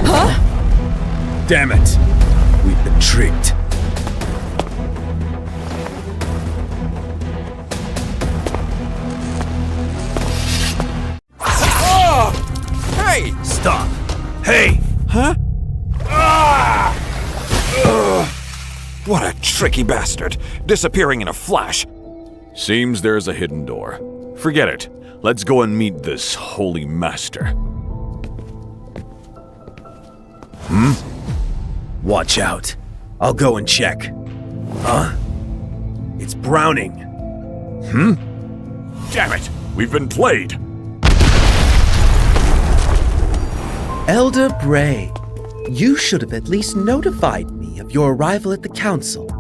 Huh? Damn it! We've been tricked. Hey! Stop! Hey! Huh? What a tricky bastard, disappearing in a flash. Seems there's a hidden door. Forget it. Let's go and meet this holy master. Watch out. I'll go and check. Huh? It's Browning. Damn it! We've been played! Elder Bray, you should have at least notified me of your arrival at the Council.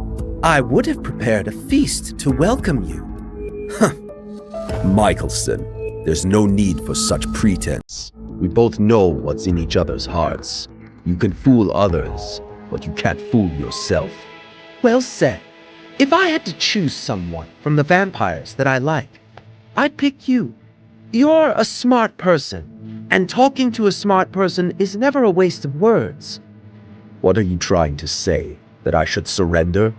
I would have prepared a feast to welcome you. Michelson, there's no need for such pretense. We both know what's in each other's hearts. You can fool others, but you can't fool yourself. Well said. If I had to choose someone from the vampires that I like, I'd pick you. You're a smart person, and talking to a smart person is never a waste of words. What are you trying to say? That I should surrender?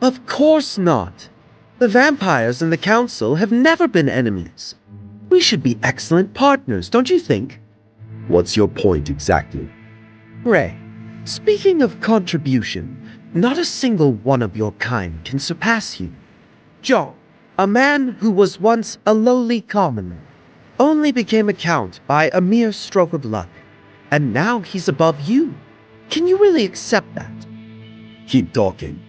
Of course not. The vampires and the Council have never been enemies. We should be excellent partners, don't you think? What's your point exactly? Ray, speaking of contribution, Not a single one of your kind can surpass you. John, a man who was once a lowly commoner, only became a count by a mere stroke of luck, and now he's above you. Can you really accept that? Keep talking.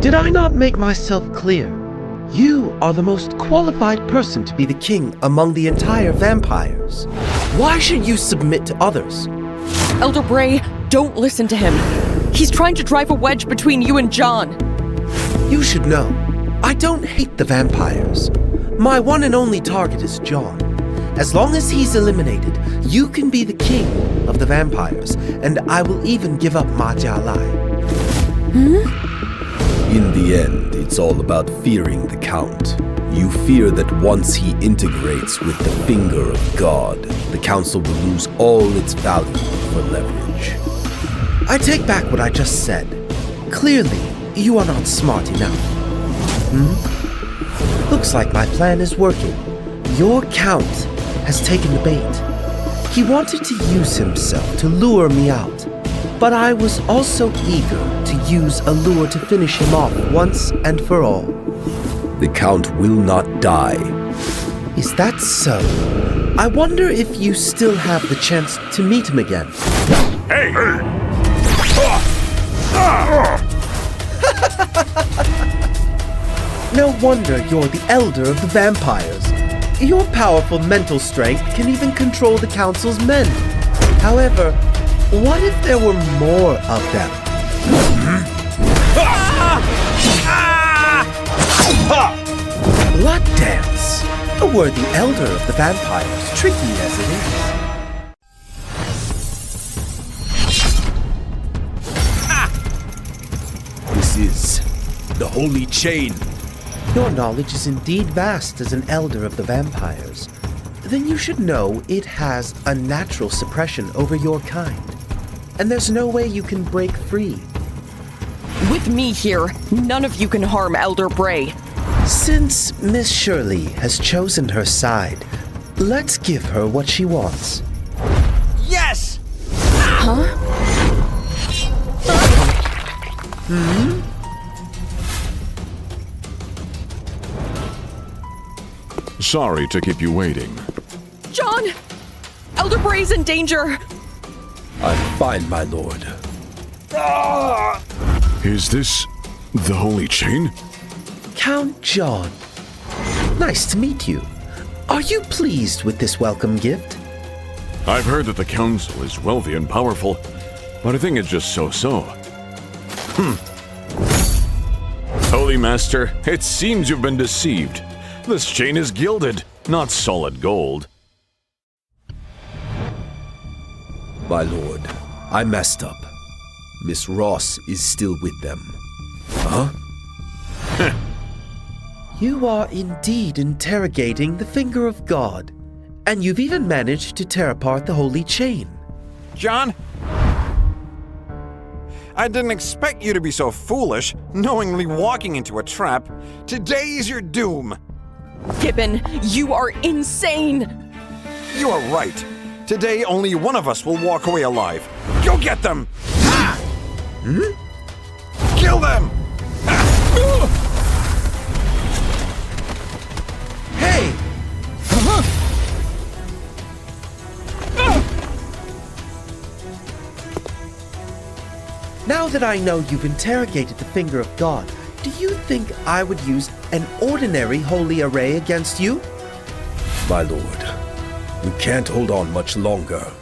Did I not make myself clear? You are the most qualified person to be the king among the entire vampires. Why should you submit to others? Elder Bray, don't listen to him. He's trying to drive a wedge between you and John. You should know, I don't hate the vampires. My one and only target is John. As long as he's eliminated, you can be the king of the vampires, and I will even give up Ma Jialai. In the end, it's all about fearing the Count. You fear that once he integrates with the finger of God, the Council will lose all its value for leverage. I take back what I just said. Clearly, you are not smart enough. Looks like my plan is working. Your Count has taken the bait. He wanted to use himself to lure me out, but I was also eager to use a lure to finish him off once and for all. The Count will not die. Is that so? I wonder if you still have the chance to meet him again. Hey! No wonder you're the elder of the vampires. Your powerful mental strength can even control the council's men. However, what if there were more of them? Blood dance! A worthy elder of the vampires, tricky as it is. This is the Holy Chain. Your knowledge is indeed vast as an elder of the vampires. Then you should know it has a natural suppression over your kind. And there's no way you can break free. With me here, none of you can harm Elder Bray. Since Miss Shirley has chosen her side, let's give her what she wants. Yes! Huh? Sorry to keep you waiting. John! Elder Bray's in danger! I'm fine, my lord. Is this the Holy Chain? Count John. Nice to meet you. Are you pleased with this welcome gift? I've heard that the Council is wealthy and powerful, but I think it's just so-so. Holy Master, it seems you've been deceived. This chain is gilded, not solid gold. My lord, I messed up. Miss Ross is still with them. Huh? You are indeed interrogating the finger of God, and you've even managed to tear apart the Holy Chain. John? I didn't expect you to be so foolish, knowingly walking into a trap. Today is your doom. Gibbon, you are insane! You are right. Today, only one of us will walk away alive. Go get them! Ah! Kill them! Hey! Now that I know you've interrogated the finger of God, do you think I would use an ordinary holy array against you? My lord, we can't hold on much longer.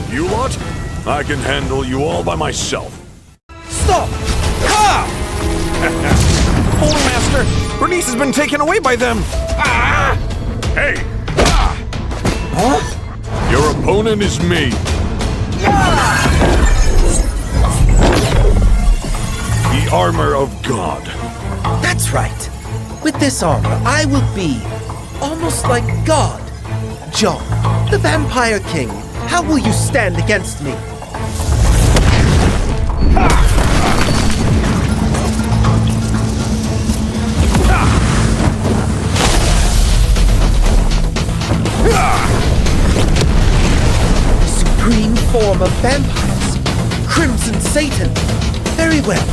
You lot? I can handle you all by myself. Stop! Holy Master, Bernice has been taken away by them! Hey! Your opponent is me. The armor of God. That's right. With this armor, I will be almost like God. John, the Vampire King, how will you stand against me? form of vampires. Crimson Satan. Very well.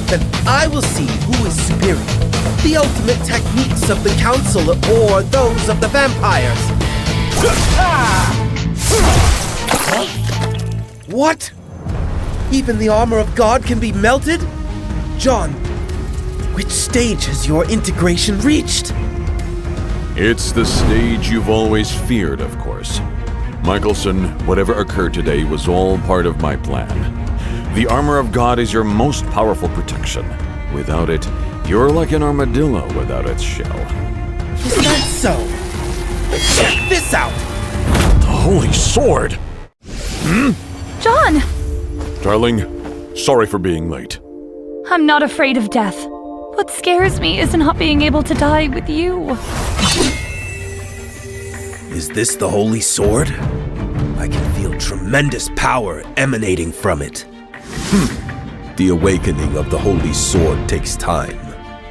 Then I will see who is superior. The ultimate techniques of the Council or those of the vampires. What? Even the armor of God can be melted? John, which stage has your integration reached? It's the stage you've always feared, of course. Michelson, whatever occurred today was all part of my plan. The armor of God is your most powerful protection. Without it, you're like an armadillo without its shell. Is that so? Check this out! The Holy Sword! John! Darling, sorry for being late. I'm not afraid of death. What scares me is not being able to die with you. Is this the Holy Sword? I can feel tremendous power emanating from it. The awakening of the Holy Sword takes time.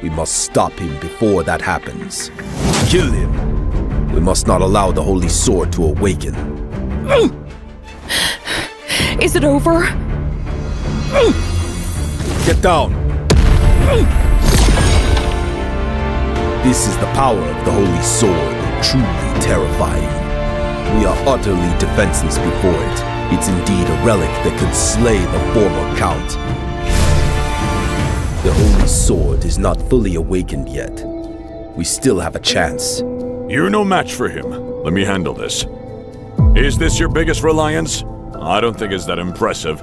We must stop him before that happens. Kill him. We must not allow the Holy Sword to awaken. Is it over? Get down! This is the power of the Holy Sword, truly terrifying. We are utterly defenseless before it. It's indeed a relic that could slay the former Count. The Holy Sword is not fully awakened yet. We still have a chance. You're no match for him. Let me handle this. Is this your biggest reliance? I don't think it's that impressive.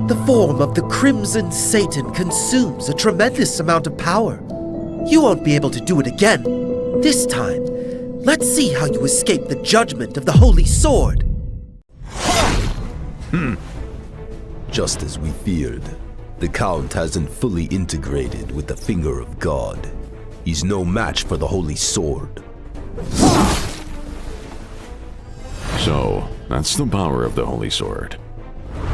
The form of the Crimson Satan consumes a tremendous amount of power. You won't be able to do it again. This time, let's see how you escape the judgment of the Holy Sword. Just as we feared, the Count hasn't fully integrated with the finger of God. He's no match for the Holy Sword. So, that's the power of the Holy Sword.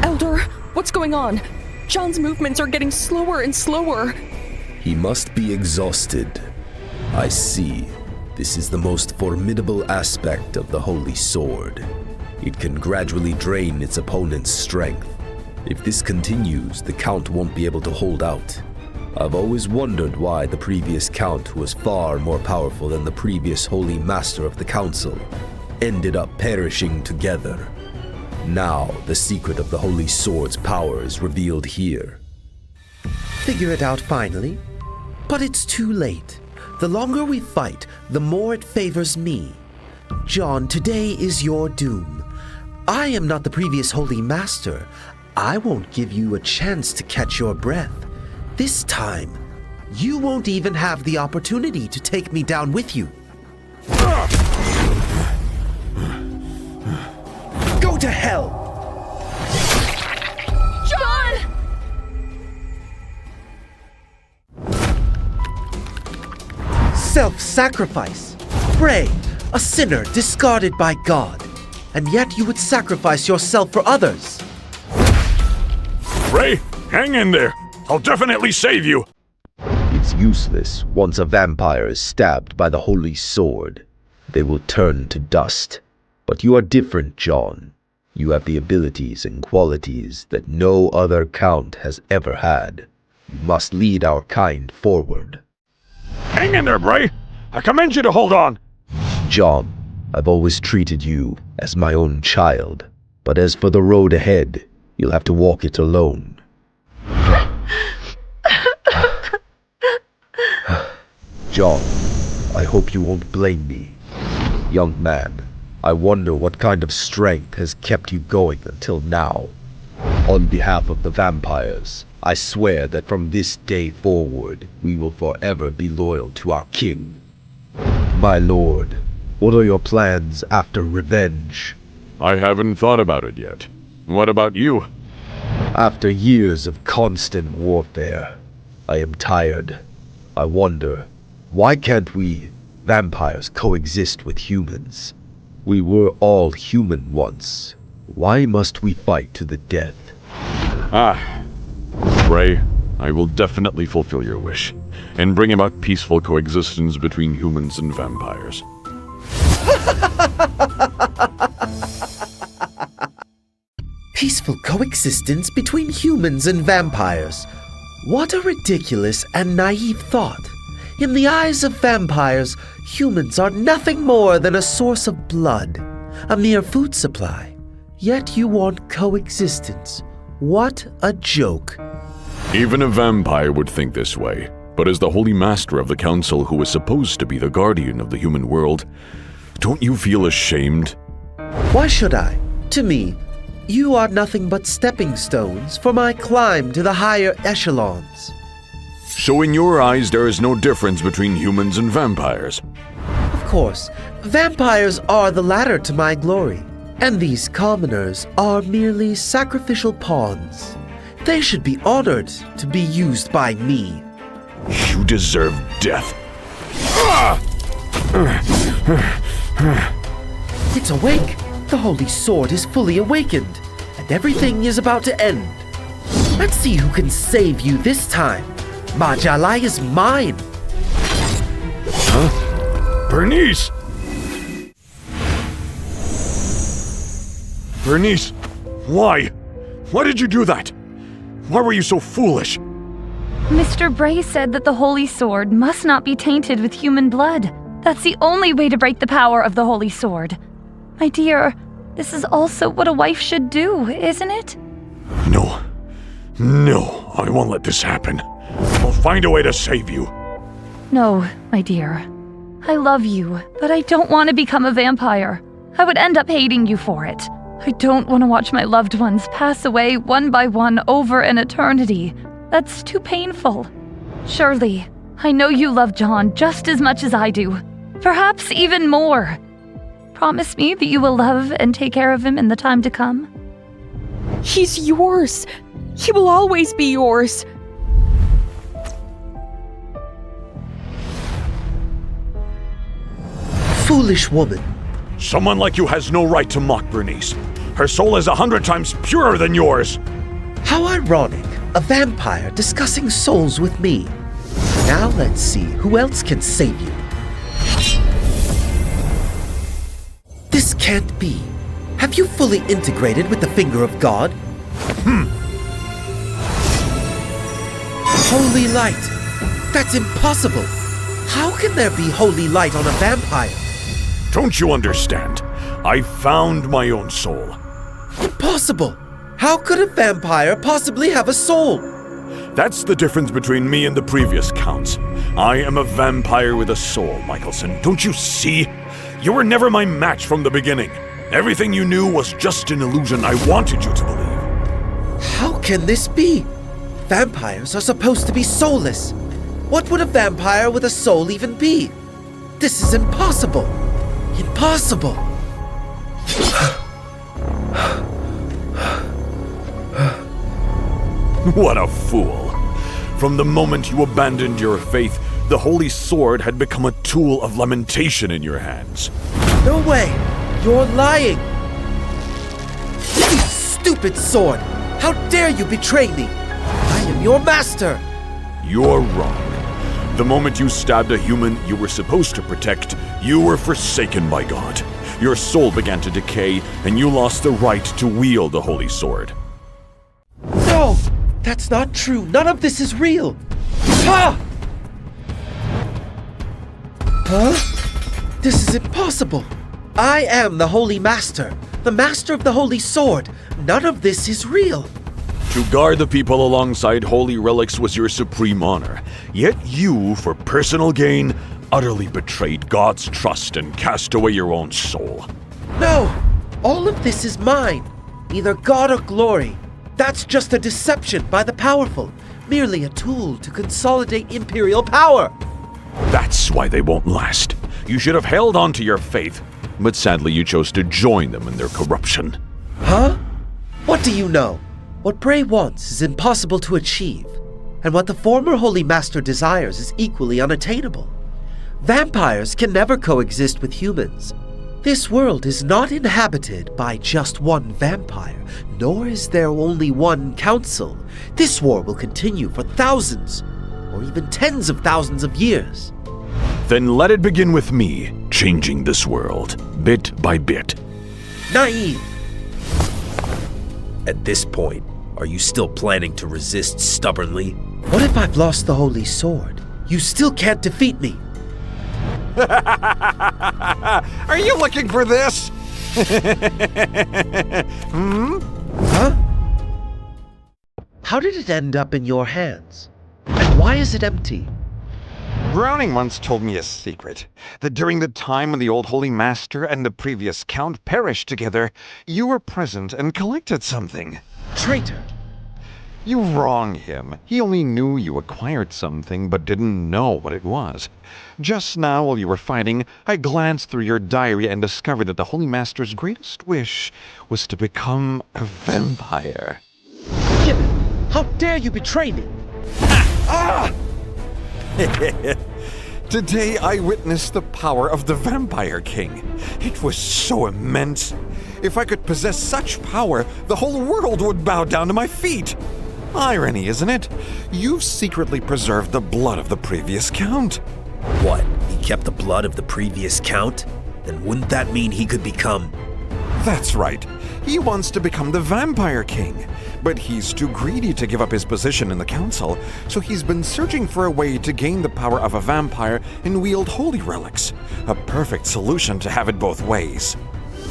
Elder, what's going on? John's movements are getting slower and slower. He must be exhausted. I see. This is the most formidable aspect of the Holy Sword. It can gradually drain its opponent's strength. If this continues, the Count won't be able to hold out. I've always wondered why the previous Count, who was far more powerful than the previous Holy Master of the Council, ended up perishing together. Now, the secret of the Holy Sword's power is revealed here. Figure it out finally? But it's too late. The longer we fight, the more it favors me. John, today is your doom. I am not the previous Holy Master. I won't give you a chance to catch your breath. This time, you won't even have the opportunity to take me down with you. Go to hell! John! Self-sacrifice. Bray, a sinner discarded by God. And yet you would sacrifice yourself for others. Ray, hang in there. I'll definitely save you. It's useless. Once a vampire is stabbed by the Holy Sword, they will turn to dust. But you are different, John. You have the abilities and qualities that no other Count has ever had. You must lead our kind forward. Hang in there, Bray. I commend you to hold on. John, I've always treated you as my own child. But as for the road ahead, you'll have to walk it alone. John, I hope you won't blame me. Young man, I wonder what kind of strength has kept you going until now. On behalf of the vampires, I swear that from this day forward, we will forever be loyal to our king. My lord, what are your plans after revenge? I haven't thought about it yet. What about you? After years of constant warfare, I am tired. I wonder, why can't we, vampires, coexist with humans? We were all human once. Why must we fight to the death? Ray, I will definitely fulfill your wish, and bring about peaceful coexistence between humans and vampires. coexistence between humans and vampires. What a ridiculous and naive thought. In the eyes of vampires, humans are nothing more than a source of blood, a mere food supply. Yet you want coexistence. What a joke. Even a vampire would think this way, but as the Holy Master of the Council who is supposed to be the guardian of the human world, don't you feel ashamed? Why should I? To me, you are nothing but stepping stones for my climb to the higher echelons. So in your eyes there is no difference between humans and vampires? Of course, vampires are the ladder to my glory, and these commoners are merely sacrificial pawns. They should be honored to be used by me. You deserve death. It's awake. The Holy Sword is fully awakened, and everything is about to end. Let's see who can save you this time. Ma Jialai is mine. Huh? Bernice! Bernice, why? Why did you do that? Why were you so foolish? Mr. Bray said that the Holy Sword must not be tainted with human blood. That's the only way to break the power of the Holy Sword. My dear, this is also what a wife should do, isn't it? No, I won't let this happen. I'll find a way to save you. No, my dear. I love you, but I don't want to become a vampire. I would end up hating you for it. I don't want to watch my loved ones pass away one by one over an eternity. That's too painful. Surely, I know you love John just as much as I do. Perhaps even more. Promise me that you will love and take care of him in the time to come. He's yours. He will always be yours. Foolish woman. Someone like you has no right to mock Bernice. Her soul is 100 times purer than yours. How ironic. A vampire discussing souls with me. Now let's see who else can save you. This can't be. Have you fully integrated with the finger of God? Holy light. That's impossible. How can there be holy light on a vampire? Don't you understand? I found my own soul. Impossible. How could a vampire possibly have a soul? That's the difference between me and the previous counts. I am a vampire with a soul, Michelson. Don't you see? You were never my match from the beginning. Everything you knew was just an illusion I wanted you to believe. How can this be? Vampires are supposed to be soulless. What would a vampire with a soul even be? This is impossible. Impossible. What a fool. From the moment you abandoned your faith, the Holy Sword had become a tool of lamentation in your hands. No way! You're lying! You stupid sword! How dare you betray me! I am your master! You're wrong. The moment you stabbed a human you were supposed to protect, you were forsaken by God. Your soul began to decay, and you lost the right to wield the Holy Sword. No! That's not true. None of this is real. Ha! Huh? This is impossible. I am the Holy Master, the Master of the Holy Sword. None of this is real. To guard the people alongside holy relics was your supreme honor. Yet you, for personal gain, utterly betrayed God's trust and cast away your own soul. No! All of this is mine. Either God or glory. That's just a deception by the powerful. Merely a tool to consolidate imperial power. That's why they won't last. You should have held on to your faith, but sadly you chose to join them in their corruption. Huh? What do you know? What Bray wants is impossible to achieve, and what the former Holy Master desires is equally unattainable. Vampires can never coexist with humans. This world is not inhabited by just one vampire, nor is there only one council. This war will continue for thousands, or even tens of thousands of years. Then let it begin with me, changing this world, bit by bit. Naive. At this point, are you still planning to resist stubbornly? What if I've lost the Holy Sword? You still can't defeat me. Are you looking for this? Huh? How did it end up in your hands? And why is it empty? Browning once told me a secret, that during the time when the old Holy Master and the previous Count perished together, you were present and collected something. Traitor! You wrong him. He only knew you acquired something, but didn't know what it was. Just now, while you were fighting, I glanced through your diary and discovered that the Holy Master's greatest wish was to become a vampire. Gibbon, how dare you betray me? Today I witnessed the power of the Vampire King. It was so immense. If I could possess such power, the whole world would bow down to my feet. Irony, isn't it? You've secretly preserved the blood of the previous Count. What? He kept the blood of the previous Count? Then wouldn't that mean he could become... That's right. He wants to become the Vampire King. But he's too greedy to give up his position in the council, so he's been searching for a way to gain the power of a vampire and wield holy relics. A perfect solution to have it both ways.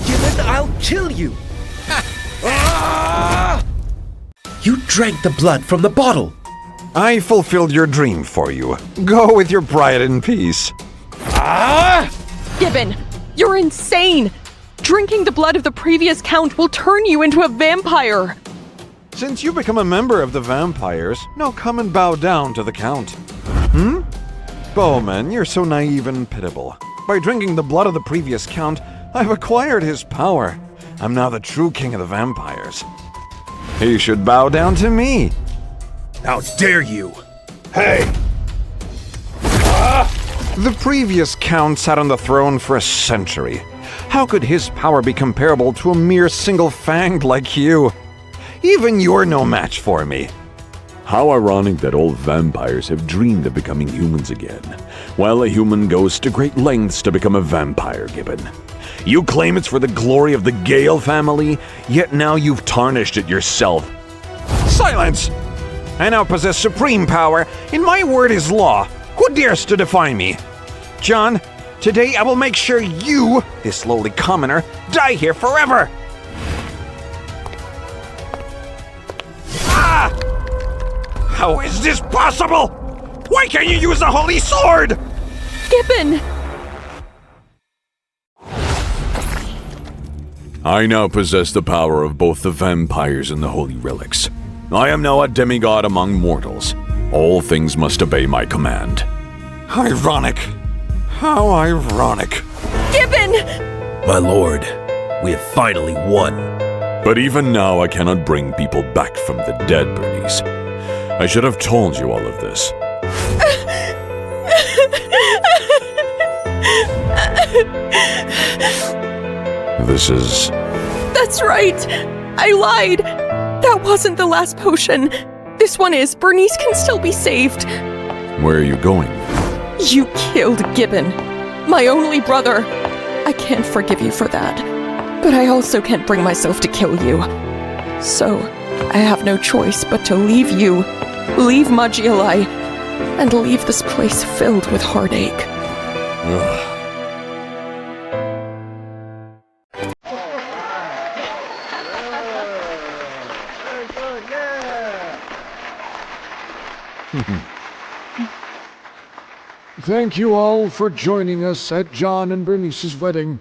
Gibbon, I'll kill you! You drank the blood from the bottle! I fulfilled your dream for you. Go with your bride in peace. Gibbon, you're insane! Drinking the blood of the previous Count will turn you into a vampire! Since you become a member of the vampires, now come and bow down to the Count. Bowman, you're so naive and pitiable. By drinking the blood of the previous Count, I've acquired his power. I'm now the true king of the vampires. He should bow down to me. How dare you! Hey! The previous Count sat on the throne for a century. How could his power be comparable to a mere single-fanged like you? Even you're no match for me. How ironic that all vampires have dreamed of becoming humans again, while a human goes to great lengths to become a vampire, Gibbon. You claim it's for the glory of the Gale family, yet now you've tarnished it yourself. Silence! I now possess supreme power, and my word is law. Who dares to defy me? John, today I will make sure you, this lowly commoner, die here forever! How is this possible? Why can't you use the Holy Sword? Gibbon! I now possess the power of both the vampires and the holy relics. I am now a demigod among mortals. All things must obey my command. Ironic. How ironic. Gibbon! My lord, we have finally won. But even now I cannot bring people back from the dead, Bernice. I should have told you all of this. This is... That's right! I lied! That wasn't the last potion. This one is. Bernice can still be saved. Where are you going? You killed Gibbon, my only brother. I can't forgive you for that. But I also can't bring myself to kill you. So, I have no choice but to leave you, leave Ma Jialai, and leave this place filled with heartache. Ugh. Thank you all for joining us at John and Bernice's wedding.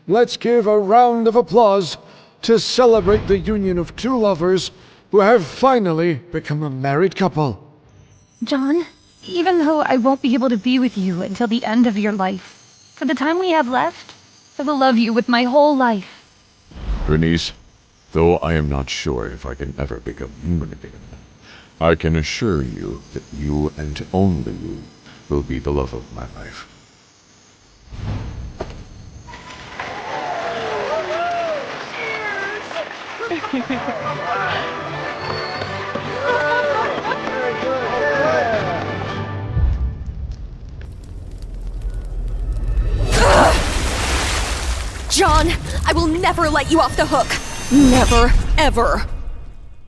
Let's give a round of applause to celebrate the union of two lovers who have finally become a married couple. John, even though I won't be able to be with you until the end of your life, for the time we have left, I will love you with my whole life. Bernice, though I am not sure if I can ever become human again, I can assure you that you and only you will be the love of my life. John, I will never let you off the hook. Never, ever.